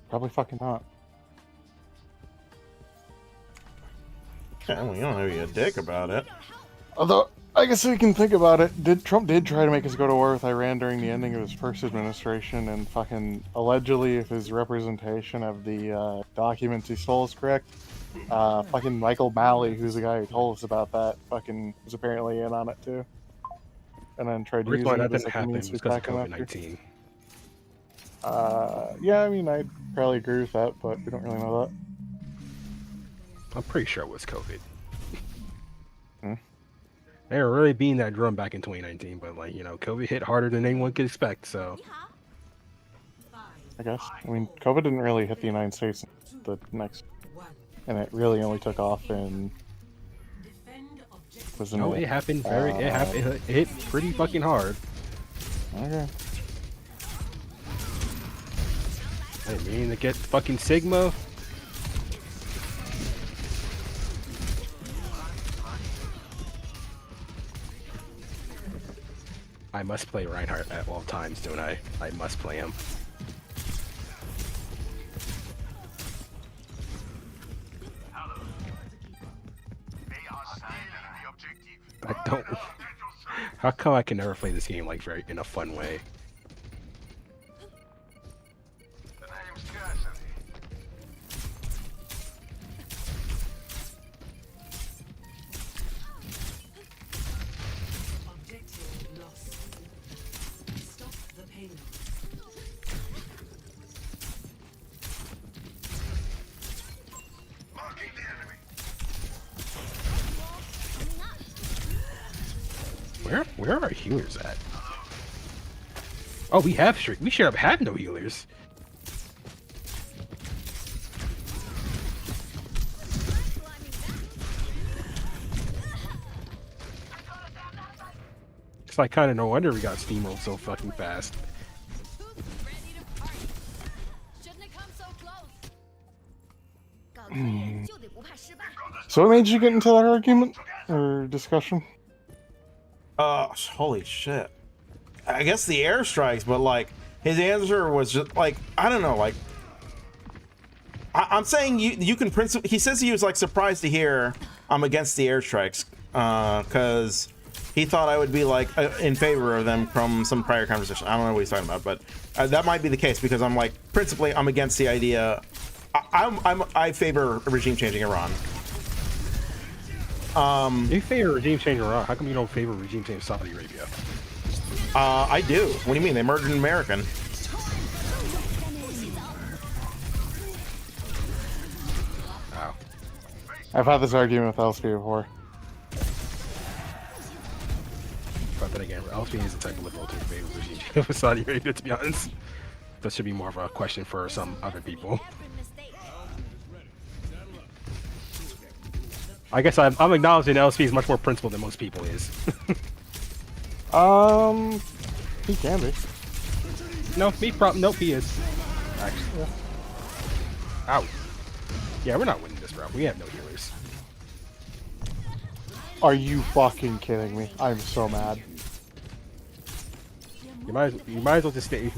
Speaker 14: Probably fucking not.
Speaker 3: Yeah, well, you don't have to be a dick about it.
Speaker 14: Although, I guess we can think about it. Trump did try to make us go to war with Iran during the ending of his first administration, and fucking allegedly, if his representation of the documents he stole is correct, fucking Michael Malley, who's the guy who told us about that, fucking was apparently in on it too. And then tried to use it
Speaker 7: that
Speaker 14: as
Speaker 7: didn't
Speaker 14: a
Speaker 7: happen
Speaker 14: means
Speaker 7: because
Speaker 14: to
Speaker 7: of
Speaker 14: back him after.
Speaker 7: COVID-19.
Speaker 14: Yeah, I mean, I'd probably agree with that, but we don't really know that.
Speaker 7: I'm pretty sure it was COVID.
Speaker 14: Hmm?
Speaker 7: They were really beating that drum back in 2019, but like, you know, COVID hit harder than anyone could expect, so.
Speaker 14: I guess. I mean, COVID didn't really hit the United States the next, and it really only took off in.
Speaker 7: No, it happened it hit pretty fucking hard.
Speaker 14: Okay.
Speaker 7: I didn't mean to get fucking Sigma. I must play Reinhardt at all times, don't I? I must play him. I don't. How come I can never play this game like very in a fun way? Where are our healers at? Oh, we have Shriek. We should have had no healers. It's like kind of no wonder we got steamrolled so fucking fast.
Speaker 14: So what made you get into that argument or discussion?
Speaker 3: Holy shit. I guess the airstrikes, but like his answer was just like, I don't know, like I'm saying you can principally, he says he was like surprised to hear I'm against the airstrikes because he thought I would be like in favor of them from some prior conversation. I don't know what he's talking about, but that might be the case because I'm like principally I'm against the idea. I favor regime changing Iran.
Speaker 7: You favor regime change Iran. How come you don't favor regime change Saudi Arabia?
Speaker 3: I do. What do you mean? They murdered an American.
Speaker 14: Wow. I've had this argument with Elspie before.
Speaker 7: But again, LSP is the type of liberal to favor regime for Saudi Arabia, to be honest. That should be more of a question for some other people. I guess I'm acknowledging LSP is much more principled than most people is.
Speaker 14: He can be.
Speaker 7: No, nope, he is. Actually. Yeah. Ow. Yeah, we're not winning this round. We have no healers.
Speaker 14: Are you fucking kidding me? I'm so mad.
Speaker 7: You might as well just stay.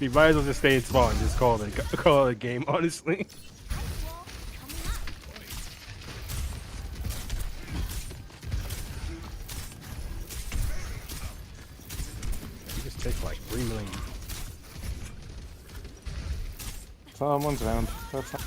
Speaker 7: You might as well just stay in spawn and just call it a game, honestly. You just take like 3 million.
Speaker 14: Someone's down. That's not...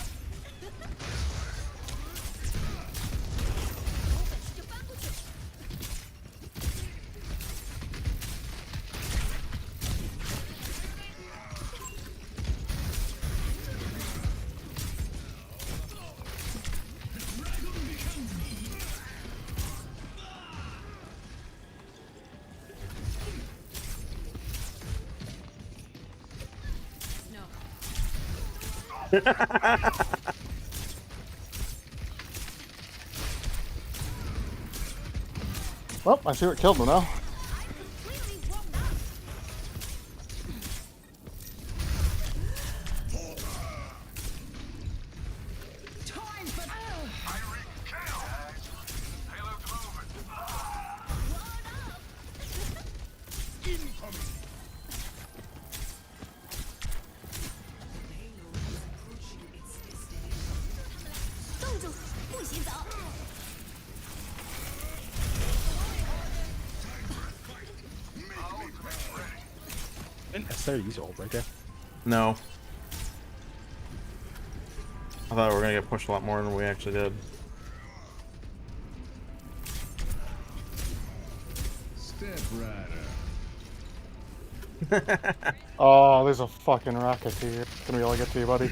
Speaker 14: Well, I see what killed him now.
Speaker 7: Didn't necessarily use ult right there.
Speaker 3: No. I thought we were gonna get pushed a lot more than we actually did.
Speaker 8: Step rider.
Speaker 14: Oh, there's a fucking rocket here. Gonna be able to get to you, buddy.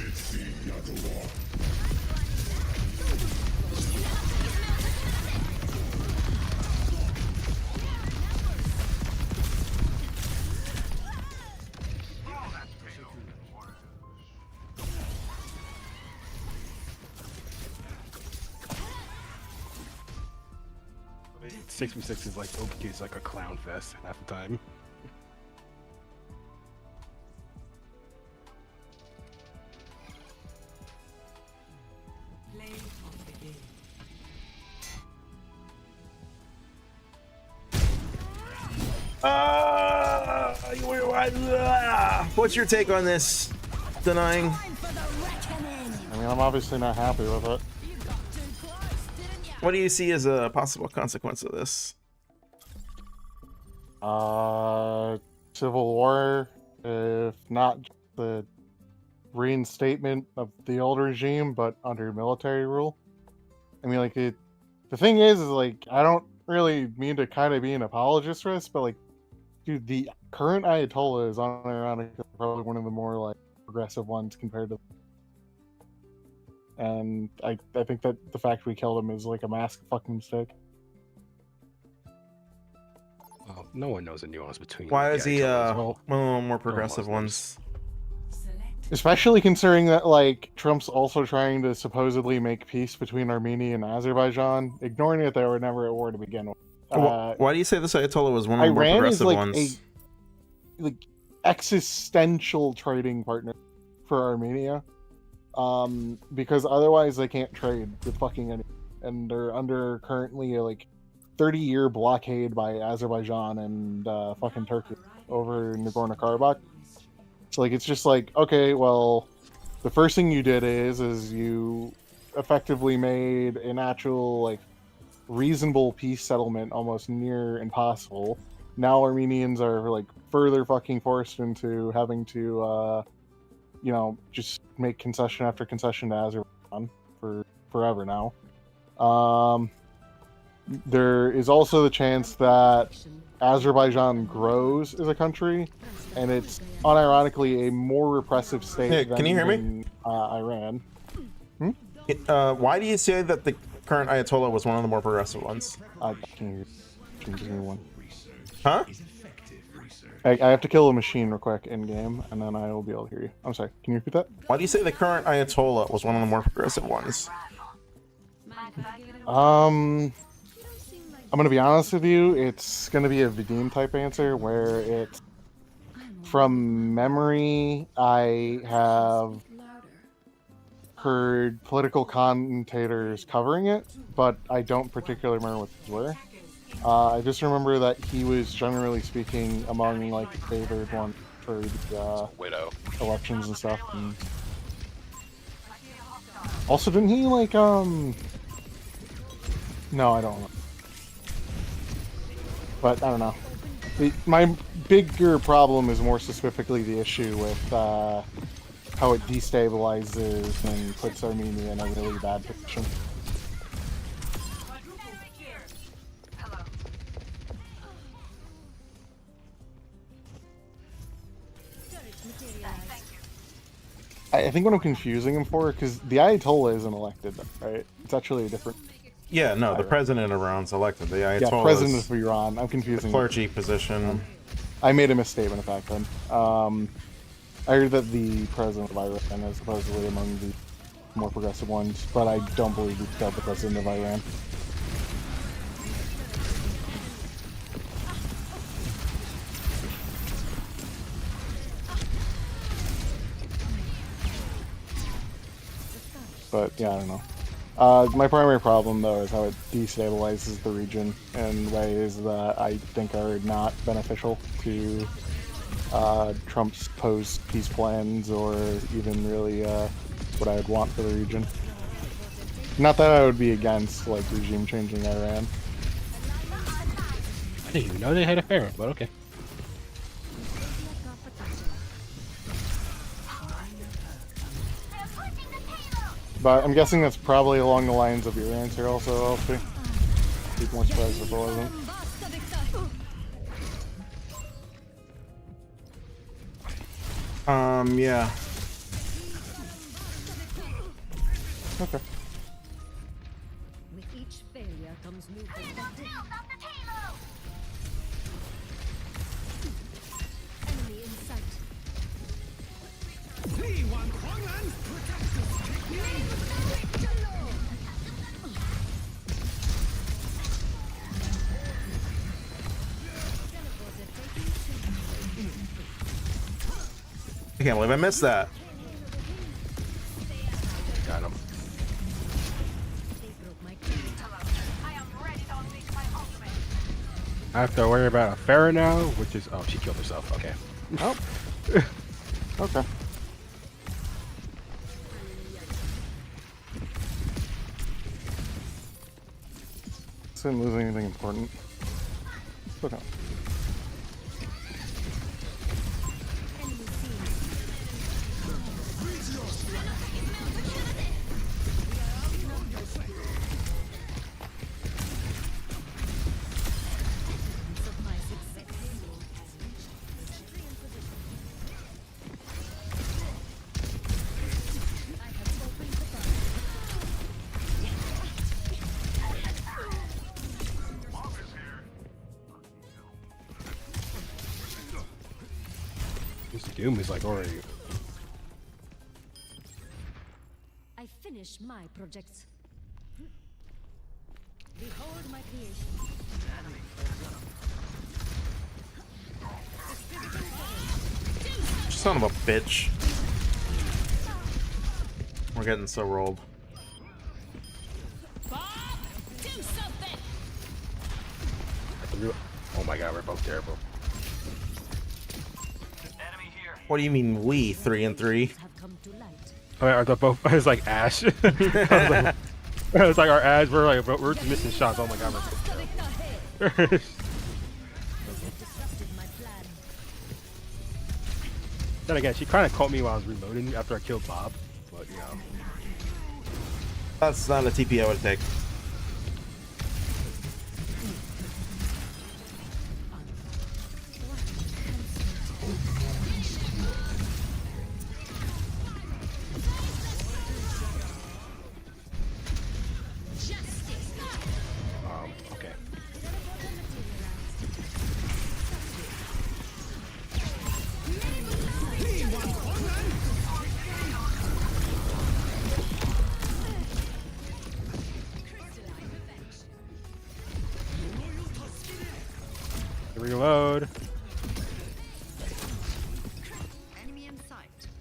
Speaker 7: Six v six is like OPQ is like a clown fest half the time.
Speaker 3: What's your take on this? Denying?
Speaker 14: I mean, I'm obviously not happy with it.
Speaker 3: What do you see as a possible consequence of this?
Speaker 14: Civil war, if not the reinstatement of the old regime, but under military rule. I mean, like, the thing is like, I don't really mean to kind of be an apologist for this, but like, dude, the current Ayatollah is unironically probably one of the more like progressive ones compared to. And I think that the fact we killed him is like a massive fucking mistake.
Speaker 7: Well, no one knows the nuance between.
Speaker 3: Why is he one
Speaker 7: well.
Speaker 3: of the more progressive ones?
Speaker 14: Especially considering that like Trump's also trying to supposedly make peace between Armenia and Azerbaijan, ignoring that they were never at war to begin with.
Speaker 3: Why do you say this Ayatollah was one of the more progressive ones?
Speaker 14: A like existential trading partner for Armenia. Because otherwise they can't trade with fucking anyone, and they're under currently a like 30-year blockade by Azerbaijan and fucking Turkey over Nagorno-Karabakh. So like, it's just like, okay, well, the first thing you did is you effectively made an actual like reasonable peace settlement almost near impossible. Now Armenians are like further fucking forced into having to you know, just make concession after concession to Azerbaijan for forever now. There is also the chance that Azerbaijan grows as a country, and it's unironically a more repressive state than
Speaker 3: can you hear me?
Speaker 14: Iran.
Speaker 3: Why do you say that the current Ayatollah was one of the more progressive ones?
Speaker 14: Can you give me one?
Speaker 3: Huh?
Speaker 14: I have to kill a machine real quick in game, and then I will be able to hear you. I'm sorry. Can you repeat that?
Speaker 3: Why do you say the current Ayatollah was one of the more progressive ones?
Speaker 14: I'm gonna be honest with you. It's gonna be a Vadim type answer where it's from memory. I have heard political commentators covering it, but I don't particularly remember what these were. I just remember that he was generally speaking among like the favored one for the elections and stuff. And also, didn't he like No, I don't know. But I don't know. My bigger problem is more specifically the issue with how it destabilizes and puts Armenia in a really bad position. I think what I'm confusing him for, because the Ayatollah isn't elected, right? It's actually a different...
Speaker 3: Yeah, no, the president of Iran's elected. The Ayatollah
Speaker 14: yeah, president of Iran. I'm confusing.
Speaker 3: The clergy position.
Speaker 14: I made a misstatement of fact then. I heard that the president of Iran is supposedly among the more progressive ones, but I don't believe he's the president of Iran. But yeah, I don't know. My primary problem though is how it destabilizes the region in ways that I think are not beneficial to Trump's posed peace plans or even really what I would want for the region. Not that I would be against like regime changing Iran.
Speaker 7: I didn't even know they had a pharaoh, but okay.
Speaker 14: But I'm guessing that's probably along the lines of your answer also, Elfie. Be more surprised if it wasn't.
Speaker 3: Yeah.
Speaker 14: Okay.
Speaker 12: With each failure comes new perspective. Enemy in sight.
Speaker 3: I can't believe I missed that.
Speaker 7: Got him. I have to worry about a pharaoh now, which is she killed herself. Okay.
Speaker 14: Oh. Okay. Didn't lose anything important. Okay.
Speaker 7: Doom is like already.
Speaker 12: I finish my projects. Behold my creation.
Speaker 3: Son of a bitch. We're getting so rolled.
Speaker 7: Oh my god, we're both terrible.
Speaker 3: What do you mean we 3 and 3?
Speaker 7: Oh, are they both? It's like Ash. It's like our Ash. We're just missing shots. Oh my god, we're both terrible. Then again, she kind of caught me while I was reloading after I killed Bob. But you know,
Speaker 3: that's not a TP I would take.
Speaker 7: okay.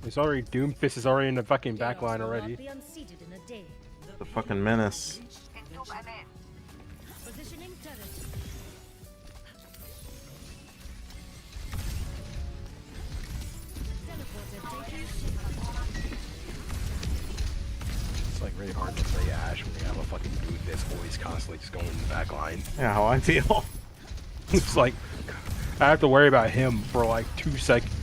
Speaker 7: It's already Doomfist is already in the fucking back line already.
Speaker 12: Be unseated in a day.
Speaker 3: The fucking menace.
Speaker 12: Positioning turret. Teleporter taking shape.
Speaker 7: It's like really hard to play Ash when you have a fucking Doomfist always constantly just going in the back line.
Speaker 3: Yeah, how I feel.
Speaker 7: It's like I have to worry about him for like 2 seconds.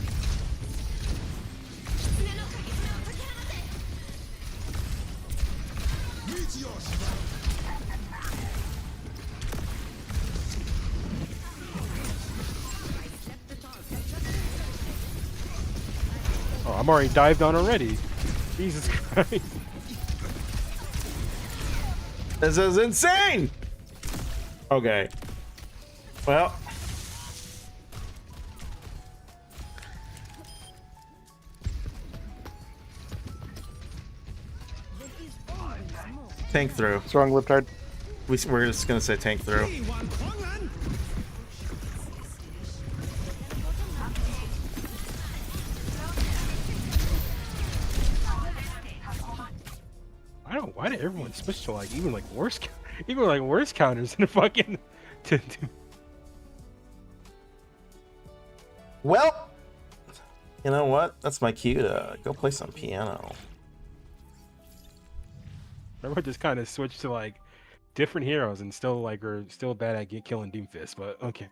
Speaker 7: Oh, I'm already dived on already. Jesus Christ.
Speaker 3: This is insane! Okay. Well. Tank through.
Speaker 14: What's wrong, Liptard?
Speaker 3: We're just gonna say tank through.
Speaker 7: Why did everyone switch to like even like worse counters in the fucking
Speaker 3: Well, you know what? That's my cue to go play some piano.
Speaker 7: Everyone just kind of switched to like different heroes and still like are still bad at killing Doomfist, but okay.